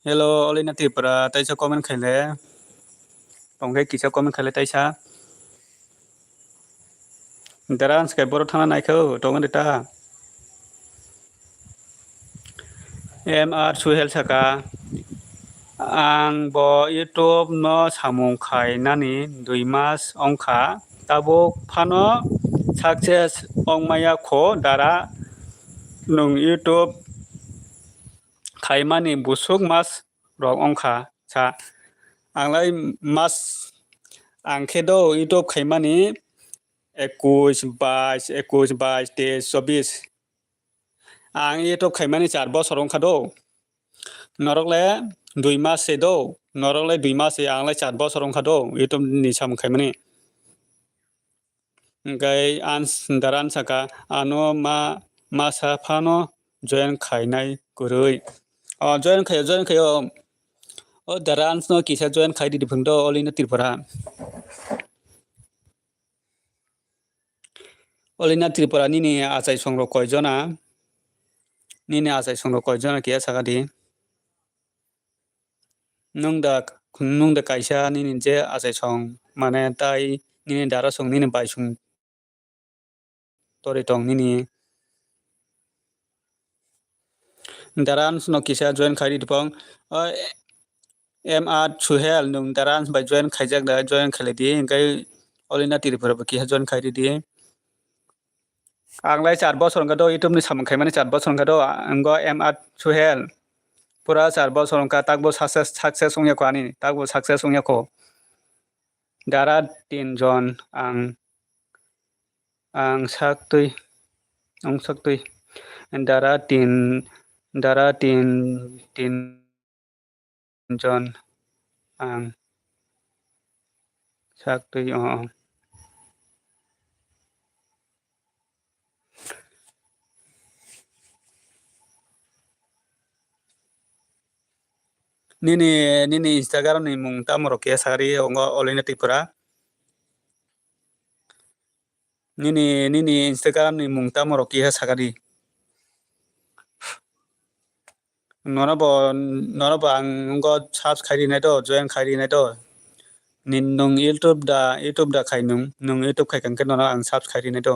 hello olina tipra taisa comment khaile tongkai kisa comment khaile taisa daran skai bor thangna naikho tongarita mr suhel saka ang bo youtube no samung khainani 2 mas ongkha tabuk phano success ongmaya kho dara nung youtube khaimani busuk mas rok ongkha sa anglai mas angkhe do youtube khaimani 21 22 23 24 ang youtube khaimani 4 bosor ongkha do norokle 2 mas se do norokle 2 mas se anglai 4 bosor ongkha do youtube ni samung khaimani ngai daran saka ano masa phano join khainai kurui join khayo daran no kisa join khai di phungdo olina tirpara nini asai songro koijona kiya sagadi nungda kaisa nini je asai song mane tai nini dara song nini bai song tori tong nini daran no kisa join khai di phung MR Suhel nung daran by join khaijak da join khalidi enkai olina tiripura ki ha join khairi di anglai 4 বছর ga do youtube ni samkhai mane 4 বছর ga do ango MR Suhel pura 4 বছর ka takbo success ongya ko ani takbo success ongya ko dara 3 jon ang saktui dara 3 jon ang saktui nini Instagram ni mung tamro ke sari ongo olina tipura nini Instagram ni mung tamro ke sagari nonobo anggo subscribe nai do join khairi nai do nin nung YouTube da khai nung YouTube khai kan nono ang subscribe nai do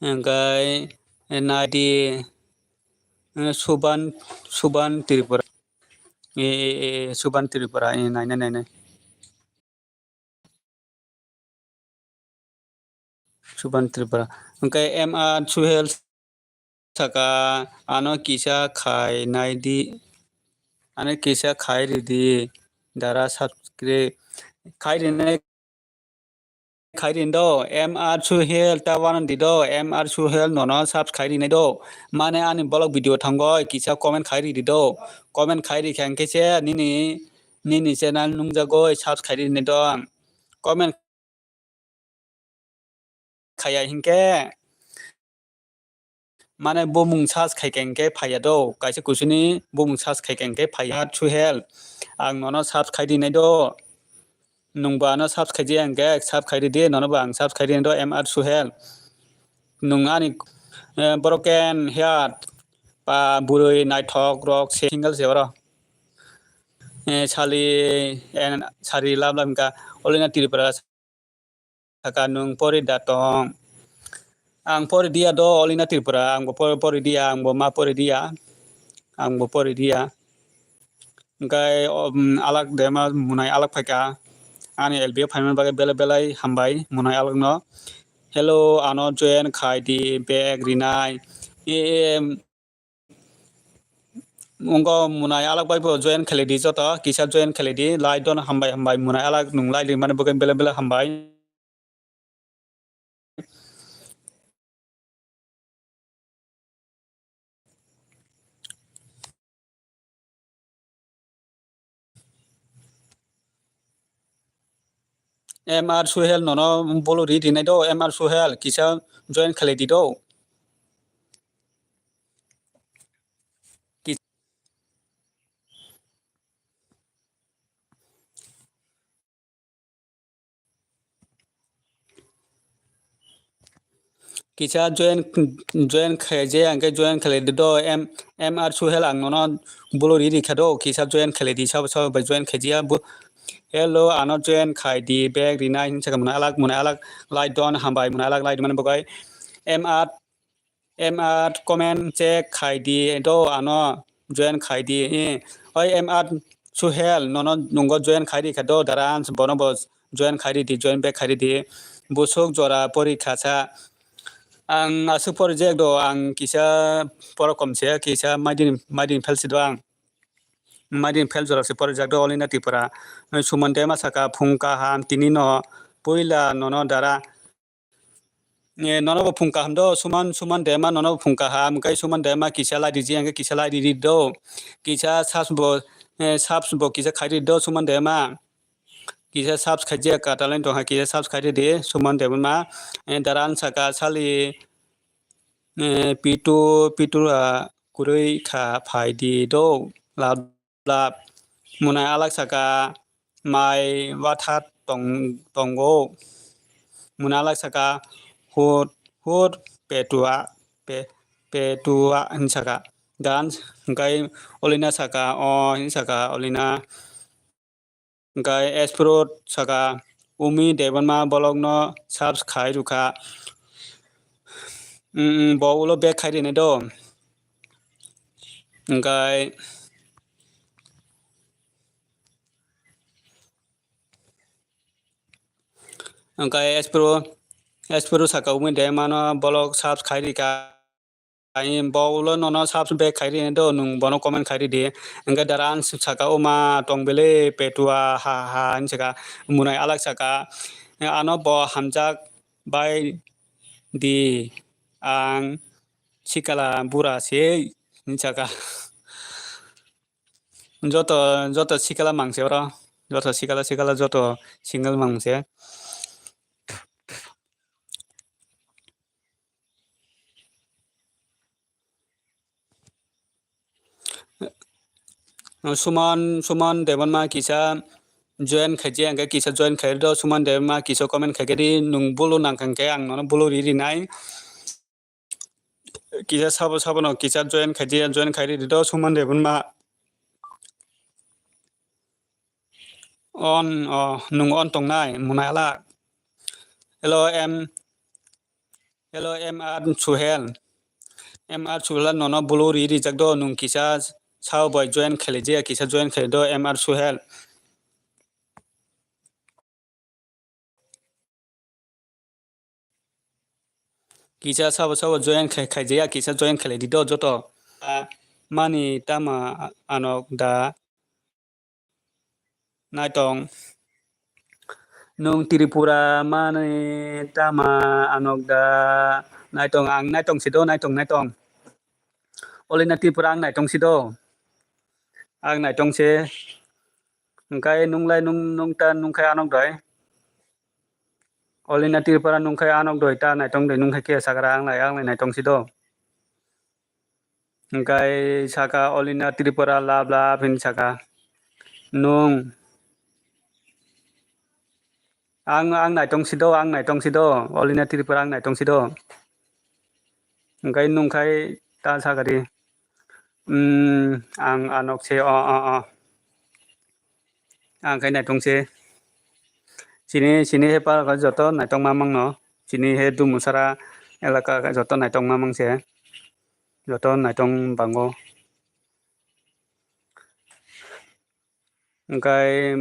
angkai nadi Suban Tripura Suban Tripura nai Suban Tripura angkai MR Suhel saka ano kisa khai nai di ane kisa khai ri di dara subscribe khai ri nai khairin do MR Suhel tawan di do MR Suhel nono subscribe nai do mane ani blog video thango kisa comment khairi di do comment khairi khang kese nini channel nungjago subscribe nai do comment khaya hingke mane bomung sas khaikengke phaya do kaise kusuni bomung sas khaikengke phaya Suhel ang nono subscribe nai do nungba no subscribe angke subscribe di nono bang subscribe do MR Suhel nungani broken heart pa burui naithok rok single zero sari lam ka olina Tripura saka nung pori datong ang pori dia do olina Tripura ang pori dia ang ma pori dia angkai alak dema munai alak phaka ani LB phaiman bagai belai hambai munai alak no hello ano join khai di back rinai ongo munai alak bai bo join khale di joto kisa join khale di lai don hambai munai alak nung lai ri mane bagai belai hambai MR Suhel nono bolo ri dinai do MR Suhel kisa join khale di do kisa join khaje angke join khale di do MR Suhel ang nono bolo ri khado kisa join khale di sab ba join khajia hello ano join khai di back rinai saka munai alak lai don hambai munai alak lai mane bagai MR comment check khai di do ano join khai di oi MR Suhel nono nungo join khai di khado daran bonobo join khai di join back khai di busuk jora porikha cha ang asu project do ang kisa porokomse kisa madin felsi do ang madin fel jora se project do olina Tripura sumande masaka phungka ham tini no poila nono dara nono phungka ham do suman dema nono phungka ham kai suman dema kisa lai di jeng kisa lai di do kisa subsbo kisa khairi do suman dema kisa subscribe ka talent do ha kisa subscribe de suman dema ma daran saka sali pitu kurai kha phai di do lab lab munai alak saka mai wathat tongo munai alak saka hut hut petua hinsaka dan kai olina saka hinsaka olina kai esprot saka umi debanma bologno subs khai ruka bo ulo bek khai rene do kai espro saka umi demano bolog subs khai rika ai baulo nono subs bek khai rene do nung bono comment khai di engka daran saka uma tongbele petua ha hinsaka munai alak saka ano bo hamjak bai di ang sikala bura se hinsaka joto sikala mangse oro joto sikala joto single mangse suman debanma kisa join khaje angka kisa join khai do suman debanma kisa comment khai nung bulu nangkangke ang nono bulu ri nai kisa sabo no kisa join khai do suman debanma on nung on tong nai munai ala hello em ar suhel nono bulu ri jak do nung kisa sao boy join khale je kisa join khai do mr suhel kisa sabo join khai je kisa join khale di do joto mani tama anok da naitong nung Tripura mani tama anok da naitong ang naitong sido naitong olina Tripura ang naitong sido ang naitong se ngkai nunglai nungkai anok doi olina Tripura nungkai anok doi ta naitong doi nungkai ke sakara ang lai naitong sido ngkai saka olina Tripura labla pin saka nung ang naitong sido olina Tripura ang naitong sido ngkai nungkai ta sakari ang anok se ang kai naitong se sini he par ka joto naitong mamang no sini he du musara elaka ka joto naitong mamang se joto naitong bango ngkai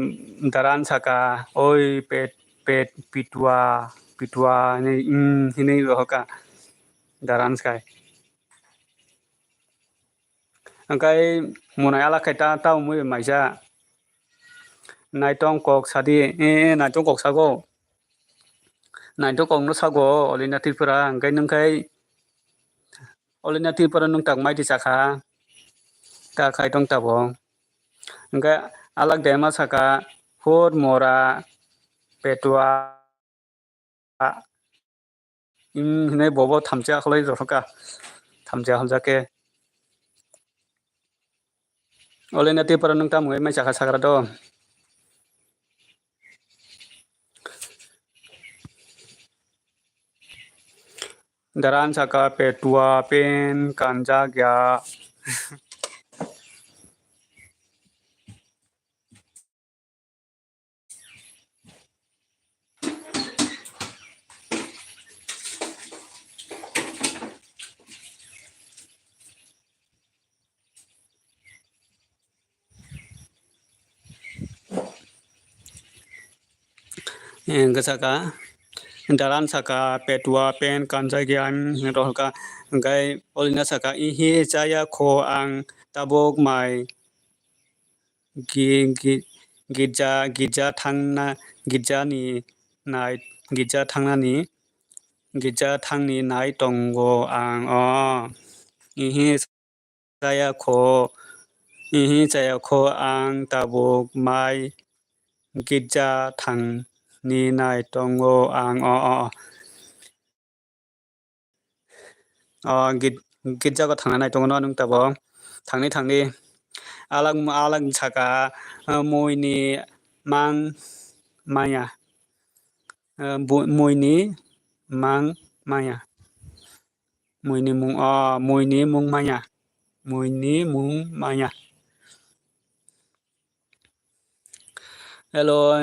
daran saka oi pet pitua ini rohka daran skai ngkai munai ala kai ta mui maisa naitong kok sadi naitong kok sago naitong kok no sago olina Tripura ngkai nungkai olina Tripura nung tak mai di saka ta khai tong tabo ngkai alak dema saka hot mora petua hinai bobo thamja kholai rohka thamja hamjake olina Tripura nung ta mui mai saka sakra do daran saka petua pen kanja gya saka daran saka petua pen kanja gya rohka ngkai olina saka ihi jaya kho ang tabok mai gija thangni nai tongo ang ihi jaya kho ang tabok mai gija thangni nai tongo ang गिर्जाखौ थांना नायदोंमोन नोंथाबो थांनि थांनि आलां साका मयनि mang maya muyni mang maya muyni mung maya muyni mung maya hello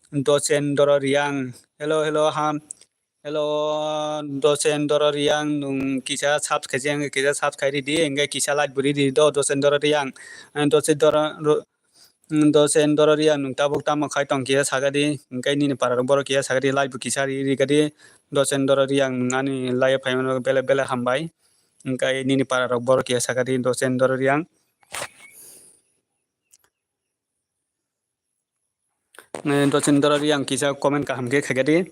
dosen dororiang hello ham hello dosen dororiang nung kisa subscribe kisa subscribe di enggak kisa like beri di dosen dororiang dosen dosen dororiang nung tabuk tama kai tong kisa sagadi enggak ini para boro kisa sagadi like kisa ri gadi dosen dororiang ngani like payment bele bele hambai enggak ini para boro kisa sagadi dosen dororiang dosen dororiang kisa comment kaham ke khagadi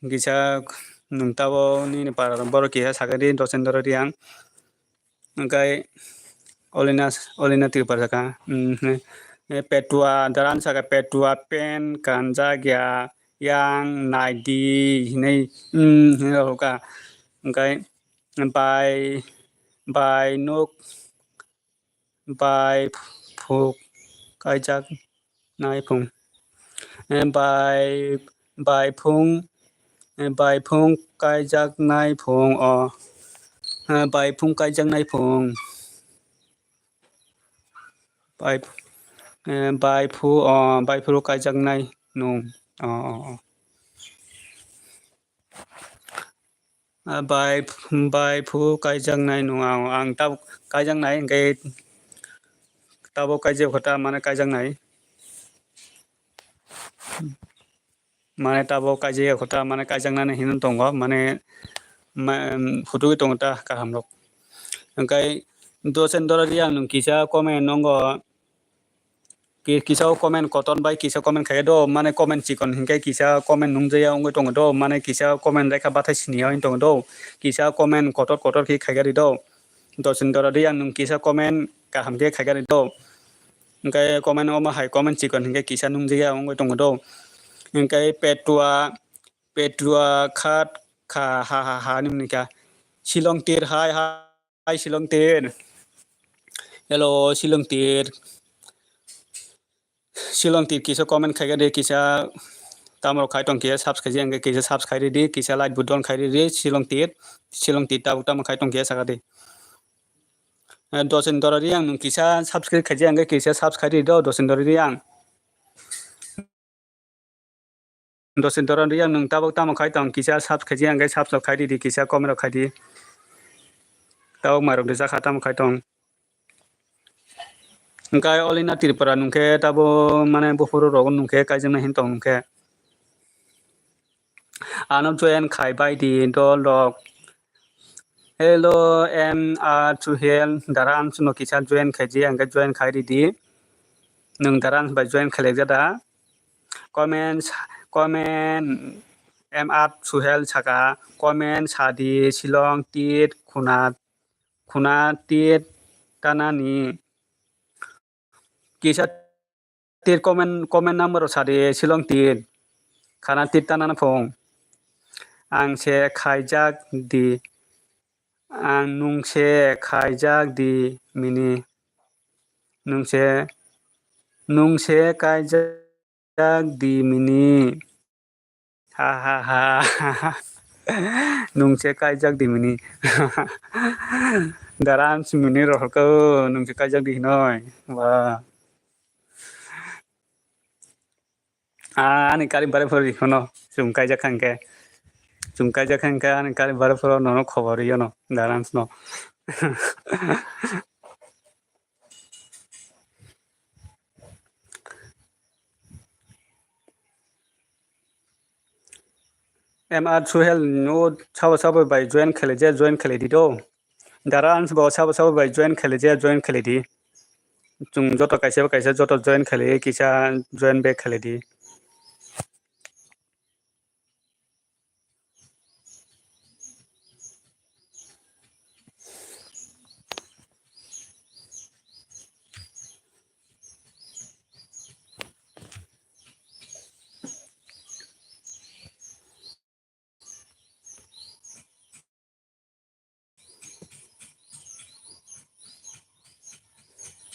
kisa nung tabo ini para boro kisa sagadi dosen dororiang enggak olina tirpasaka petua daran saka petua pen kanja gya yang naidi hinai roka enggak by nuk by phuk kaijak nai phung by phung kaijak nai phung by phung kaijak nai phung by phu kaijak nai nung by phu kaijak nai nung ang tab kaijak nai engkai tabo kaijak khota mane kaijak nai mane tabo kaijak khota mane kaijak nai hinun tongo mane phutu ki tongta kaham lok engkai dosen dororiang nung kisa comment nongo kisa comment koton bai kisa comment khaye do mane comment chikon hingkai kisa comment nungjaya ongoi tongo do mane kisa comment rekha bathai siniya oi tongo do kisa comment kotor ki khaigari do dosen dororiang nung kisa comment kaham ke khaigari do engkai comment oma hai comment chikon hingkai kisa nungjaya ongoi tongo do engkai petua khat kha ha nimnika silong tir hai silong tir hello silong tir kisa comment khaigari de kisa tamro khai tong kisa subscribe engkai kisa subscribe di kisa like budon khairi di silong tir ta tam khai tong kisa sagadi dosen dororiang nung kisa subscribe khaji engkai kisa subscribe do dosen dororiang dosen dororiang nung tabok tam khai tong kisa subscribe engkai subscribe di kisa comment khai di tau marok de jakha tam khai tong engkai olina tirpara nungke tabo mane bufuro rogon nungke kaijana hin tong nungke anok join khai bai di do lok hello suhel daran suno kisa join khaji engkai join khairi di nung daran bai join khalejada comment suhel saka comment sadi silong tit khuna tit tanani kisa tir comment number sadi silong tit khana tit tanana phong ang se khaijak di ang nungse khaijak di mini nungse kaijak di mini ha nungse kaijak di mini daran simini rohko nungse kaijak di noi wah ani kali bare phori hono sum kaijak khangke ani kali bare phoro no khobor yo no daran no suhel no sabo bai join khale di do daran bo sabo bai join khale di chung joto kaisa joto join khale kisa join back khale di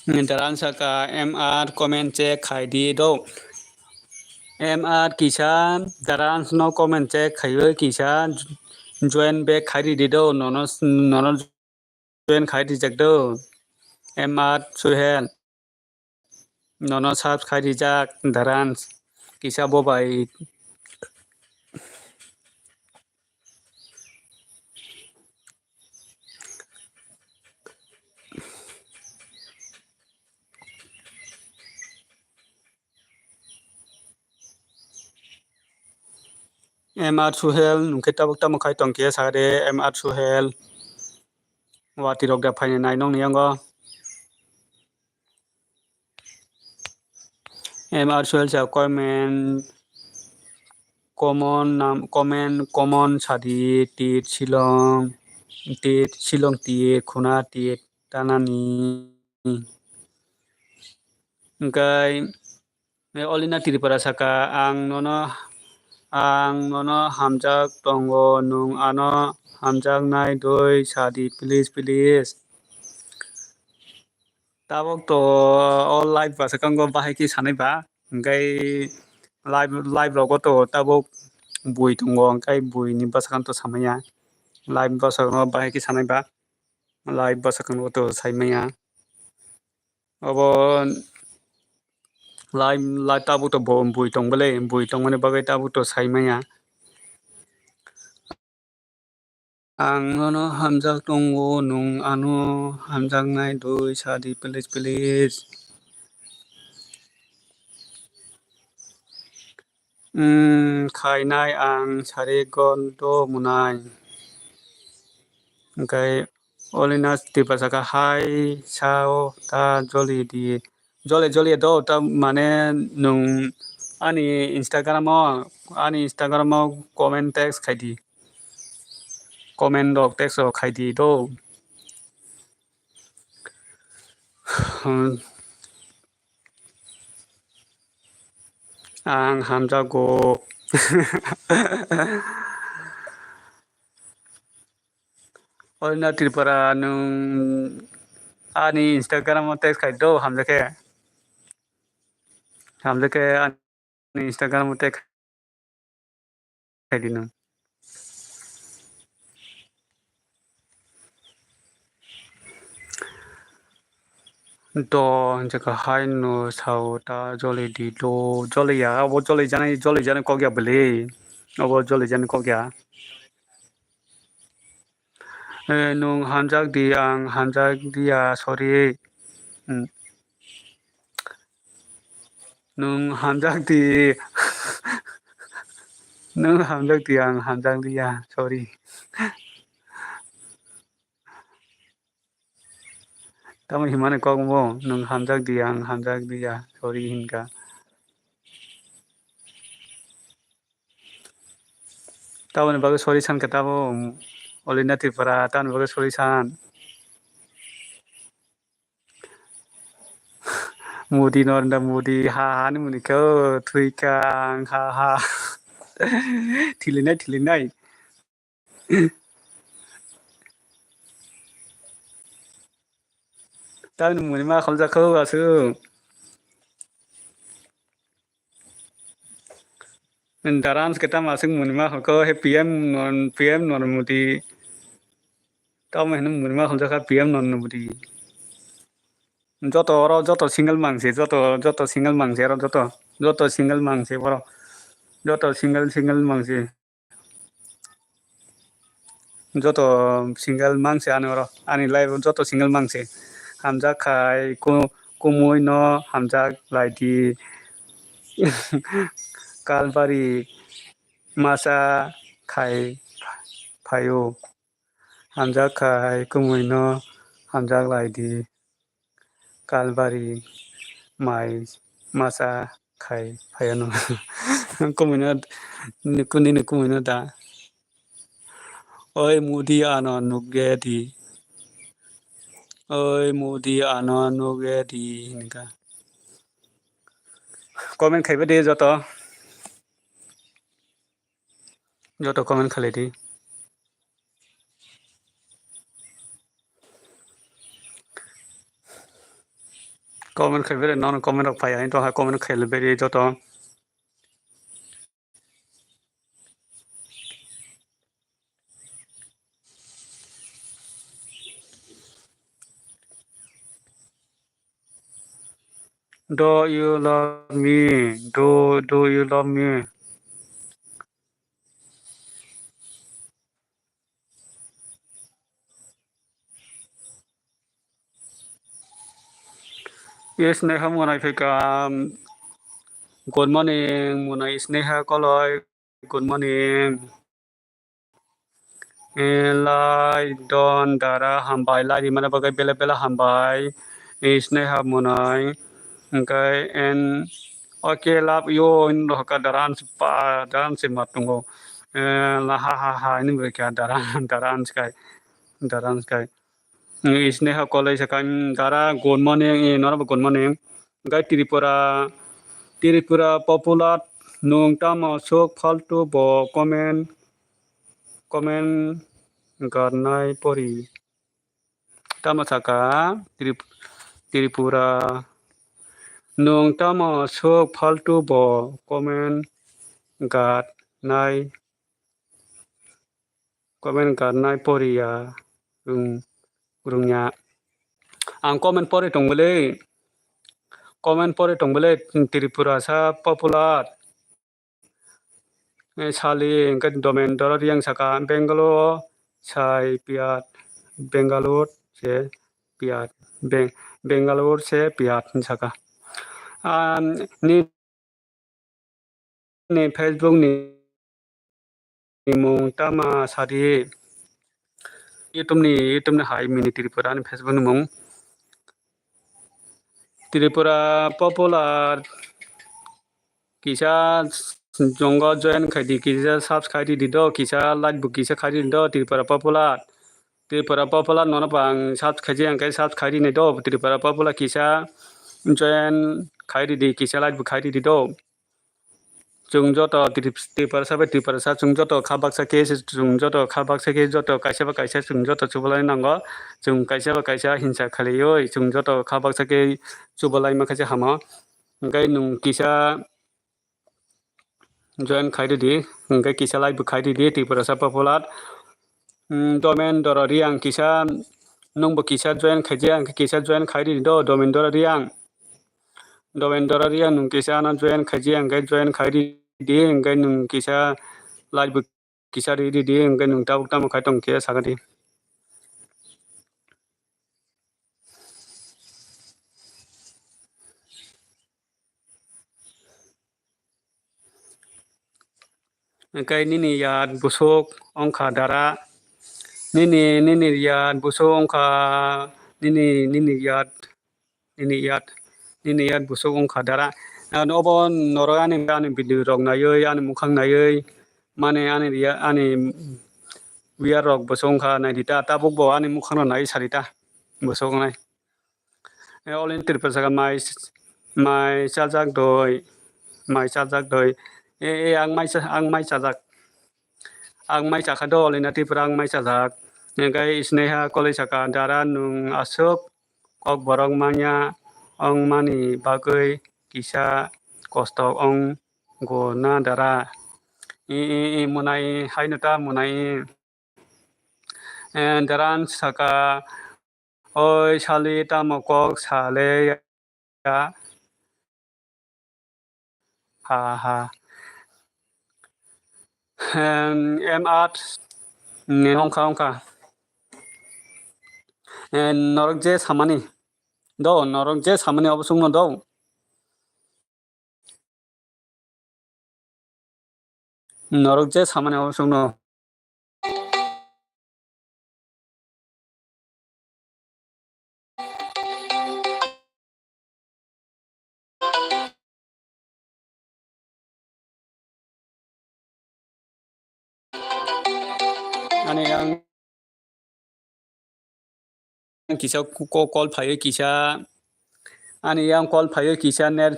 Daran saka MR comment check khaidi do. MR kisan daran no comment check khaiwe kisan join back khaidi di do nono join khaidi jak do. MR suhen nono sub khaidi jak daran kisa bobai MR suhel nungke tabuk tamu khai tongke sare MR suhel wati rok da phai nai nong niango MR suhel sa comment common sadi tit silong tit khuna tit tanani engkai olina tiripara saka ang nono hamjak tongo nung ano hamjak nai doi sadi please tabok to all live ba sakanggo bahai ki sanai ba engkai live rogo to tabok bui tongo engkai bui ni basakan to samaya live basakan bahai ki sanai ba live basakan to saimaya abo live tabok to bui tong bale bui tong mane bagai tabok to saimaya ang nono hamjak tongo nung ano hamjak nai doi sadi please khainai ang saregon to munai engkai olina tipasaka hai sao ta joli do ta mane nung ani Instagram comment text khaidi comment dok text khaidi do ang hamjago olina tripara nung ani Instagram text khaidi do hamjake ani Instagram text khaidi nung do jaka hai no sao ta joli di do joli ya abo joli jana ko gya bele abo joli jana ko gya nung hamjak di ang hamjak dia sorry nung hamjak di ang hamjak dia sorry tamo himane ko mo nung hamjak di ang hamjak dia sorry hinka tamo ne baga sorry san kata mo olina tripara tamo baga sorry san mudi norda mudi ha ni muni ko thuikang ha thilinai tamo muni ma khamjako asu daran kita masuk munima ko he PM non mudi tamo hen munima khamjaka PM non mudi joto single mangse joto single mangse ro joto single mangse boro joto single mangse joto single mangse anoro ani live joto single mangse hamjak khai kumui no hamjak laidi kalbari masa khai phayo hamjak khai kumui no hamjak laidi kalbari mai masa khai phayano kumina kumina da oi mudi ano nugedi hinka comment khaiba de joto comment khale di comment khaibe non comment rok phai ai to ha comment khaile beri to to do you love me do you love me yes ne ham ngai phai ka good morning munai sneha koloi good morning lai don dara hambai lai di mana bagai bela bela hambai sneha munai okay and okay love you in ka daran se matungo la ha ini mereka daran sky sneha koloi sekan dara good morning nora good morning gai Tripura popular nung tama sok faltu bo comment garnai pori tama saka Tripura nung tama sok faltu bo garnai pori ya rungnya ang comment pore tongbele Tripura sa popular sali engka domain dorot yang saka Bangalore sai piat Bangalore se piat Bangalore se piat saka ni Facebook ni mung tama sari YouTube ni hai mini Tripura ni Facebook ni mung Tripura popular kisa jongo join khadi kisa subscribe di do kisa like bu kisa khadi do Tripura popular nona bang subscribe ang kai subscribe ni do Tripura popular kisa join khadi di kisa like bu khadi di do jungjo to Tripura sa jungjo to khabak sa ke jungjo to khabak sa ke joto kaisa jungjo to chubalai nango jung kaisa hinsa khaliyo jungjo to khabak sa ke chubalai makase hama ngai nung kisa join khaidi di ngai kisa like bu khaidi di Tripura sa popular domain dororiang kisa nung bu kisa join khajang kisa join khaidi do domain dororiang nung kisa na join khajang ngai join khaidi di ngai nung kisa like bu kisa di ngai nung tabuk tam khaitong ke sagadi ngai nini yat busuk ongkha dara nini yat busuk ongkha nini yat busuk ongkha dara obo noro ani video rok nayoi ani mukhang nayoi mane ani biar rok busuk ongkha naidita tabuk bo ani mukhang nai sarita busuk nai olin Tripura saka mai sajak doi ang mai chakado olin Tripura ang mai sajak ngai sneha kolei saka dara nung asuk ok borok manya ong mani bagoi kisa kostok ong go na dara munai hainuta munai daran saka oi sali tamokok sale ya ha em at ongkha norok je samani obosung no do norok je samani obosung no ani yang kisa call phayo kisa ani yang call phayo kisa net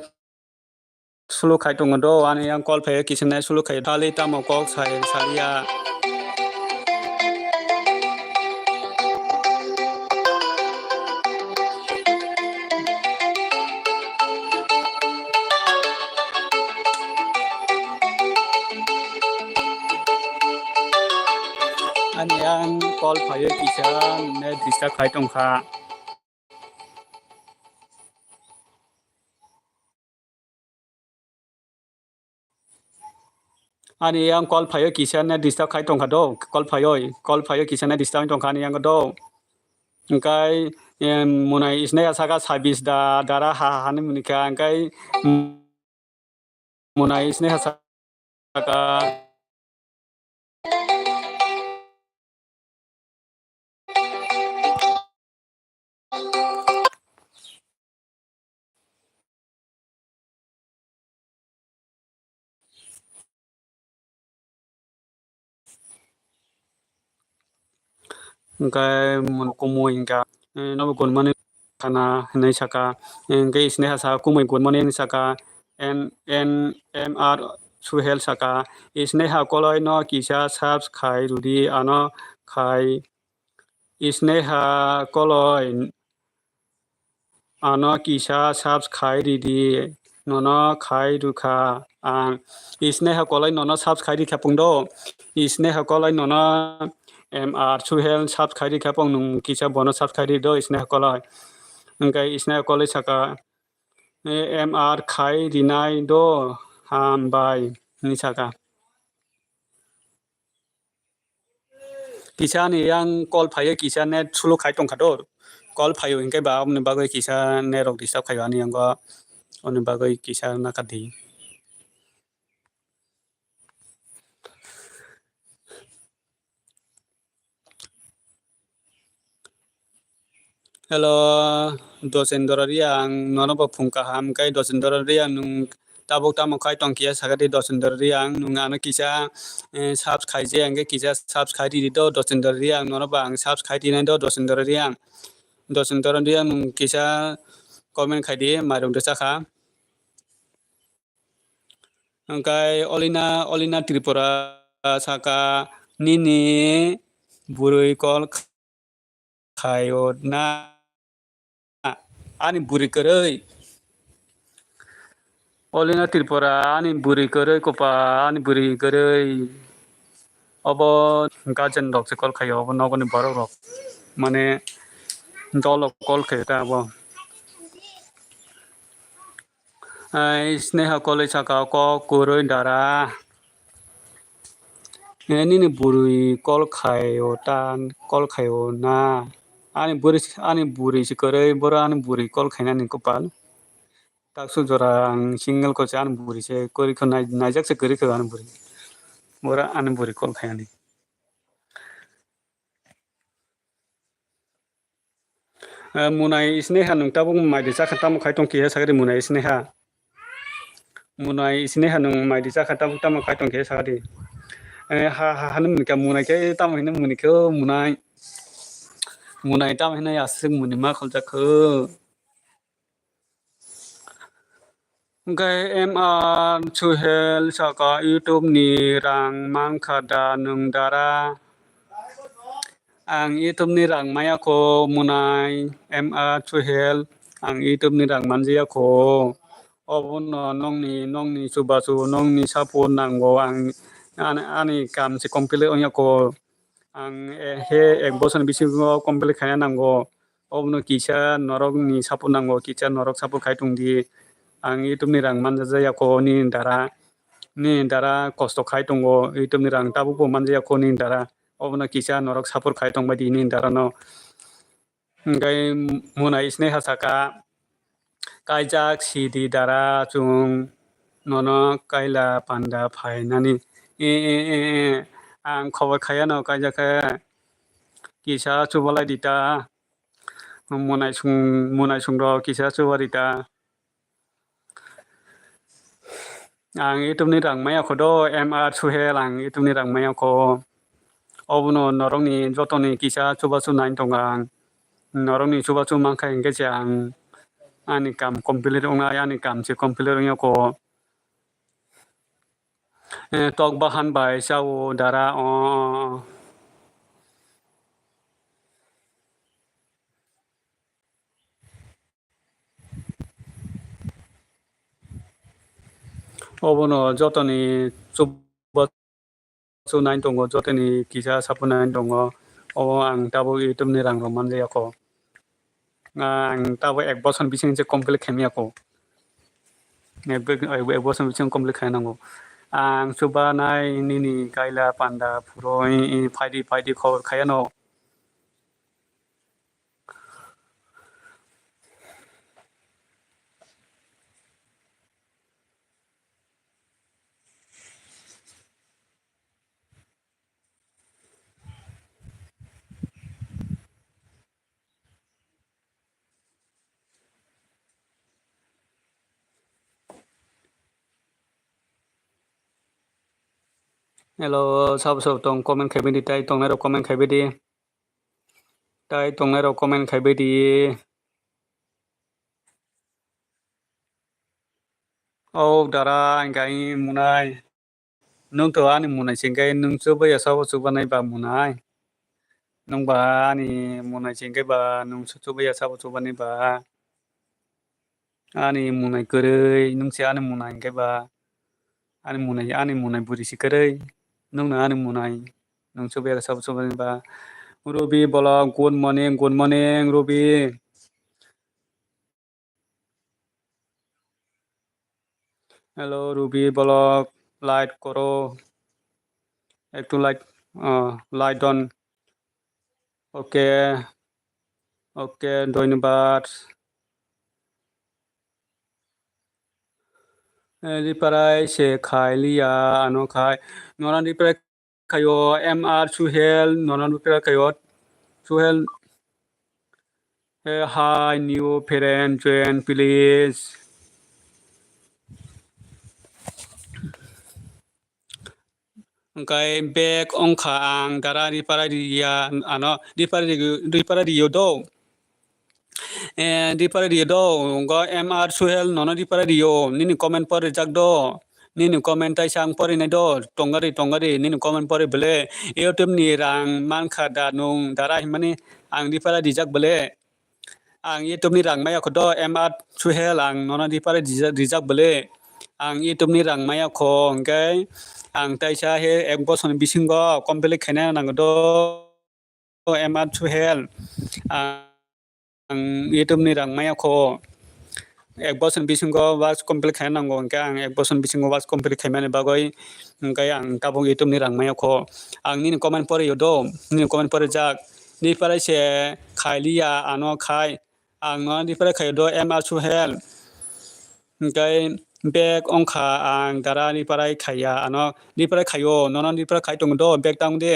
sulu khaitung do ani yang call phayo kisa net sulu khai dali tamokok saria call fire kisa net disturb khai tongkha ani yang call fire kisa net disturb khai tongkha do call fire kisa net disturb tongkha ni yang do engkai munai isne asaka service da dara ha hani munika engkai munai isne asaka engkai mun kumui engka no gun mani kana nei saka engkai isne hasa kumui gun mani saka NMR suhel saka isne ha koloi no kisa subs khai rudi ano khai isne ha koloi ano kisa subs khai ridi nono khai rukha ang isne ha koloi nono subs khai ri khapungdo isne ha koloi nono MR suhel subs khai ri khapung nung kisa bono subs khai ri do isne ha koloi engkai isne ha koloi saka MR khai rinai do hambai ni saka kisa ni yang call fire kisa net sulo khai tongkha do call fire engkai ba amne bagoi kisa net rok disturb khai ani yang go oni bagoi kisa nakadi hello dosendra riang nono ba phungka ham kai dosendra riang nung tabok tamo khai tongkia sagati dosendra riang nung ano kisa subs khai je engke kisa subs khai di do dosendra riang nono ba ang subs khai di nai do dosendra riang nung kisa comment khai di marung de chakha engkai olina tripura saka nini burui call khayo na ani buri koroi olina tripura ani buri koroi kopa ani buri koroi obo gajen rok se call khayo obo nogoni borok rok mane dol call khayo ta obo sneha college saka ko koroi dara nini buri call khayo tan call khayo na ani buri si koroi bora ani buri call khaina ni kopal taksu jora ang single ko chan buri se kori ko najak se kori ko an buri bora an buri call khayani munai sneha nung tabung mai de chakha tam khai tong ki sagari munai sneha nung mai de chakha tabung tam khai tong ki sagari ha hanum ka munai ke tam hinum muni ko munai tam hina asung muni ma khol jakho Gai MR Suhel saka YouTube ni rang mangkada nung dara ang YouTube ni rang maya ko munai MR Suhel ang YouTube ni rang manjia ko obon nong ni subasu nong ni sapon nanggo ang ani kam si kompile onya ko ang he ek bosan bisi ko kompile khaya nanggo obno kisa norok ni sapon nanggo kisa norok sapon khai tung di ang YouTube ni rang manjaya ko ni dara kosto khai tongo YouTube ni rang tabu ko manjaya ko ni dara obna kisa norok sapor khai tong badi ni dara no ngai muna isne hasaka kaijak sidi dara chung nono kaila panda phai nani ang khobar khaya no kaijak kisa chubala dita munai chung ro kisa chubarita ang YouTube ni rang maya ko do MR Suhel ang YouTube ni rang maya ko obuno norong ni joto ni kisa chubasu nain tongang norong ni chubasu mangkha engke jang ani kam complete onga ani kam che complete ongya ko tok bahan bai sao dara obuno joto ni chubasu nain tongo joto ni kisa sapu nain tongo ang tabo YouTube ni rang roman le ako ang tabo ek boson bising je complete khemi ako ek boson bising complete khainango ang suba nai nini kaila panda puroi faidi khor khayano hello sab tong comment khaibedi tai tong nai comment khaibedi tai tong nai comment khaibedi oh dara angkai munai nung to ani munai singkai nung coba ya sabo coba nai ba munai nung ba ani munai singkai ba nung coba ya sabo coba nai ba ani munai kerei nung si ani munai angkai ba ani munai buri si kerei nung na ani munai nung coba ya sabo coba nai ba Ruby bolong good morning Ruby hello Ruby bolong light koro একটু light on okay ওকে ধন্যবাদ রিপারাই সে খাই লিয়া আনো খাই নরান রিপারাই খায়ো M R Suhel নরান রিপারাই খায়ো Suhel hi new friend join please Angkai back ongka ang dara riparai dia ano riparai dia do riparai dia do go MR Suhel nono riparai dia nini comment pore jak do nini comment tai sang pore ne do tongari nini comment pore bele YouTube ni rang man kha da nung dara himani ang riparai dijak bele ang YouTube ni rang maya khodo MR Suhel ang nono riparai dijak bele ang YouTube ni rang maya kho angkai ang taisa he ek boson bisingo complete khena nangdo MR Suhel ang YouTube ni rang maya kho ek boson bisingo was complete khena nango ang ek boson bisingo was complete khemane bagoi angkai ang tabong YouTube ni rang maya kho ang ni comment pore yodo ni comment pore jak ni pare se khailia ano khai ang no ni pare khaido MR Suhel angkai back ongkha ang dara ni parai khaya ano ni parai khayo nono ni parai khai tong do back tang de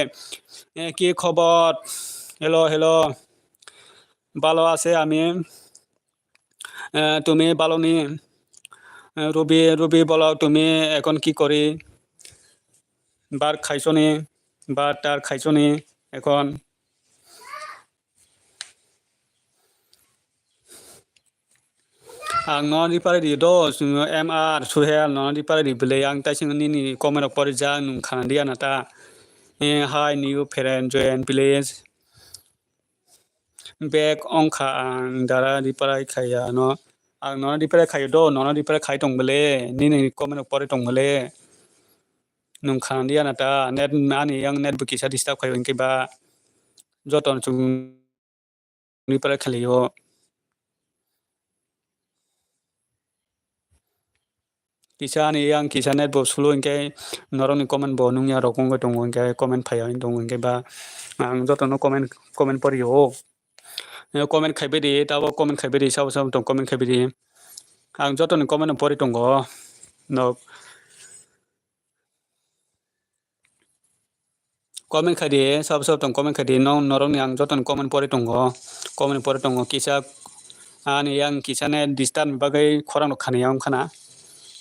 ki khobor hello ভালো আছে আমি তুমি ভালো নি রবি বলো তুমি এখন কি করি বার খাইছো নি বার তার খাইছো নি এখন ang non di pare di do MR Suhel non di pare di bele ang ta sing ni comment pore jang nung khan dia nata hi new friend join please back ongkha ang dara di pare khaya no ang non di pare khayo do non di pare khai tong bele ni comment pore tong bele nung khan dia nata net ani yang net bu kisa disturb khayo inke ba joton chung ni pare khaliyo kisah ni yang kisah net bo sulu ingke norong ni comment bo nung ya rokong ko tong ingke comment phaya in tong ingke ba ang joto no comment pori ho comment khaibe di tabo comment khaibe di sao tong comment khaibe di ang joto ni comment pori tong go no comment khai di sao tong comment khai di no norong ni ang joto ni comment pori tong go kisah ani yang kisah net disturb bagai khorang no khani yang khana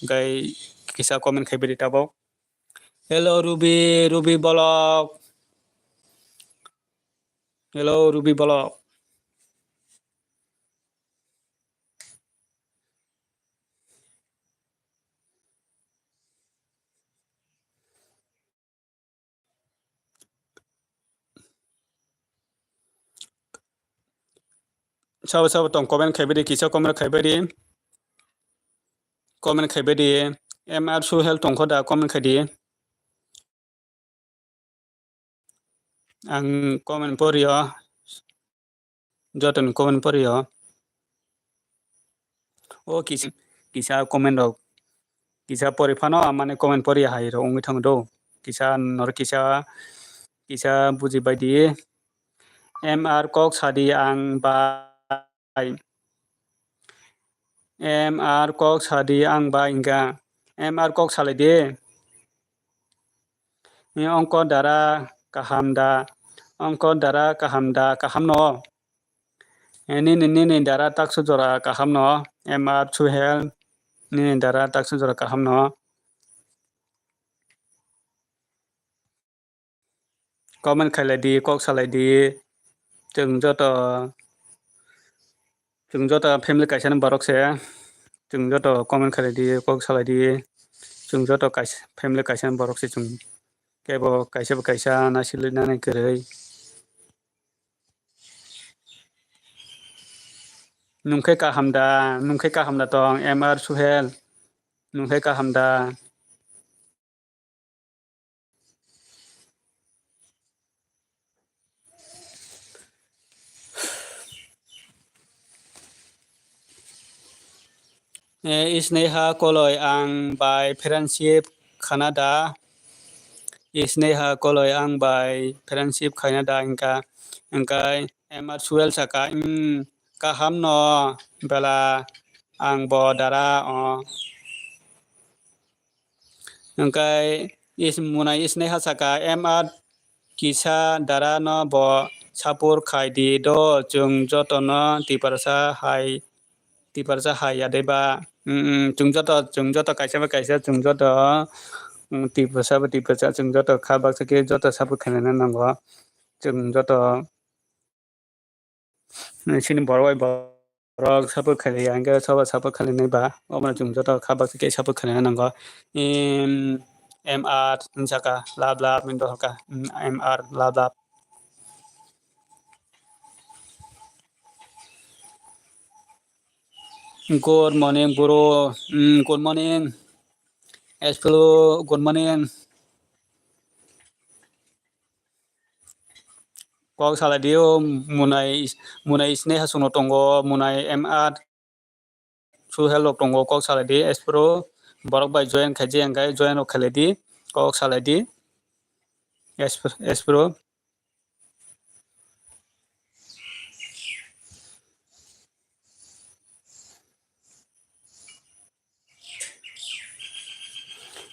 gai kisah comment khai beri tabo hello Ruby bolok hello Ruby bolok sao tong comment khai beri kisah comment khai beri MR Suhel tong khoda comment khai di ang comment porio joton comment porio o kisa comment rok kisa pori phano mane comment pori hai ro ongoi thang do kisa nor kisa buji baidi mr kok sadi ang bai mr kok sadi ang bai inga mr kok salai de angko dara kaham da kaham no nini dara taksu jora kaham no mr suhel nini dara taksu jora kaham no comment khailai di kok salai di chung joto family kaisa borok se chung joto comment khailai di kok salai di chung joto kaisa family kaisa borok se chung kebo kaisa na silui nani kwrui nungkhai kaham da tong mr suhel nungkhai kaham da Isneha koloi ang by friendship Canada Isneha koloi ang by friendship Canada ingkai emat suel saka kaham no bela ang bo dara ingkai munai isneha saka emat kisa dara no bo sapur khai di do chung joto no tiparsa hai adeba chung joto kaisa chung joto tiparsa chung joto khabak sake joto sapur khaina nango chung joto sini borok borok sapur khaili angka sapur khaili ba omna chung joto khabak sake sapur khaina nango mr saka lab min do ka mr lab good morning bro good morning hello good morning kok sala dio munai isneha suno tongo munai mr su hello tongo kok sala di espro borok bai join khaji angkai join ok khale di kok sala di espro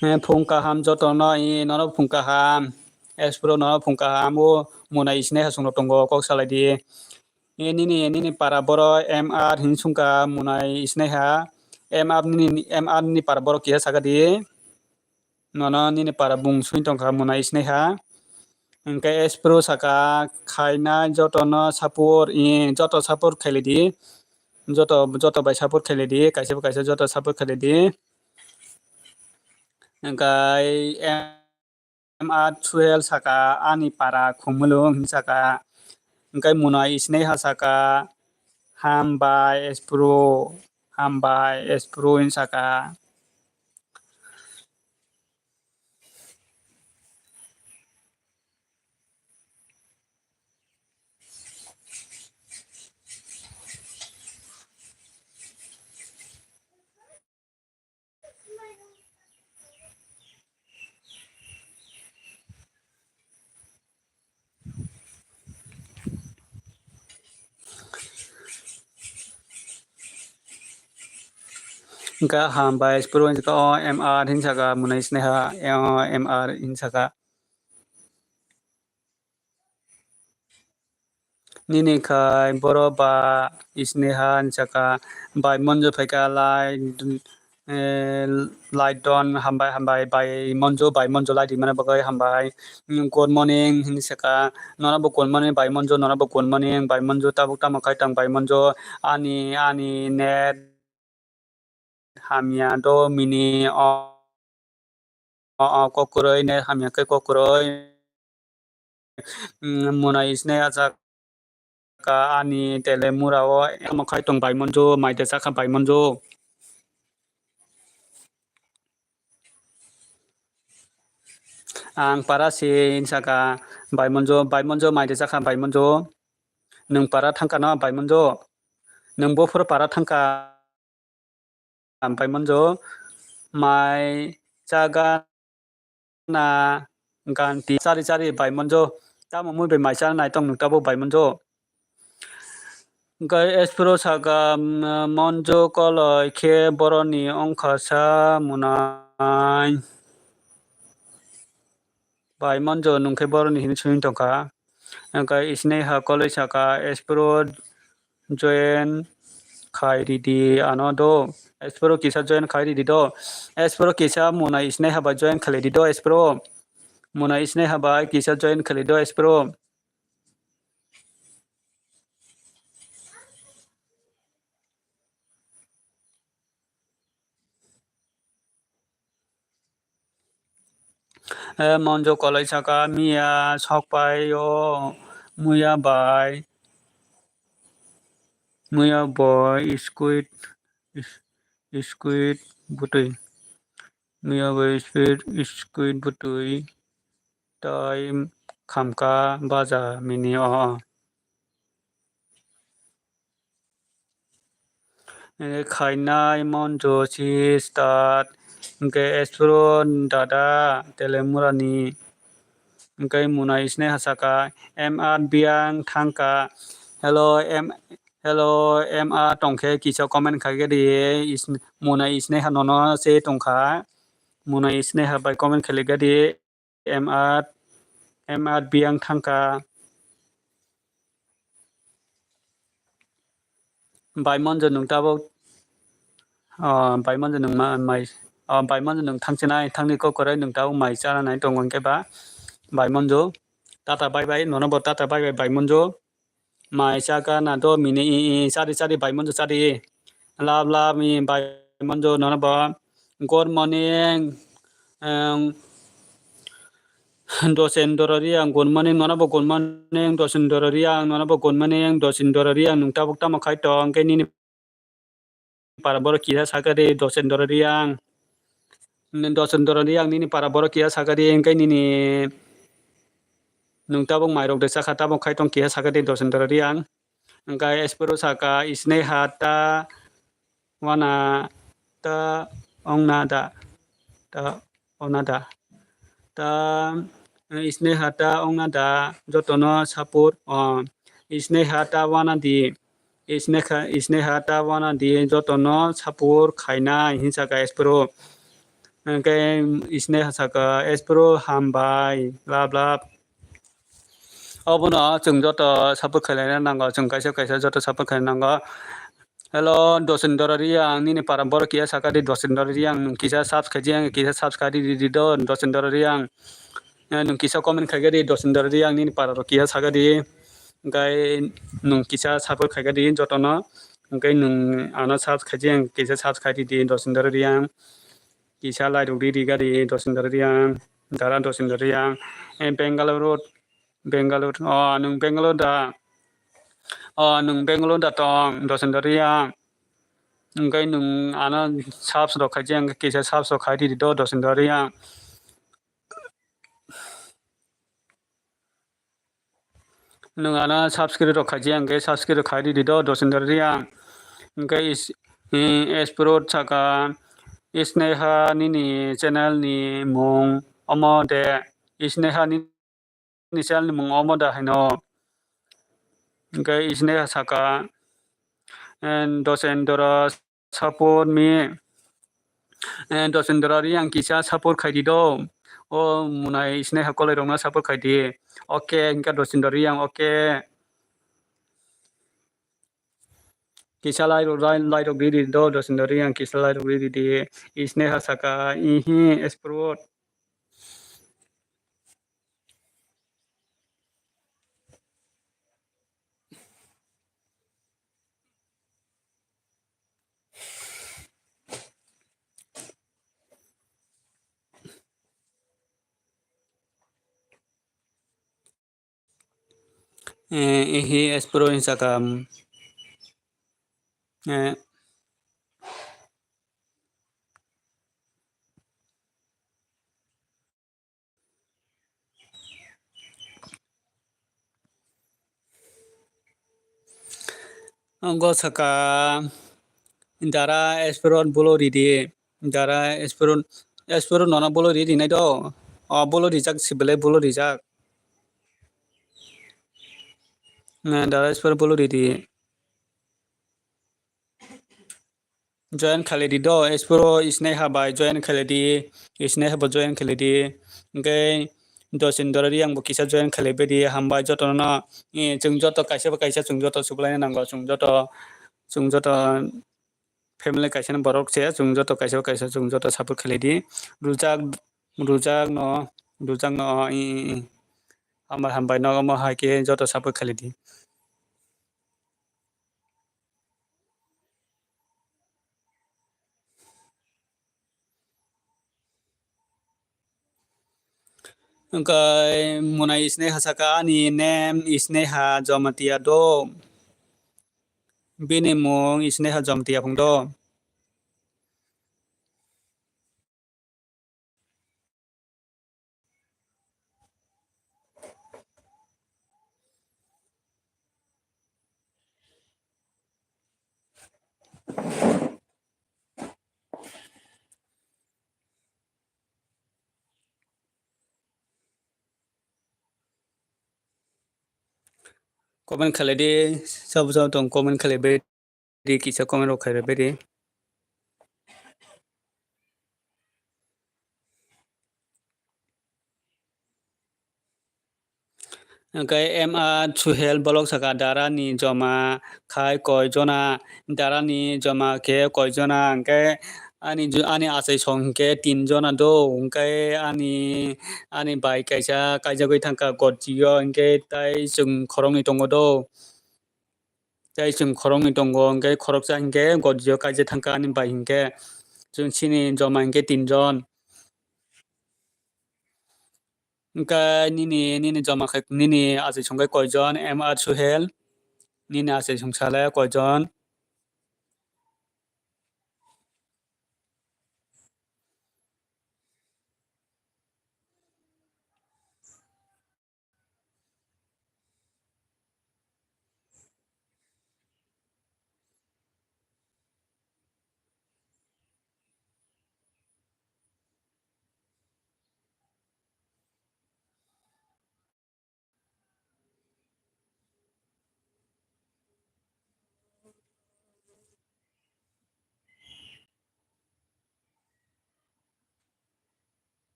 phungka ham joto no no phungka ham espro no phungka ham o munai isneha suno tongo kok sala di nini para boro mr hinsungka munai isneha mr ni para boro kia sagadi nono nini para bung suin tongka munai isneha engke espro saka khaina joto no sapur joto sapur khaili di joto bai sapur khaili di kaisa joto sapur khaili di engkai mr suel saka ani para khumulung saka engkai munai isneha saka hambai espro in saka engka hambai espro in saka mr hin saka munai isneha mr in saka nini khai boro ba isneha saka bai monjo phaika lai don hambai bai monjo lai di mana bagai hambai good morning hin saka nona bo good morning bai monjo nona bo good morning bai monjo tabuk tamakai tang bai monjo ani net hamia do mini kokuroi net hamia kai kokuroi munai isneha saka ani tele murao makai tong bai monjo mai te saka bai monjo ang para sin saka बायमनजो माइदे जाखा बायमनजो नों पारा थांखा ना बायमनजो नों बफोर पारा थांखा बायमनजो माइ जागा ना ganti cari-cari bai monjo tamo muy be maisa na tong tabo bai monjo gai espero saga monjo koloi ke boroni ongkha sa munai bai monjo nungke boroni hin suin tongka gai isne ha koloi saka espero join khairi di anodo espero kisa join khairi di do espero kisa munai isne ha ba join khali di do espero Muna isne habai kisa join khalido espero monjo kolai saka mia sokpai yo muya boy squid butui muya boy squid butui tai khamka baja mini khainai monjo si start ke espero dada telemurani Kai muna isne hasaka MR biang thangka hello MR tongkhe kisa comment khage di muna isne hanono se tongkha muna isne ha by comment khaliga di MR biang thangka by monjo nung tabo by monjo nung mai by monjo nung thangchenai thangni ko korai nung tabo mai chana nai tongon ke ba by monjo tata bye bye nono bo tata bye bye by monjo mai chaka na do mini sari by monjo sari love me by monjo nono bo good morning dosen dororiang good morning nono bo good morning dosen dororiang nono bo good morning dosen dororiang nung tabuk tamo khai tong ke nini para boro kira sakari dosen dororiang nini para boro kira sakari ke nini nung tabuk mairok desa kha tabuk khai tong kira sakari dosen dororiang Engkai espero saka isne hata wana ta ongnada ta isne hata ongnada jotono sapur isne hata wana di isne hata wana di jotono sapur khaina hinsaka espero engkai isne hasaka espero hambai lab obono chung joto sapur khailana nango chung kaisa joto sapur khailana nango Hello, dosen dororiang nini para boro kia sakari dosen dororiang nung kisa subscribe di do dosen dororiang nung kisa comment khagari dosen dororiang nini para kia sakari gai nung kisa sapur khagari jotono gai nung ana subscribe kisa subscribe di dosen dororiang kisa lai di gari dosen dororiang dara dosen dororiang Bangalore nung Bangalore da nung Bangalore da tong dosen dororiang Ngay nung ana subs ro khajeng kisa subs ro khai di do dosen dororiang nung ana subscribe ro khajeng ke subscribe ro khai di do dosen dororiang ngay espero chaka isneha nini channel ni mung omo de isneha nini channel ni mung omo da haino ngay isneha chaka dosen dora support me dosen dororiang kisa support khai di do munai isne hakolai rongna support khai di okay ingka dosen dororiang okay kisa lai ro di do dosen dororiang kisa lai ro di isne hasaka ihi espero ihi espero insaka Anggo saka dara esperon bolo ridi dara esperon nona bolo ridi nai do bolo rijak sibele bolo rijak dara esperon bolo ridi join khaledi do espero isnai habai join khaledi isnai haba join khaledi ngay dosin dorari angbo kisa join khalebedi hambai joto no chung joto kaisa chung joto suklai nango chung joto family kaisa borok che chung joto kaisa chung joto support khaledi rujak rujak no hambai no mo haike joto support khaledi Angkai munai isne hasaka ani nem isne ha jomatia do bini mung isne ha jomatia phung do comment khaledi sab tong comment khalebe di kisa comment ro khalebe di Angkai ma chuhel bolok saka dara ni joma khai koi jona dara ni joma ke koi jona angkai ani asai song ke 3 jona do angkai ani bai kaisa goi thangka godjio angkai tai chung khorong ni tongo do tai chung khorong ni tongo angkai khoroksa angkai godjio kaisa thangka ani bai angkai chung chini joma angkai 3 jon angkai nini joma khai nini asai song koi jon ma chuhel nini asai song sala koi jon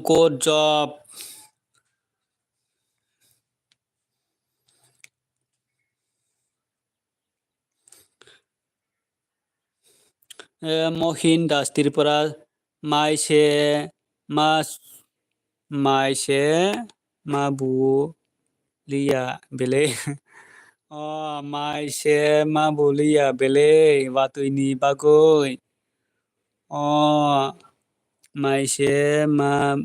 good job Mohin Das Tripura mai se mai se ma bu lia bele mai se ma bu lia bele watu ini bagoi mai se ma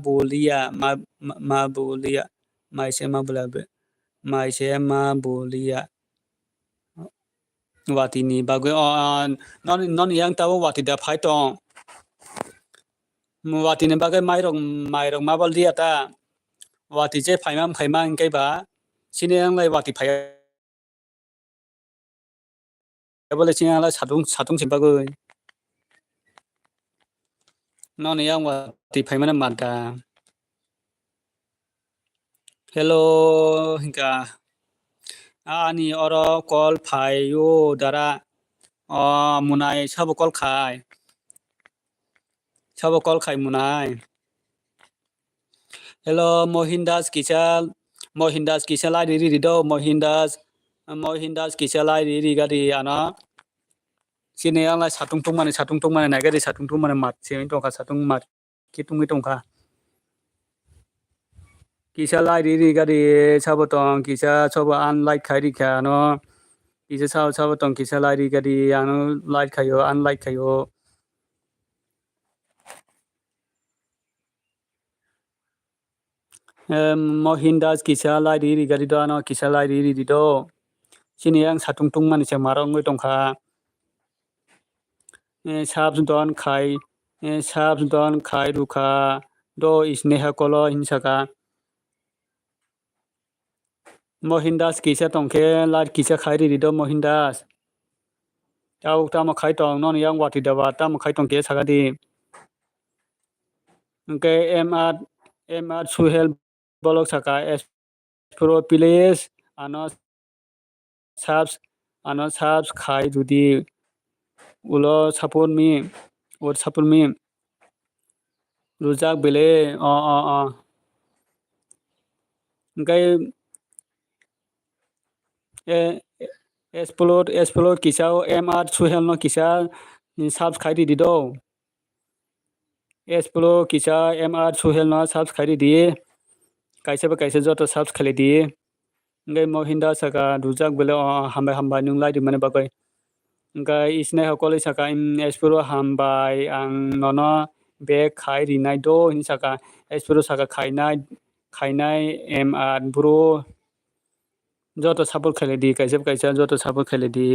bu lia ma bu lia mai se ma bu lia mai se ma bu lia watini bagoi non yang tahu wati da phai tong watini bagai mairong mabal dia ta wati je phaimam khaima angkai ba sini ang lai wati phai bole sini ang lai satung simbagoi non yang wati phaimana mata hello hingka ani oro call phayo dara munai sabo call khai munai hello Mohindas kisa lai ri do Mohindas kisa lai ri gadi ana sini ang lai satung mane nai gadi satung mane mat sini tongka satung mat kitungi tongka kisa lai ri gadi sabo tong kisa sabo an like khai ri kha no kisa sabo tong kisa lai ri gadi ano like khayo unlike khayo Mohindas kisa lai ri gadi do ano kisa lai ri do sini ang satung mane se marong ngoi tongkha sab don khai rukha do isneha kolo hinsaka Mohindas kisa tongke lat kisa khairi di do Mohindas tau tama khai tong non yang wati dawa tama khai tong ke sagadi ke MR Suhel bolok saka es pro please ano subs khai judi ulo support me rujak bele Ngay explore kisa MR Suhel no kisa subs khai di do explore kisa MR Suhel no subs khai di kaisa joto subs khali di ngay Mohindas saka rujak bele hamba nung lai di mane bagai ngay isne hakoli saka explore hambai ang nono be khai rinai do hin saka explore saka khainai MR bro joto support khali di kaisa joto support khali di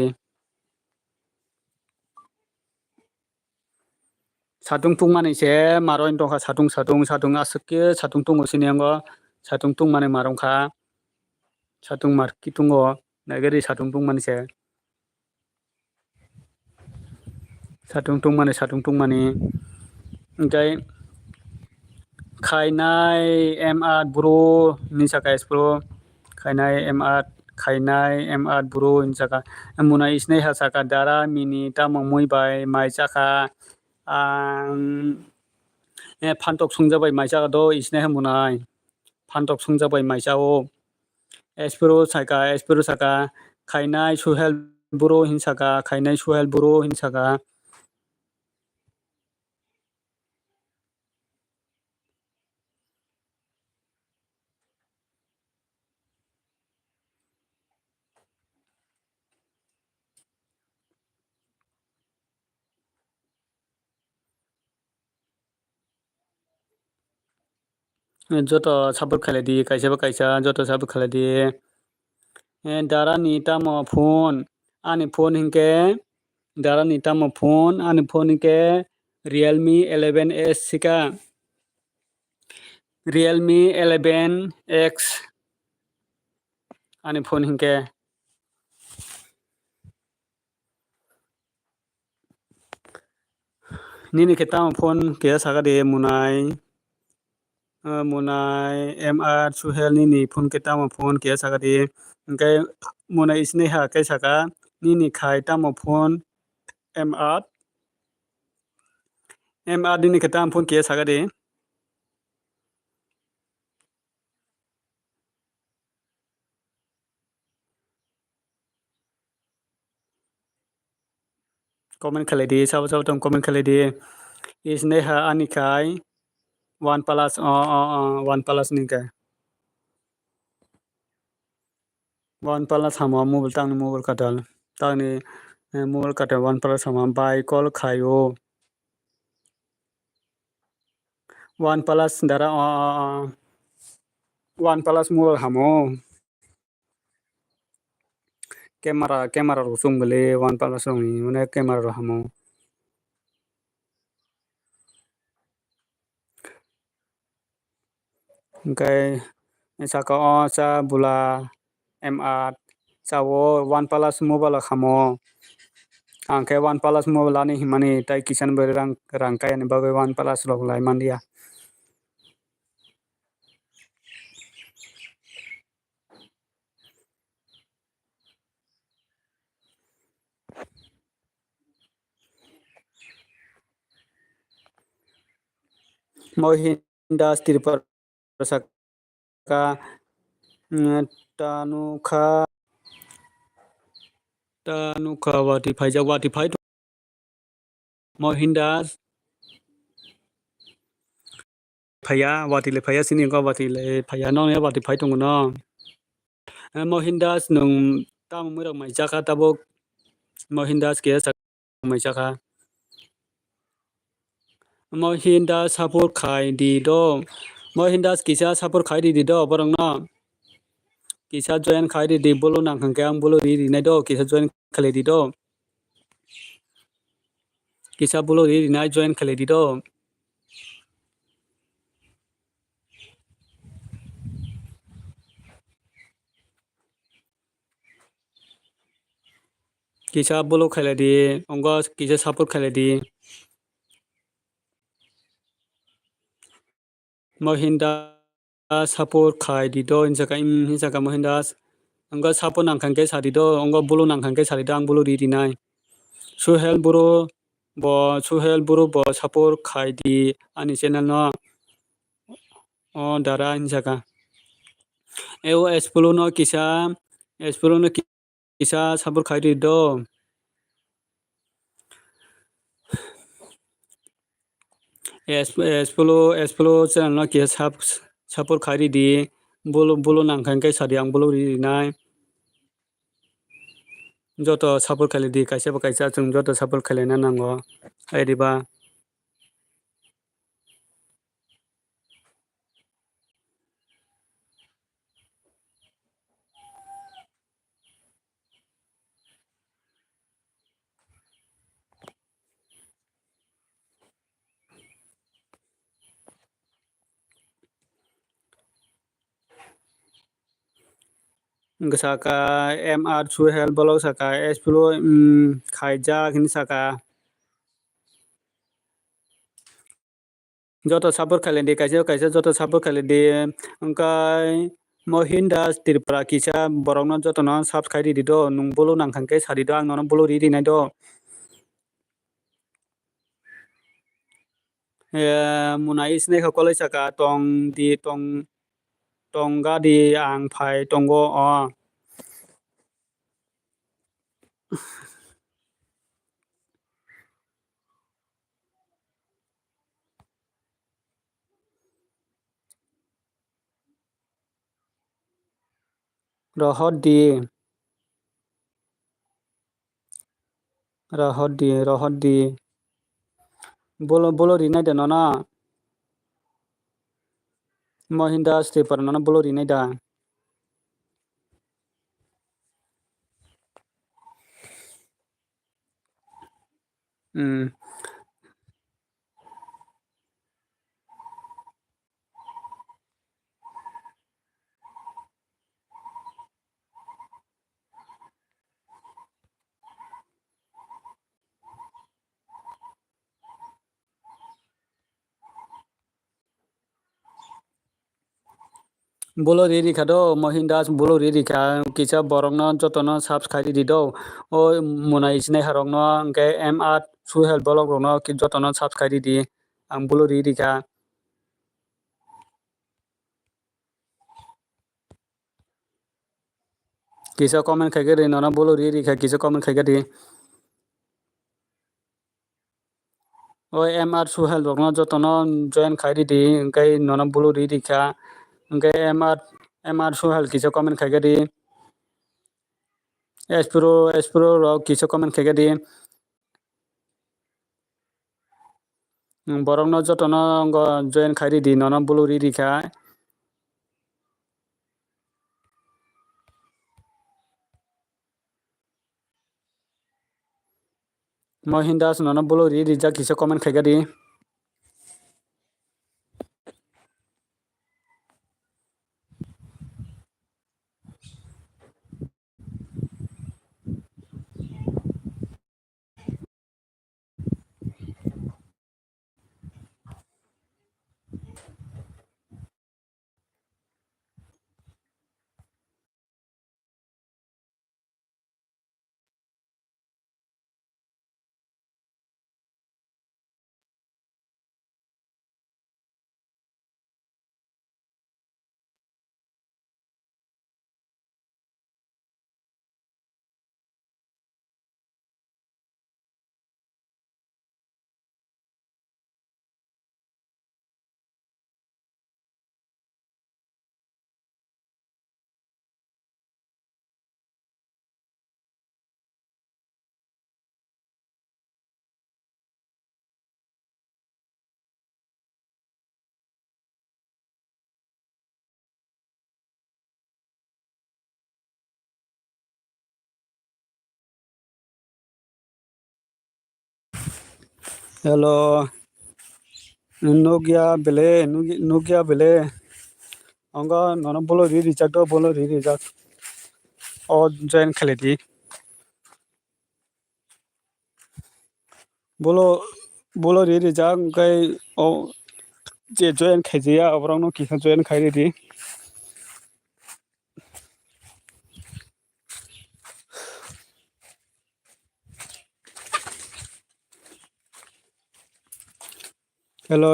satung tung mane se maroin tongkha satung asake satung tung sinengo satung tung mane marongkha satung mar kitungo nagari satung tung mane se satung tung mane engkai khainai MR bro ni saka explore khainai MR bro ni saka muna isne ha saka dara mini tamong mui bai mai saka ang phantok sungjabai maisa do isne ha munai phantok sungjabai maisa o explore saka khainai Suhel bro hin saka khainai Suhel bro hin saka joto support khali di kaisa joto support khali di dara ni tamo phone ani phone hinke dara ni tamo phone ani phone hinke Realme 11s sika Realme 11X ani phone hinke nini ke tamo phone ke saka de munai MR Suhel nini phone ke tamo phone ke saka de engkai munai isne ha ke saka nini khai tamo phone MR nini ke tamo phone ke saka de comment khali di sabo tong comment khali di isne ha ani khai OnePlus OnePlus ni ke OnePlus hamo mobile kadal tangni mobile kadal OnePlus hamo bai call khayo OnePlus dara OnePlus mobile hamo camera rusung bele OnePlus ni mane camera ro hamo engkai saka sa bula MR sawo OnePlus mobile hamo angke OnePlus mobile ani himani tai kisan ber rangkai ani bagai OnePlus rok lai mandia Mohindas Tripur saka tanuka wati phai Mohindas phaya wati le phaya sini ko wati le phaya no ya wati phai tong no Mohindas nung tam murang mai jaka tabok Mohindas ke sak mai jaka Mohindas support khai di do Mohindas kisa support khai di do borong no kisa join khai di bolo nang khang kyang bolo ri nai do kisa join khale di do kisa bolo ri nai join khale di do Kisa bolo khaile di ongo kisa support khaile di Mohinda support khai di do in jaka Mohinda ongo support nangkangke sadi do ongo bolo nangkangke sadi do ang bolo ri di nai Suhel boro bo support khai di ani channel no o dara in jaka eo espolo no kisa support khai di do espolo channel no kisa support khai di bolo nangkangke sadi ang bolo ri di nai joto support khai di kaisa ba kaisa chung joto support khai na nango ai diba saka MR Suhel bolok saka espolo khaija kini saka joto support khai di kaisa joto support khai di angkai Mohinda Tripura kisa borok no joto no subscribe di do nung bolo nangkangke sadi do ang no bolo ri di nai do munai isne kolai saka tongga di ang phai tongo o rohot di bolo ri nai da no na Mohinda Tripura no bolo ri nai da bolo ri khado Mohinda bolo ri kha kisa borok no joto no subscribe di do o munai isne harok no ke MR Suhel bolok rok no joto no subscribe di ang bolo ri kha kisa comment khai ri no bolo ri kha kisa comment khai di o MR Suhel rok no joto no join khai di angkai no bolo ri kha angkai MR Suhel kisa comment khai di espro rok kisa comment khai di borok no joto no join khai di no bolo ri kha Mohinda no bolo ri ja kisa comment khai di hello Nokia bele ongo no bolo ri jak do bolo ri jak o join khai di bolo ri jang kai o je join khaijia obrang no kisa join khairi ri hello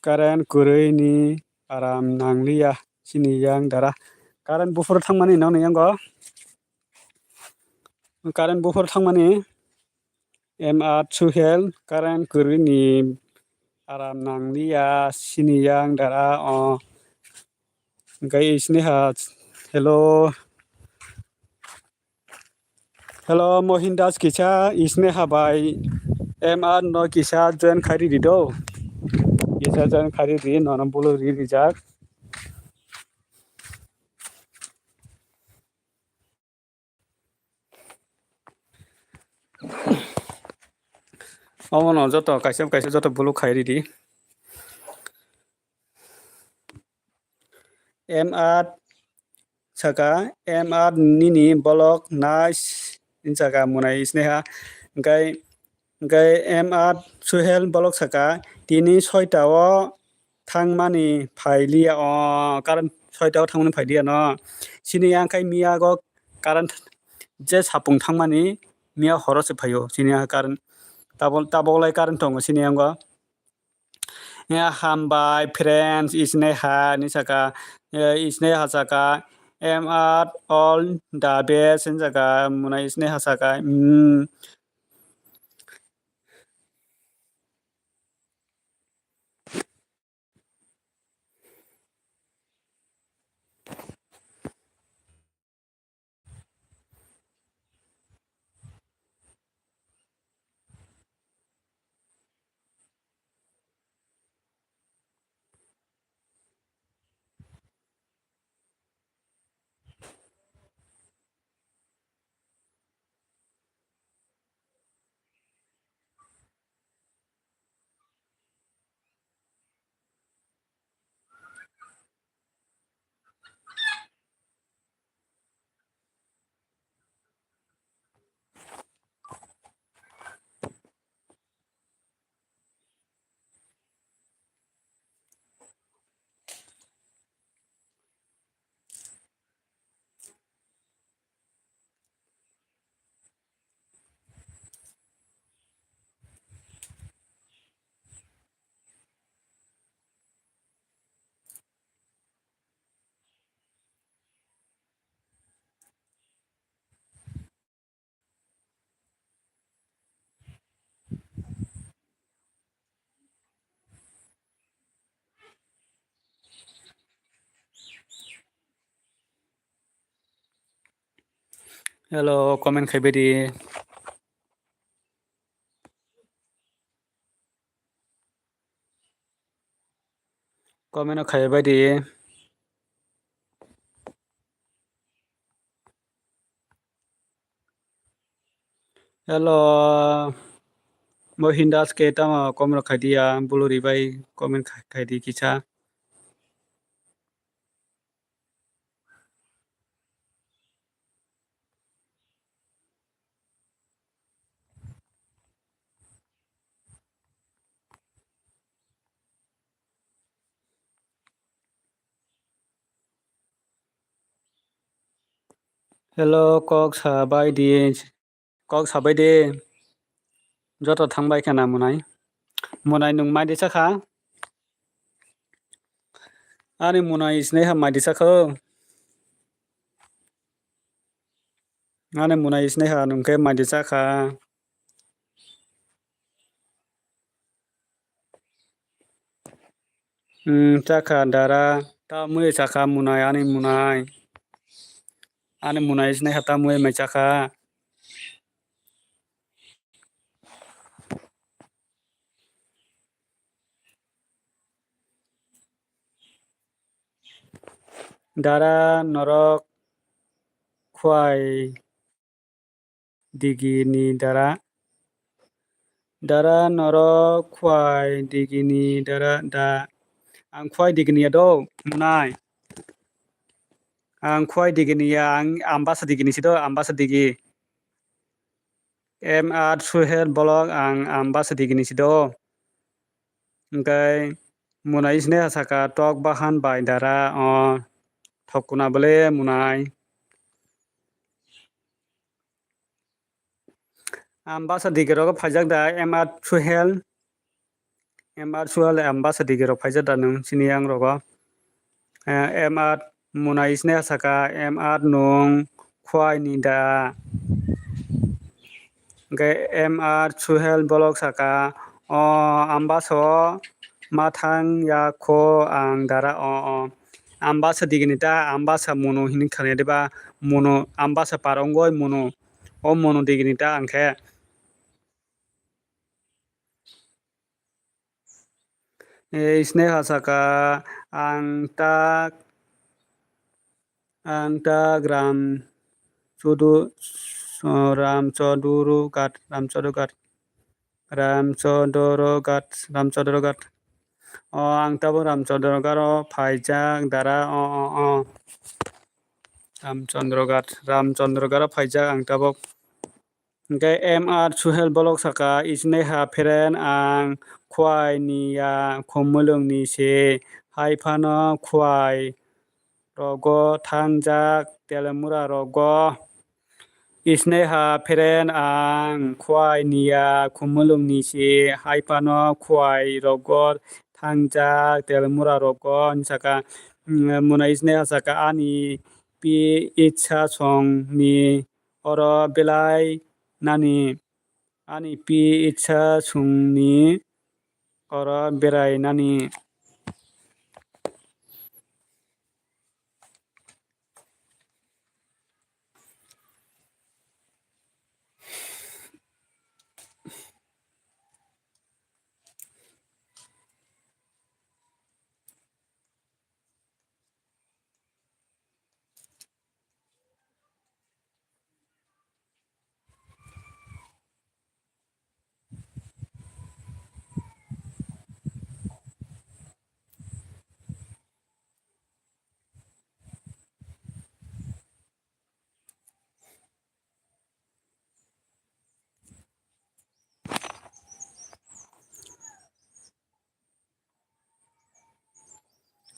karen kurui ni aram nangliya sini yang dara karen bufur thangmani no yang go karen bufur thangmani MR Suhel karen kurui ni aram nangliya sini yang dara o gai isni ha hello mohindas kisa isne habai MR no kisa join khairi di do kisa join khairi di no bolo ri jak omono joto kaisa joto bolo khairi di MR saka MR nini bolok nice injaga munai isneha gai MR Suhel bolok saka tini 6ta o thangmani phailiya o karan 6ta o thangmani phailiya no sini angkai mia go karan je sapung thangmani mia horose phayo sini karan tabolai karan tongo sini anggo ya hambai friends isne ha ni saka isne ha saka MR all the best in saka munai isne ha saka hello comment khaibe di comment khaibe di hello mohindas ke tama comment khaidia bolo ri bai comment khaidi kisa hello kok sabai di joto thangbai kana munai nung mai di sakha ani munai isne ha mai di sakho ani munai isne ha nung ke mai di sakha sakha dara ta mui sakha munai ani munai isne ha ta mui mai sakha dara norok khwai digi ni dara norok khwai digi ni dara da ang khwai digi ni do munai ang khwai digi ni ang ambasa digi ni sido ambasa digi M.R. Suhel bolok ang basa digini sido. Engkai munai isne hasaka tok bahan bai dara thokuna bole munai. Ambasa digero phajak da M.R. Suhel. M.R. Suhel ambasa digero phajak da nung sini ang rogo. M.R. munai isne hasaka M.R. nung khwai ni da. Engkai M.R. Suhel bolok saka ambaso mathang ya kho ang dara ambasa digini ta ambasa mono hinin khane deba mono ambasa parongoi mono mono digini ta angkhe isne hasaka angta gram chudu ramchodurugat angta bo ramchodorogat phaijak dara ramchandrogat phaijak angta bo. Engkai M.R. Suhel bolok saka isne ha pheren ang khwai ni ya khomulung ni se haifano khwai rogo thangjak telemura rogo isne ha pheren ang khwai ni ya khomulung ni se haifano khwai rogo thangjak telemura rogo saka muna isne ha saka ani pi ichha song ni oro belai nani ani pi ichha sung ni oro berai nani.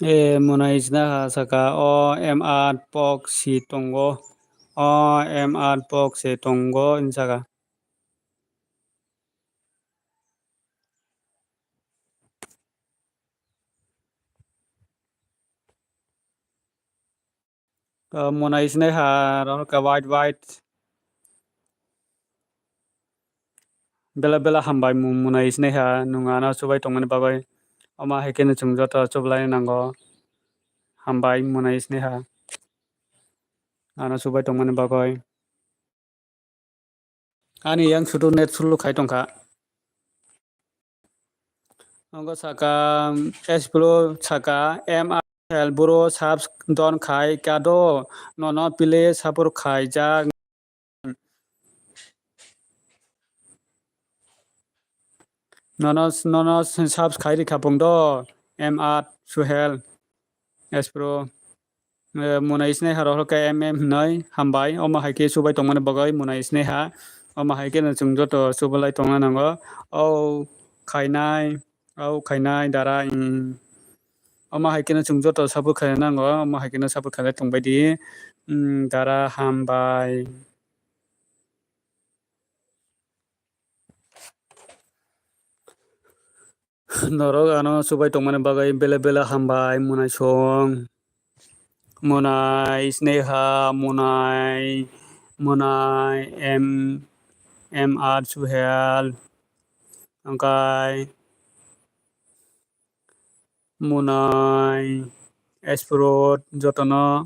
Muna isna ha saka M.R. pok si tongo M.R. pok se tongo saka. Muna isne ha roka white bela hambai muna isne ha nungana subai tongmani bagoi oma hekene chungjata choblai nango hambai muna isne ha ana subai tongmani bagoi ani yang sudu net sulu khai tongkha ongo saka S-Pro saka M.R. buro subs don khai kado nono pile sapur khai jak nono subs khai ri khapong do M.R. Suhel S-Pro muna isne ha roka nai hambai oma haike subai tongmani bagoi muna isne ha oma haike na chungjoto subalai tongna nango khainai dara oma haike na chungjoto sabu khai nango oma haike na sabu khai tongbai di dara hambai norok ano subai tongmani bagoi bela hambai munai song munai isneha munai M.R. Suhel angkai munai S-Pro jotono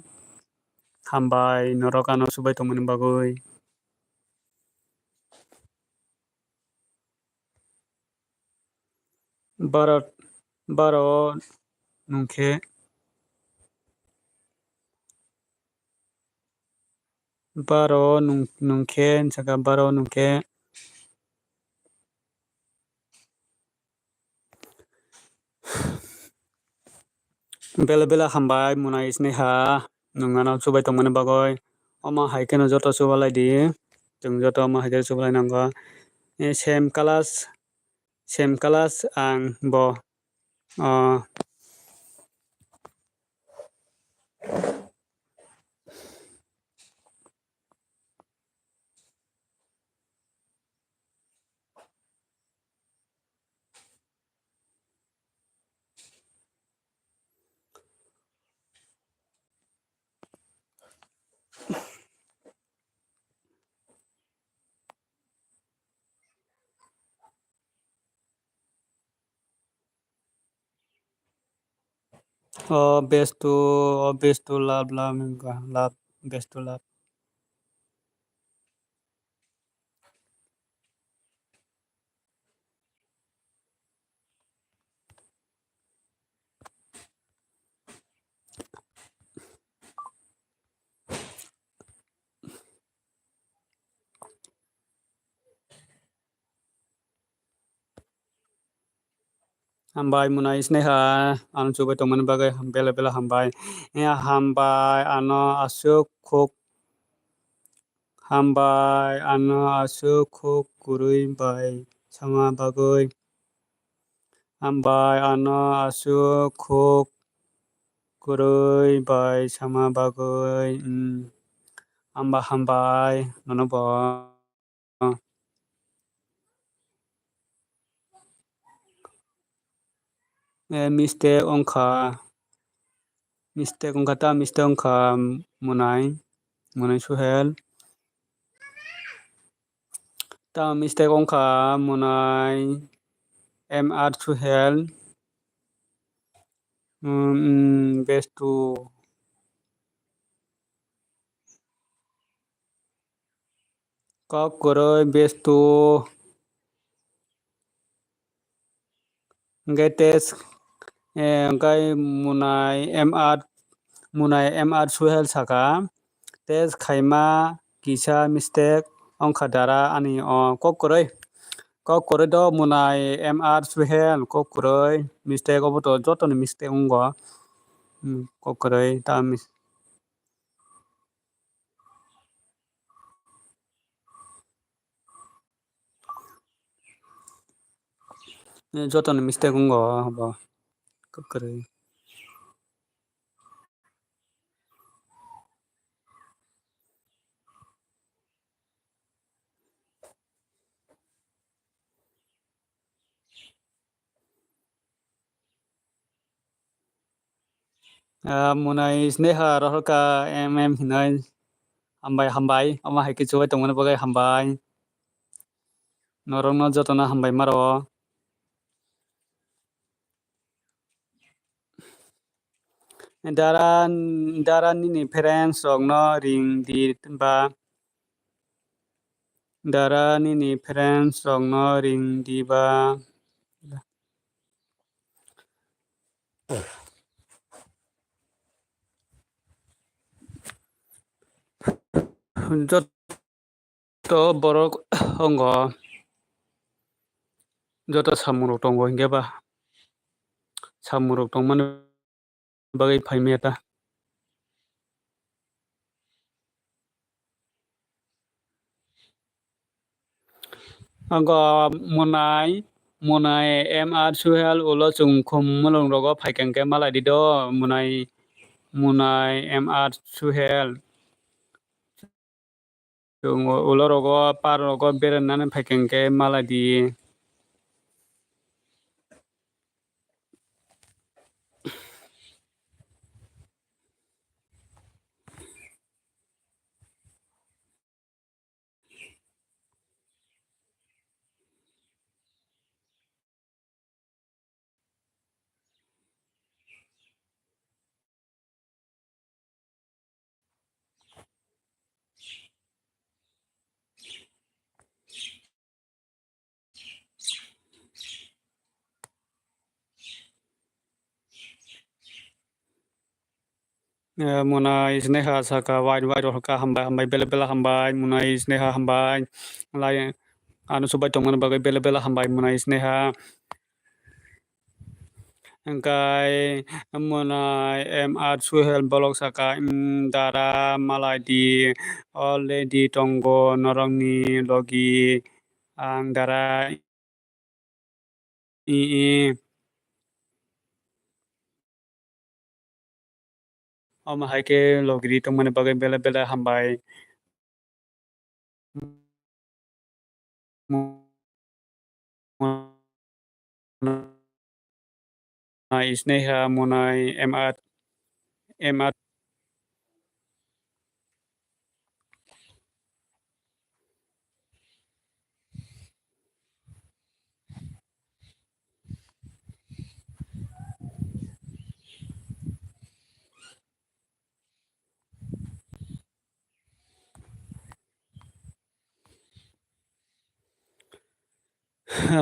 hambai norok ano subai tongmani bagoi baro nungkhe nungkhe saka baro nungkhe bela hambai munai isne ha nungana subai tongmani bagoi oma haike no joto subalai di जों जत mahaikai subrainanggo same class ang bo best to love love best to love hambai munai sneha ano chubai tongmani bagai bela bela hambai hambai ano asuk khuk hambai ano asuk khuk kurui bai sama bagui hambai ano asuk khuk kurui bai sama bagui hamba hambai nono bo mistake ongkha mistake ongkha munai suhel ta mistake ongkha munai mr suhel best to kok kurui best to getes angkai munai mr suhel saka tes khaima kisa mistake ongkha dara ani kok kurui do munai mr suhel kok kurui mistake oboto jotoni mistake ongo kok kurui ta jotoni mistake ongo bo kok kurui munai sneha rohorka hinai hambai ama haike chubai tongmani bagai hambai norokno jotona hambai maro dara nini friends rokno ring di ba dara nini friends rokno ring di ba joto borok ongo joto samurok tongo hingke ba samurok tongmani bagai faimaya ta angko munai mr suhel ulo chungkhum mulung rogo faikangke malai di do munai mr suhel ulo rogo par rogo beranani faikangke malai di munai sneha saka wide rohorka hambai bela bela hambai munai sneha hambai lai ano subai tongmani bagai bela bela hambai munai sneha Hingkai munai suhel bolok saka dara malai di already tongo norongni logi ang dara i haike logri tongmani bagai bela bela hambai munai sneha munai emat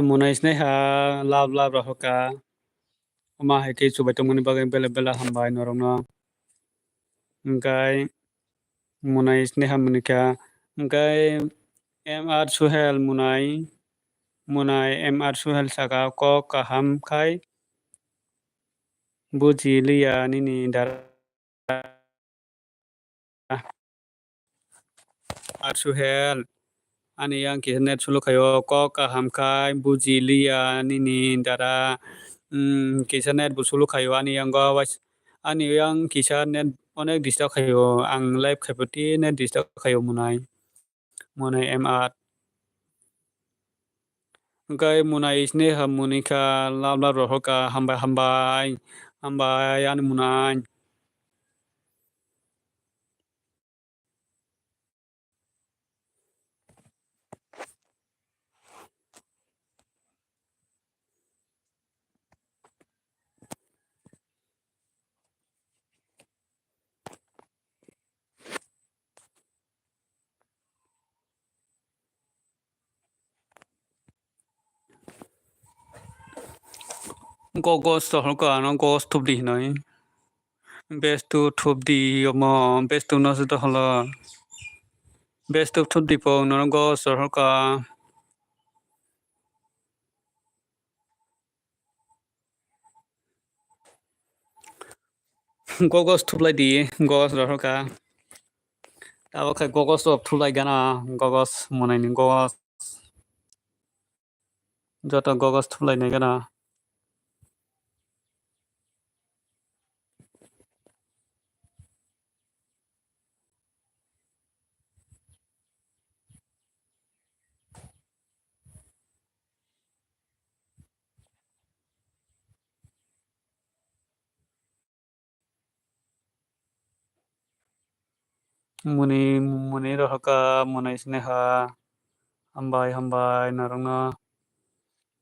munai sneha lab lab rahoka haike subai tongmani bagai bela bela hambai norongno hingkai munai sneha munika hingkai suhel munai suhel saka kok kaham kai buji liya nini dara suhel ani yang kisah sulu kayo kok kaham kai buji liya nini dara kisah net busulu kayo ani yang gawas ani yang kisah net onek distak kayo ang live kapati net distak kayo munai Hingkai munai sneha munika lab lab rohoka hambai hambai hambai ani munai gogos rohoka no gogos tup di noi best to thup di yomo best to no to holo best to thup di po no gogos rohoka gogos thuplai di gogos rohoka abo kai gogos thuplai gana gogos munai ni gogos joto gogos thuplai nei gana muni muni rohoka munai sneha hambai hambai narongno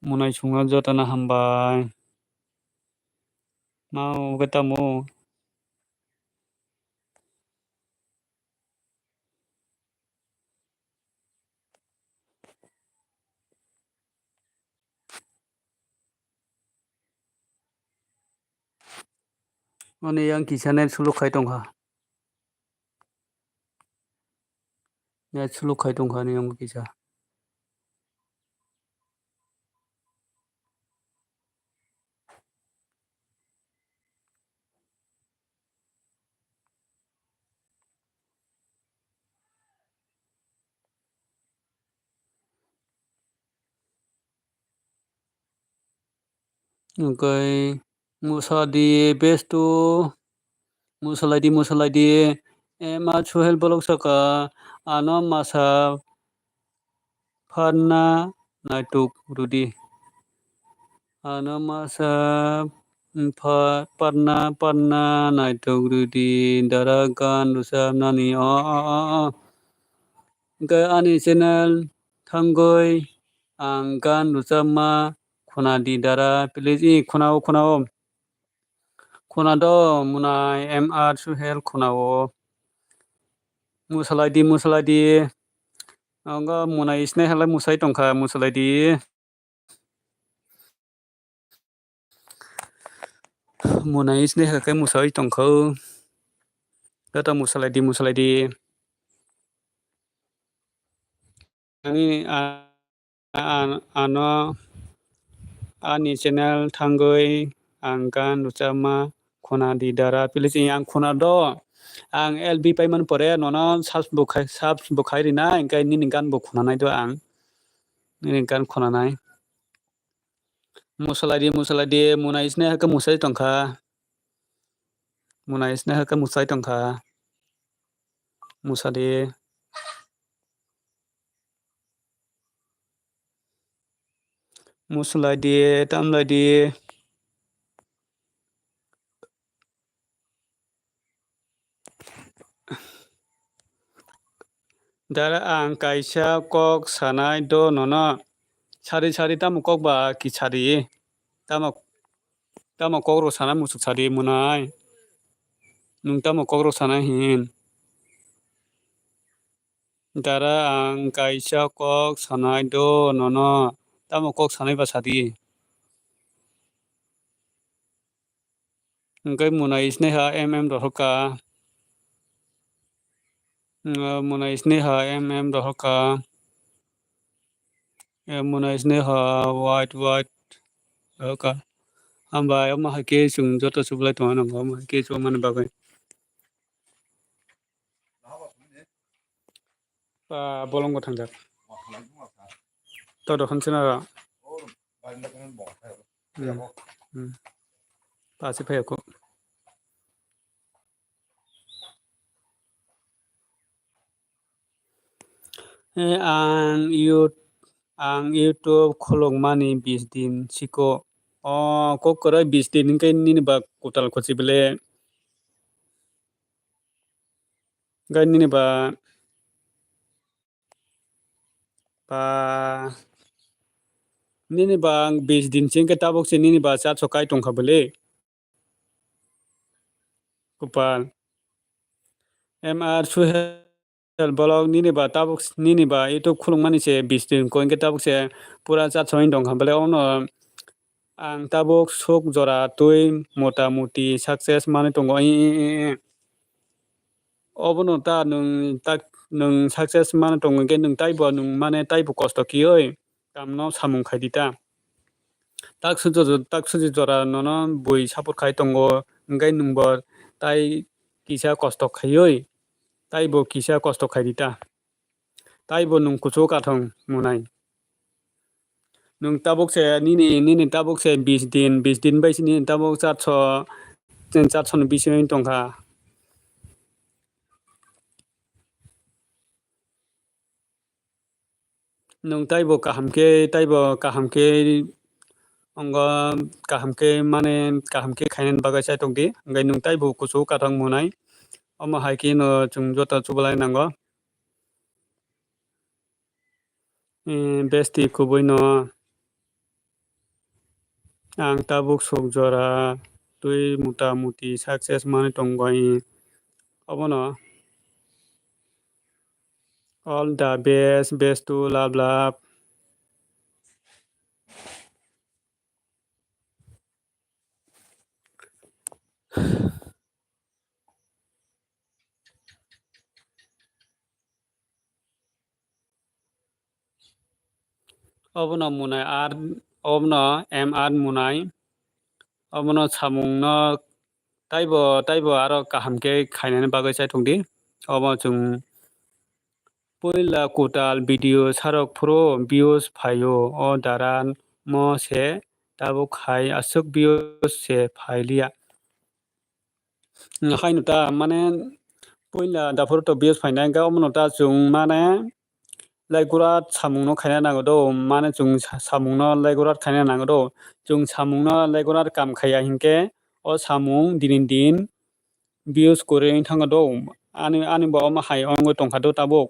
munai sunga joto na hambai mau ketemu ani yang kisah net suluk kai tongha net suluk kai tongha ni yang kisah Hingkai musa di best to musalai di suhel bolok saka ano masa Farna naituk rudi ano masa parna parna naituk rudi daragan rusam nani Hingkai ani channel tanggoi ang gan rusama khuna di dara please khunao khuna do munai suhel khunao musalai di angga munai isne halai musai tongkha musalai di munai isne hakai musai tongkha kata musalai di ani ano ani channel tanggoi angkan lucama khona di dara pilisi ang khona do ang LB payment pore nono subs bukai rina ingkai nini gan bu khona nai do ang nini gan khona nai musala di muna isne ha ka musai tongkha muna isne ha ka musai tongkha musadi musladi tamladi dara ang kaisa kok sanai do nono sari tamo kok ba ki sari tamo kok ro sanai musuk sari munai nung tamo kok ro sanai hin dara ang kaisa kok sanai do nono tamo kok sanai ba sari ingkai munai isne ha rohoka munai isne ha rohoka munai isne ha white rohoka amba ama hake sung joto sublai to nang ama hake so man bagai pa bolong go thangjak to do khansina ra pa se phe ko ang YouTube kholongmani 20 din siko kok korai 20 din ingkai nini ba kotal khochi bele gai nini ba nini ba 20 din singkai tabok se nini ba chat sokai tongkha bele kupal MR suhel blog nini ba tabok nini ba YouTube kholongmani se 20 din ko ingkai tabok se pura chat soin tongkha bele ono ang tabok sok jora tui motamuti success mani tongo obono ta nung success mani tongo ke nung taibo nung mane taibo kosto kioi tamno samung khai dita tak suji jora nono bui support khai tongo ingkai nungbo tai kisa kosto khaioi taibo kisa kosto khai dita taibo nung kuchu kathong munai nung tabok se nini tabok se 20 din bai sini tabok 400 ni bising tongkha nung taibo kahamke ongo kahamke khainan bagai sai tongdi ngai nung taibo kuchu kathong munai omo haiki no chung jota chubalai nango besti kubui no ang tabuk sok jora tui motamuti success mani tonggoi obono all the best to love obono munai obono MR munai obono samungno taibo aro kahamke khainani bagai sai tongdi obo chung puila kotal video sarok pro views phaio o daran mo se tabuk khai asuk views se phailia khainu ta mane puila dapur to views phainai ga omono ta chung mane laigurat samungno khaina nango do mane chung samungno laigurat khaina nango do chung samungno laigurat kam khaya hingke o samung din views kore thanga do ani bo ma hai ongo tongkha do tabuk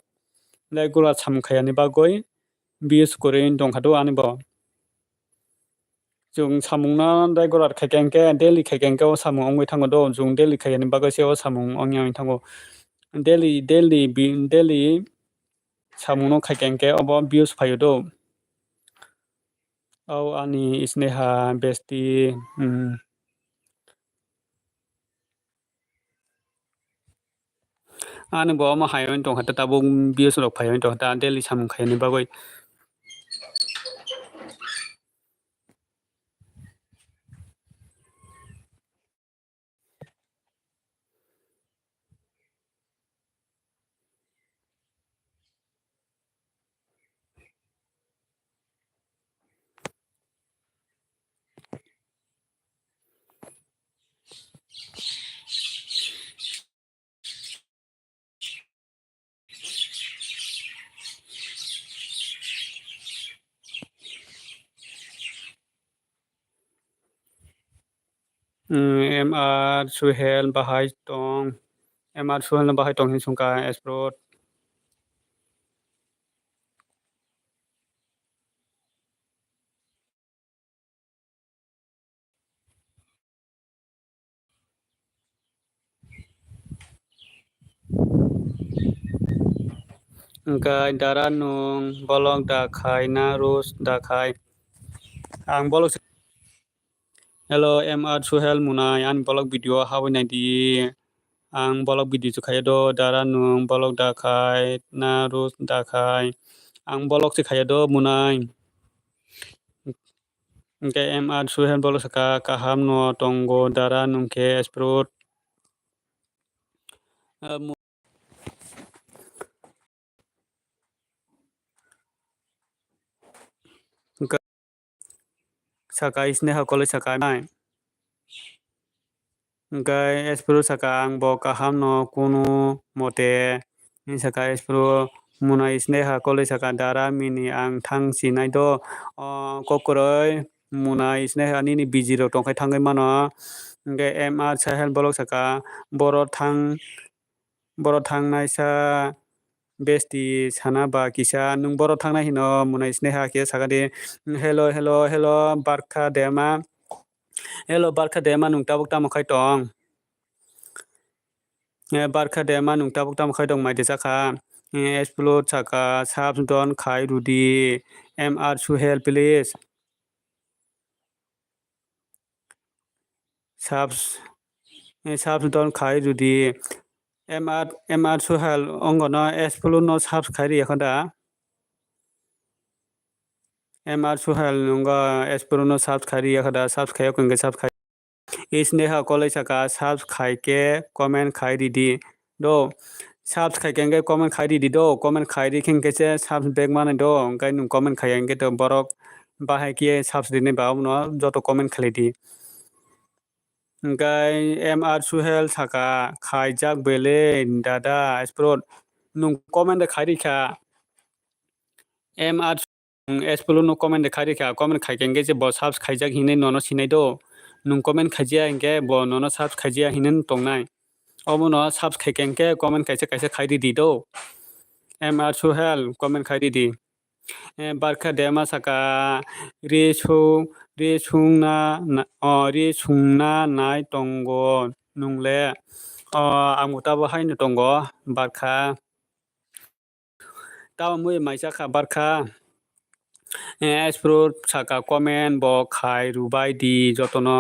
laigurat sam khayani bagoi views kore tongkha do ani bo chung samungno laigurat khaikengke daily khaikengke o samung ongoi thango do chung daily khayani bagai se o samung ongyang thango daily samungno khaikengke obo views phaio do ani isneha besti ani bo ma hayon tong hata tabung views rok phayon tong hata daily samung khayani bagoi MR Suhel Bahai Tong MR Suhel Bahai Tong Hin Sungka Esprot Engkai daranung bolong dakai narus dakai ang bolok Hello MR Suhel Munai an bolok video hawi di ang bolok video sukhaya do daranung bolok dakai narus dakai ang bolok sikhaya do munai Engkai MR Suhel bolok saka kaham no tongo daranung ke esprot saka isne hakole saka nai Engkai espro saka ang bo kaham no kuno mote ni saka espro muna isne hakole saka dara mini ang thang sinai do kokoroi muna isne ani ni busy ro tongkai thangai mano Engkai MR Sahel bolok saka boro thangnai sa besti sana ba kisa nung boro thangnai hino muna isne ha ke saka de hello barkha dema nung tabuk tamo khai tong barkha dema nung tabuk tamo khai tong mai de saka explode saka sab don khai rudi MR Suhel please sab don khai rudi MR Suhel ongono explode no sab khai ri ekhonda MR Suhel nunga explode no sab khai ri ekhonda sab khai okenge sab khai isne ha kolai saka sab khai ke comment khai ri di do sab khai ke comment khai ri di do comment khai ri kheng ke se sab back mane do kai nung comment khai engke to borok bahai ke sab dine ba no joto comment khai di Engkai MR Suhel saka khai jak bele dada explode nung comment de khai ri kha MR explode no comment de khai ri kha comment khai ke je bo sab khai jak hine no sinai do nung comment khajia engke bo no sab khajia hinen tongnai omo no sab khai ke comment kaise khai di do MR Suhel comment khai di barkha dema saka ri sungna nai tongo nungle amuta bo haino tongo barkha tawa mui maisa kha barkha espro saka comment bo khai rubai di jotono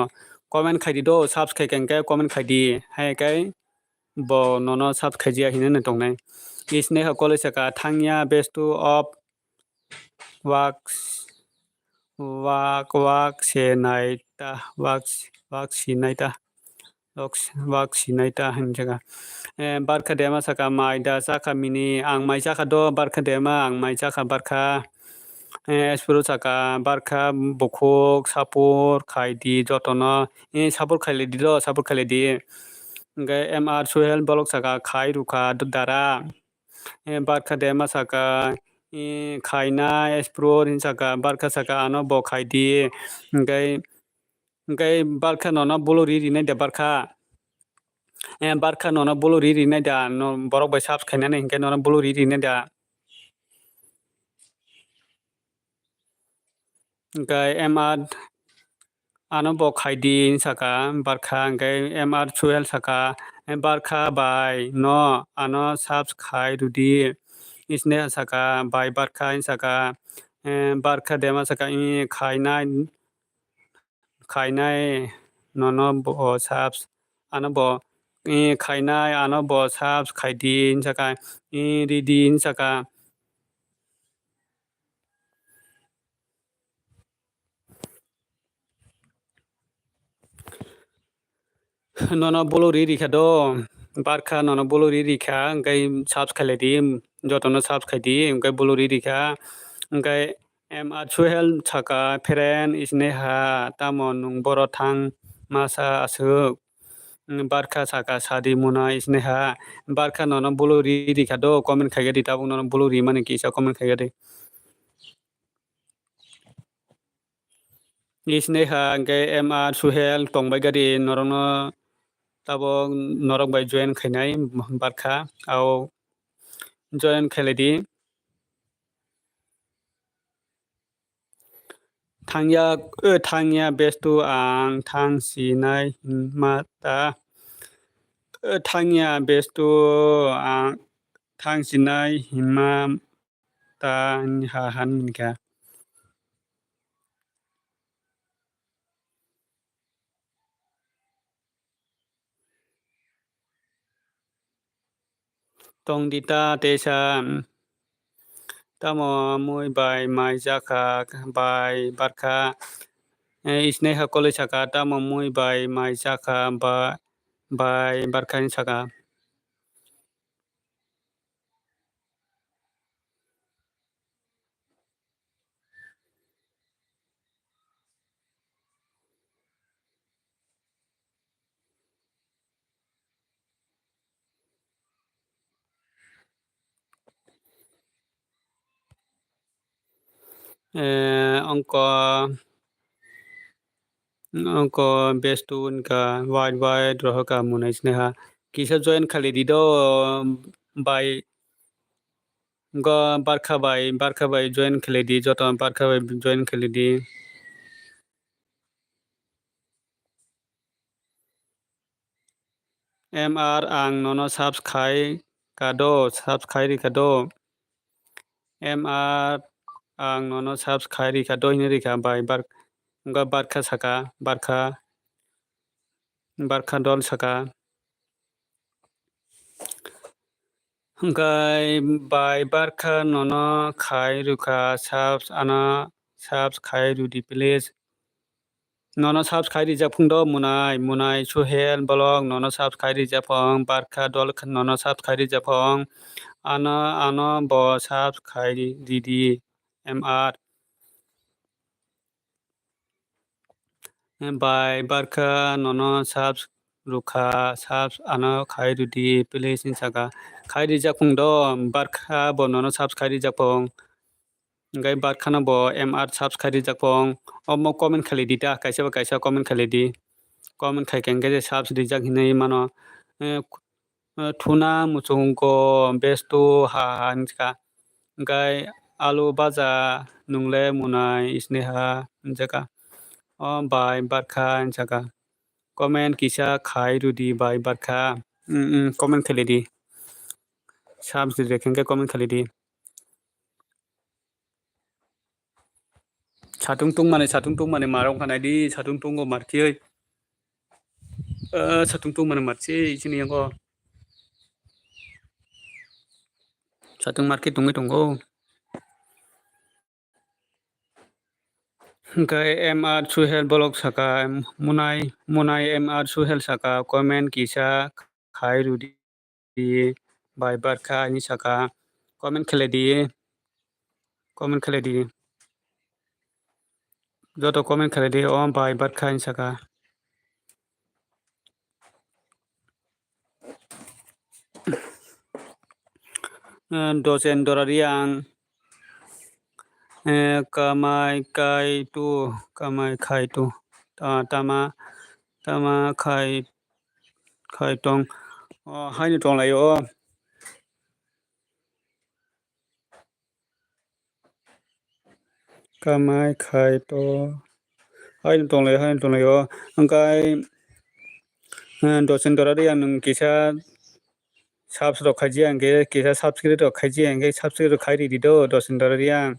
comment khai di do sab khai ke comment khai di hai kai bo no sab khajia hine tongnai isne ha kole saka thangya bestu of wak senaita wak sinaita hinjaga barkha dema saka maida saka mini ang mai saka do barkha dema ang mai saka barkha espro saka barkha bokhok sapor khai di jotono sapor khai di do sapor khai di Engkai MR Suhel bolok saka khai rukha dara barkha dema saka khaina explore hin saka barkha saka ano bo khai di engkai barkha no bolo ri nai da barkha barkha no bolo ri nai da no borok bai sab khaina nai engkai no bolo ri nai da engkai MR ano bo khai di saka barkha engkai MR Suhel saka barkha bai no ano sab khai rudi isne saka bai barkha saka barkha dema saka khainai no bo sab ano bo khainai ano bo sab khai di saka ri di saka no bolo ri kha do barkha no bolo ri kha engkai sab khai di jotono sab khai di engkai bolo ri kha engkai MR Suhel saka friend isne ha tamo nung boro thang masa asuk barkha saka sadi muna isne ha barkha no bolo ri kha do comment khai di tabuk no bolo ri mane kisa comment khai di Isneha angke MR Suhel tongbai gari norongno tabo norok bai join khainai barkha au join khailedi thangya bestu ang thang sinai ma ta thangya bestu ang thang sinai hima ta ha han minka tong dita tesa tamo mui bai mai jaka bai barkha isneha college saka tamo mui bai mai jaka ba bai barkha ni saka angko angko bestun ka wide roh ka munai sneha kisa join khaledi do bai go barkha bai join khaledi joto barkha bai join khaledi MR ang nono subscribe kado MR ang nono subscribe kado hinri ka bai go barkha saka barkha dol saka Gai bai barkha nono khai ruka subs khai rudi please nono subs khai ri japung do munai suhel blog nono subs khai ri japong barkha dol nono subs khai ri japong ano bo subs khai ri di MR bai barkha nono subs ruka subs ano khai rudi please in saka khai ri japung do barkha bo nono subs khai ri japong gai barkha no bo MR subs khai ri japong omo comment khali dita kaisa comment khali di comment khai kenge je subs rijak hinai mano thuna muchungko bestu ha hanska gai alu baja nungle munai isneha jaka bai barkha jaka comment kisa khai rudi bai barkha comment khali di subs rijak kenge comment khali di satung tung mane marong khanai di satung tung go marthi oi satung tung mane marchi isini yango satung marki tungi tunggo gai MR Suhel blog saka munai MR Suhel saka comment kisa khai rudi bai barkha ni saka comment khale di joto comment khale di bai barkha ni saka dosen dorariang kamai khai tu tama khai tong hai ni tong lai kamai khai to hai ni tong lai angkai dosen dorariang nung kisa subs ro khaji angke kisa subscribe ro khaji angke subscribe ro khai ri do dosen dorariang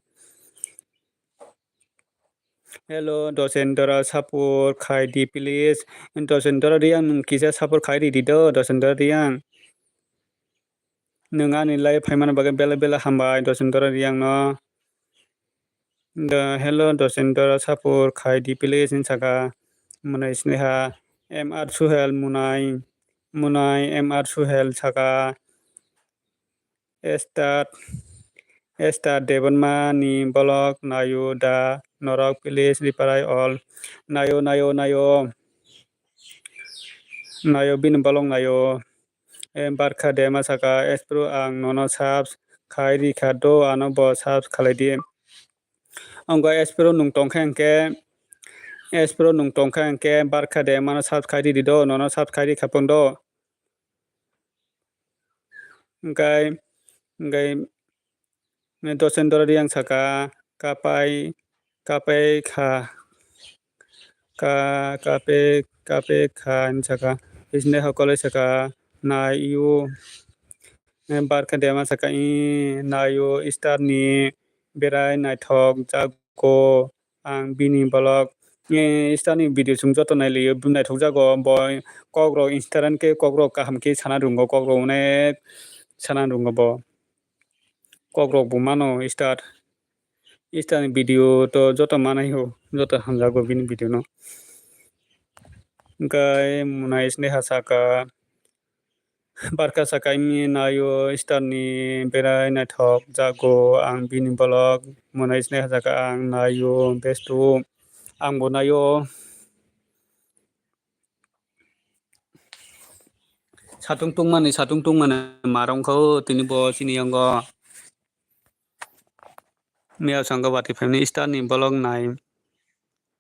hello dosen dora support khai di please dosen dorariang nung kisa support khai ri do dosen dorariang nung ani lai phaimana baga bela hambai dosen dorariang no the hello dosen dora support khai di please in saka munai sneha MR Suhel munai MR Suhel saka Esther Devanma ni blog nayo da norok please reply all nayo bin blog nayo barkha dema saka espro ang nono subs khai ri khado ano bo subs khalai di angko espro nung tongkhang ke espero nung tongkha angke barkha de mano subscribe di do nono subscribe khapon do angkai dosen doradi ang saka kapai kha kape kha saka isne hokole saka na yu barkha de ma saka I na yu star ni berai naithok jago ang bini blog star ni video sung joto nailiyo naithok jago boy kokrok instagram ke kokrok kaham ke sana rungo kokrok onek sana rungo bo kokrok bo mano star ni video to joto manai ho joto hamjago bini video no angkai muna isne hasaka barkha saka imi nayo star ni berai naithok jago ang bini blog muna isne hasaka ang nayo bestu angbo nayo satung tungmani marongkho tini bo sini anggo mia sanggo bati family star ni blog nai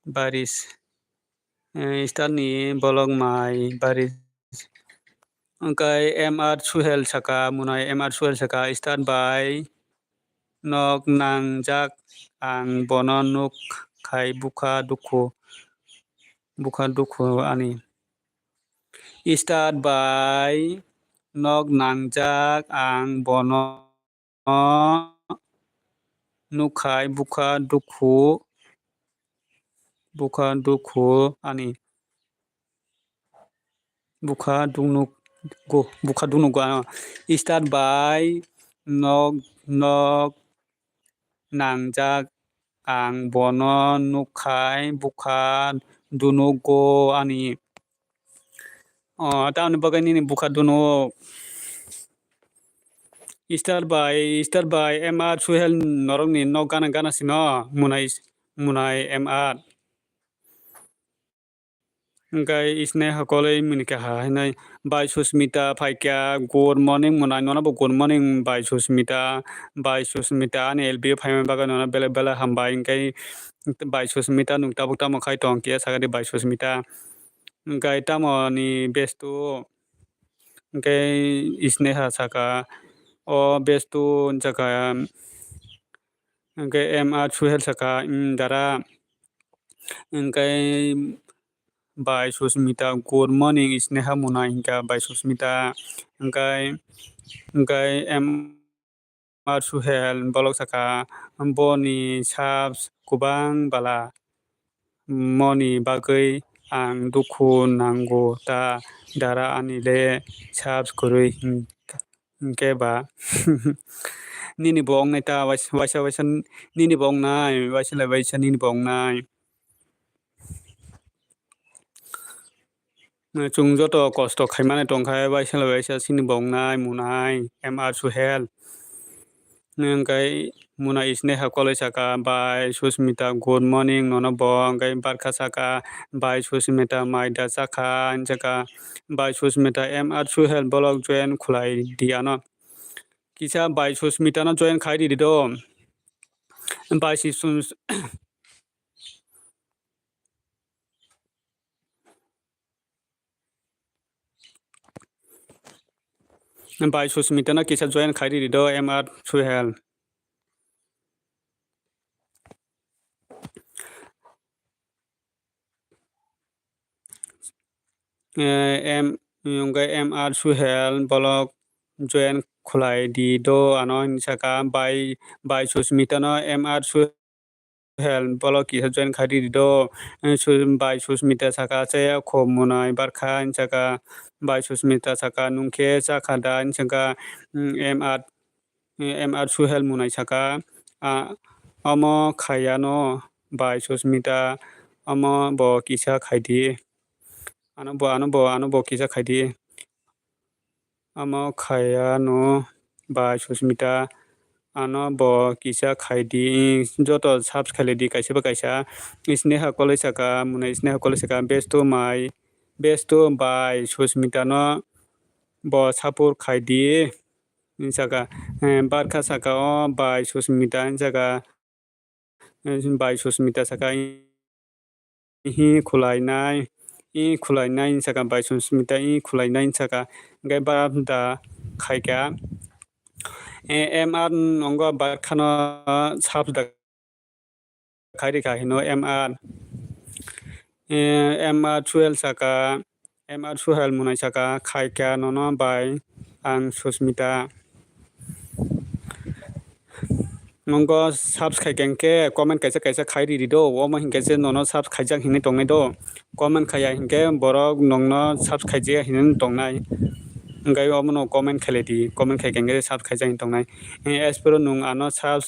baris star ni blog mai baris angkai mr suhel saka munai mr suhel saka start by nok nangjak ang bono nuk khai bukha dukhu ani start by nok nangjak ang bono nukhai bukha dukhu ani bukha dunuk start by nok nangjak ang bono nukhai bukha dunugo ani tauni bagai nini bukha dunuk start by mr suhel norong ni nok gana sino munai mr angkai isne hakole minika hainai by susmita phaikya good morning munai nona bo good morning by susmita ani lb phaimai baga nona bela hambai angkai by susmita nung tabuk tamo khai tong kia sagadi by susmita angkai tamo ni bestu angkai isne hasaka o bestu jaka angkai mr suhel saka dara angkai by susmita good morning isneha muna hingka by susmita angkai mr suhel bolok saka boni subs kubang bala moni bagui ang dukhu nango ta dara anile subs kurui hingke ba nini bong nai ta waisa nini bong nai waisa nini bong nai chung joto kosto khaimani tongkhai waisa sini bong nai munai mr suhel angkai muna isne hakole saka by susmita good morning nono bo angkai barkha saka by susmita maida sakha jaka by susmita mr suhel blog join khulai diano kisa by susmita no join khai di do by by susmita no kisa join khai di do mr suhel mr suhel blog join khulai di do ano saka by susmita no mr suhel blog kisa join khai di do by susmita saka che khomunai barkha saka by susmita saka nungkhe sakha da saka mr suhel munai saka amo khayano by susmita amo bo kisa khai di ano bo kisa khai di amo khayano by susmita ano bo kisa khai di joto subs khale di kaisa ba kaisa isne hakole saka muna isne hakole saka besto by susmita no bo support khai di saka barkha saka o by susmita saka by susmita saka hi khulainai I khulainai saka bai susmita I khulainai saka ngai ba da khaika mr nongo ba khano sab da khairi ka hino mr 12 saka mr suhel munai saka khaika nono bai ang susmita nongo subscribe kenke comment kaisa khairi di do omo hinke je nono subscribe jak hinai tongnai do comment khaya hinke borok nongno subscribe je hinai tongnai ngai omo no comment khale di comment khai kenke subscribe jak hinai tongnai as pro nung ano subs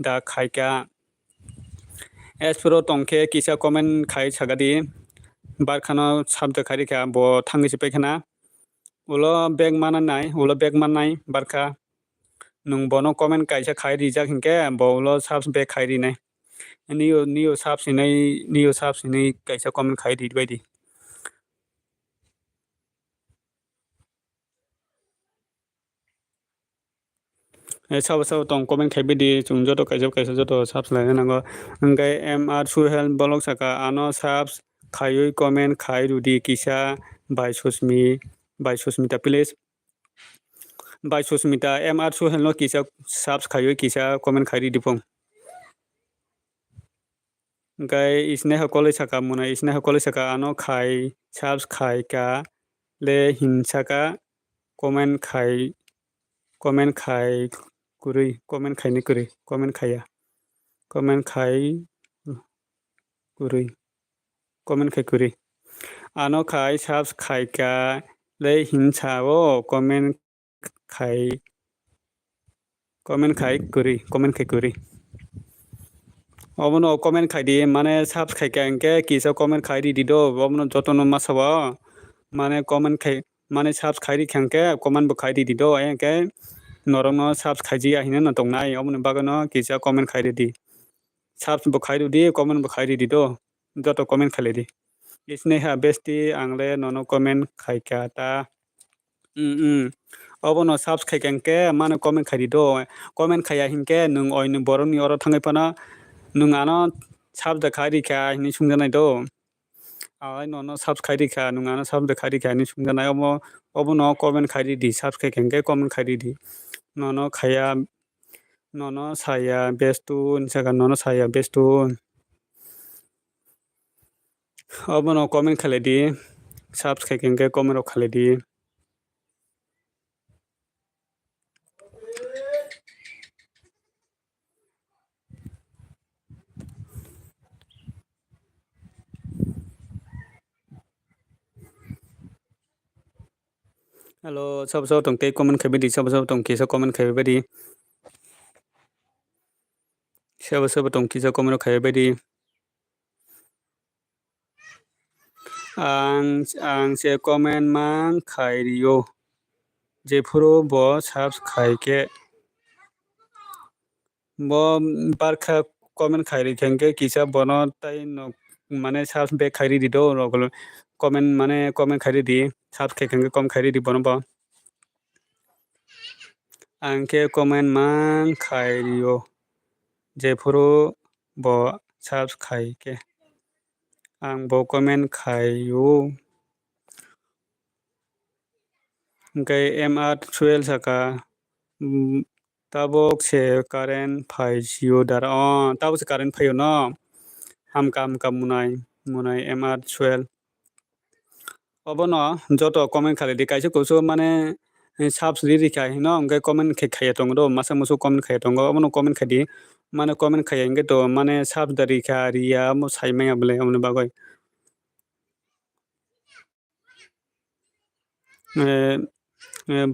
da khaika as pro tongke kisa comment khai sagadi bar khano sabda khari kha bo thangi se pekhana ulo bag mananai ulo bag manai barkha nung bono comment kaisa khai rijak hinke bo ulo subs bag khai ri nai niyo subs hinai kaisa comment khai ri baidi sabo tong comment khai bidi chung joto kaisa joto subs lai nango ngai mr suhel bolok saka ano subs khayui comment khai rudi kisa bai susmita please bai susmita mr suhel no kisa subs khayui kisa comment khai ri dipong ngai isne hakole saka muna isne hakole saka ano khai subs khai ka le hinsaka comment khai kurui comment khai ni kurui comment khaya comment khai kurui comment khai kurui ano khai subs khai ka le hinsa o comment khai kurui omono comment khai di mane subs khai ka enke kisa comment khai di do omono jotono masawa mane comment khai mane subs khai ri khangke comment bo khai di do enke norongno subs khai ji ahina na tongnai omono bagano kisa comment khai di subs bo khai di comment bo khai di do joto comment khai di isne ha besti angle nono comment khai ka ta obono subs khai kenke mane comment khai di do comment khaya hinke nung oinu boroni oro thangai pana nung ano subs da khai ri kha ni sungjanai do ai nono subs khai ri kha nung ano subs da khai ri kha ni sungjanai obono comment khai di subs khai kenke comment khai di nono khaya nono saya bestun saka nono saya bestun obono comment khale di subs khai kenke comment khale di hello sabo tong ke comment khai di sabo tong kisa comment khai di sabo tong kisa comment khai di ang se comment mang khai rio jefuro bo subs khai ke bo barkha comment khai ri khengke kisa bono tai no mane subs be khai ri do rogolo comment mane comment khai di subs khai khengke comment khai di bono bo angke comment mang khai rio jefuro bo subs khai ke ang bo comment khai yu ngai mr 12 saka tabok se current phai sio dar tabok se current phayo no hamka munai mr 12 obono joto comment khale di kaisa kuso mane subs ri khai no ngai comment khaya tong do masa muso comment khaya tong obono comment khadi mane comment khaya nge to mane subs dari kha riya mo saimaya bole amne bagoi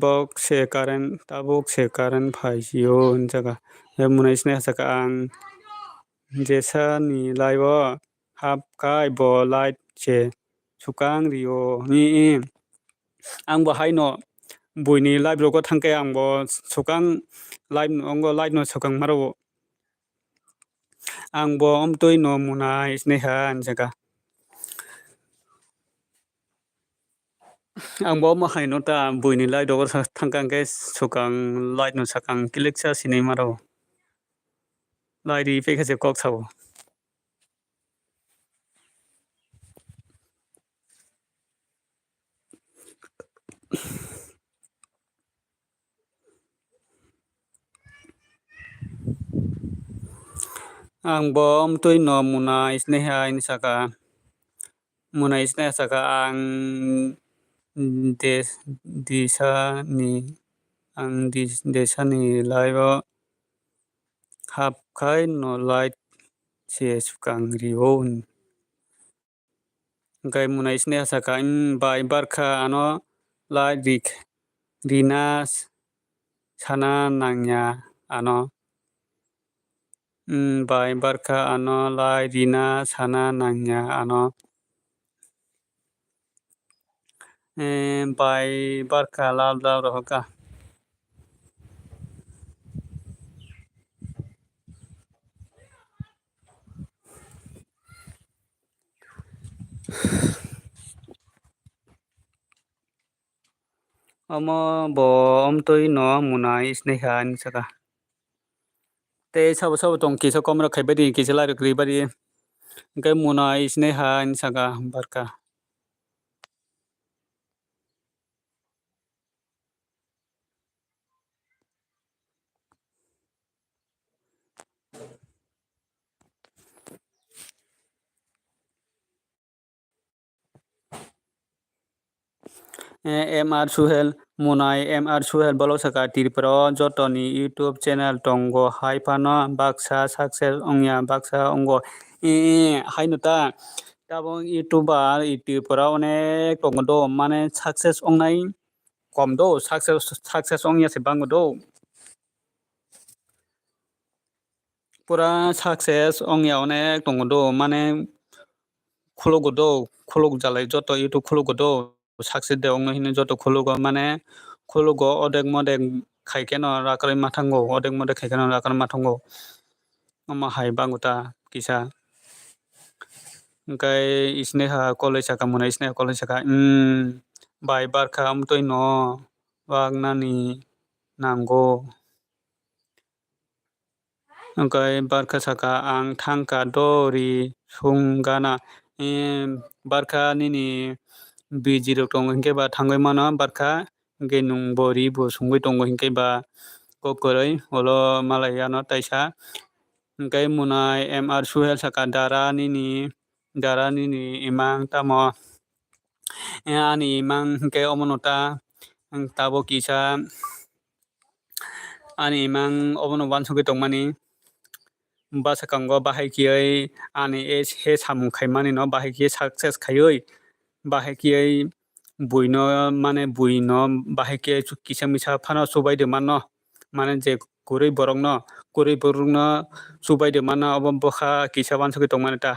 bok se current tabok se current phai sio jaga munai sne saka ang jesa ni laibo hap kai bo light che sukang rio ni ang bo haino buini live rogo thangke ang bo sukang live ongo light no sukang maro ang bo omtoi no munai sne ha jaga ang bo ma haino ta buini light rogo thangkang ke sukang light no sakang kileksa sinai maro light ri pe khase kok sabo ang bom tui no muna isneha ini saka muna isneha saka ang des disa ni ang desa ni laibo hap kai no light se sukang rion kai muna isneha saka bai barkha ano light dik dinas sana nangnya ano bai barkha ano light dinas sana nangnya ano bai barkha lal lal rohka omo bo tui no muna isneha ini saka te sabo sabo tong kisa komra khaibadi kisa lai ribadi kai muna isneha ini saka barkha MR Suhel Munai MR Suhel bolok saka tirpro jotoni YouTube channel tongo haipano baksa success ongya baksa ongo hainuta tabo YouTube tirpro onek tongo do mane success ongnai kom do success ongya se bango do pura success ongya onek tongo do mane khulugo do khulug jalai joto YouTube khulugo do success de ongno hine joto khulugo mane khulugo odek modek khaike no rakrai mathango odek modek khaike no rakrai mathango ama hai banguta kisa kai isneha college saka muna isneha college saka bai barkha amtoi no wagnani nango kai barkha saka ang thangka dori sunggana barkha nini biji rok tongo hingke ba thangoi mano barkha hingke nung bori bo sungoi tongo hingke ba kokoroi olo malai ano taisa hingke munai MR Suhel saka dara nini imang tamo ani imang hingke omonota tabo kisa ani imang omono wansugoi tongmani basakango bahaikiai ani he samung khaimani no bahaikiai success khaioi bahaikiai buino mane buino bahaikiai kisa misa phano subai de manno mane je kurui borok no subai de manno obo bokha kisa wansugoi tongmani ta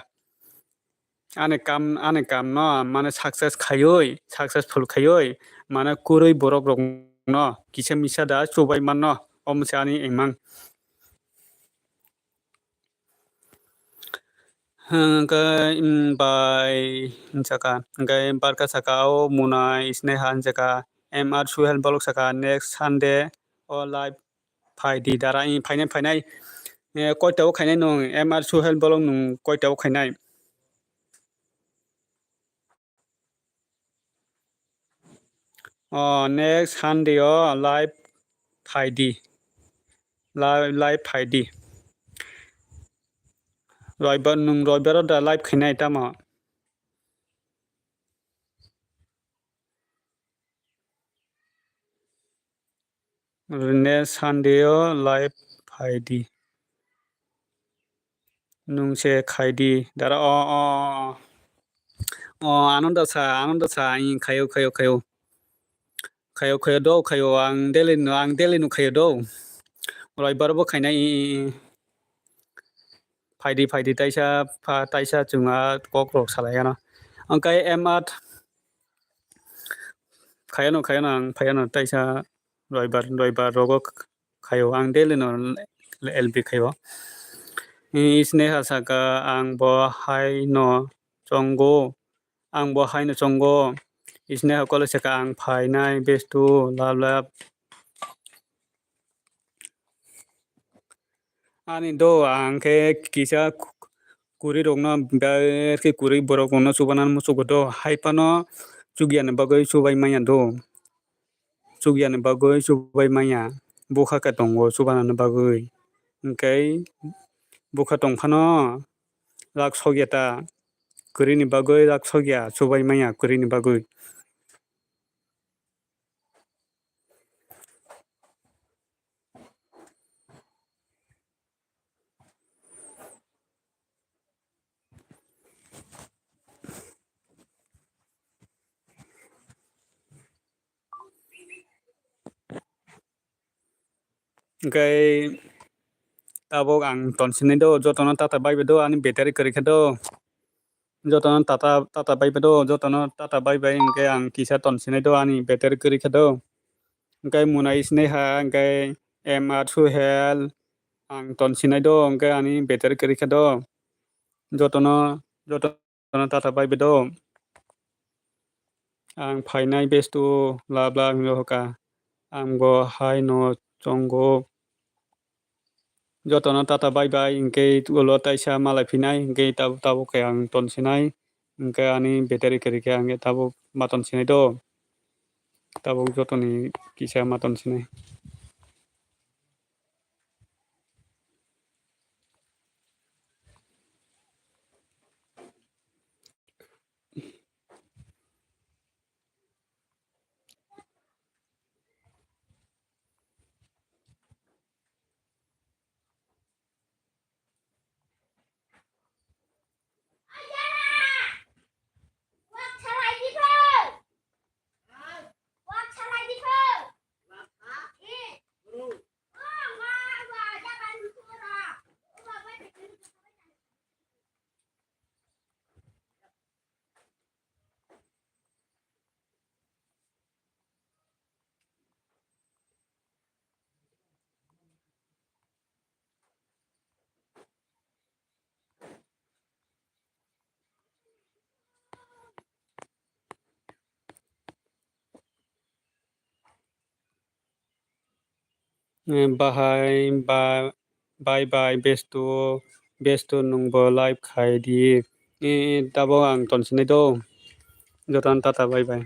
ane kam no mane successful khaioi mane kurui borok rok no kisa misa da subai manno omse ani imang Hingkai bai saka hingkai barkha saka o munai isneha saka MR Suhel bolok saka next Sunday o live phaidi dara phainai koita o khainai nung MR Suhel bolok nung koita o khainai next Sunday o live phaidi live phaidi roibar nung roibar da live khainai tamo next Sunday o live phaidi nung se khaidi dara anonda sa khayo do khayo ang daily no khayo do roibar bo khainai phaidi taisa chunga kok rok salaigano angkai MR khayano ang phayano taisa roibar rogo khayo ang daily no LB khayo isneha saka ang bo hai no chongo isneha kole saka ang phainai bestu lab ani do ang ke kisa kuri rokno ke kuri borok no subanan musugo do haipano chugian bagoi subai maya do chugian bagoi subai maya bukha ka tongo subanan bagoi hingkai buka tongphano rak sogyata kwrwini bagwi rak sogya chubai maya kwrwini bagwi Engkai tabuk ang tonsinai do jotono tata baibai do ani battery kwrwikha do jotono tata baibai do jotono tata baibai engkai ang kisa tonsinai do ani battery kwrwikha do engkai munai sinai ha engkai MR Suhel ang tonsinai do engkai ani battery kwrwikha do jotono tata baibai do ang phainai bestu labla hoka ang bo hai no chongo jotono tata baibai engkai ulo taisa malai phinai engkai tabuk kai ang tonsinai engkai ani battery kwrwikha angkhe tabuk ma tonsinai do tabuk jotoni kisa ma tonsinai. What shall I give her? What shall I give her? Bahai bye bye bestu nungbo live khai di tabuk ang tonsinai do jotono tata bye bye.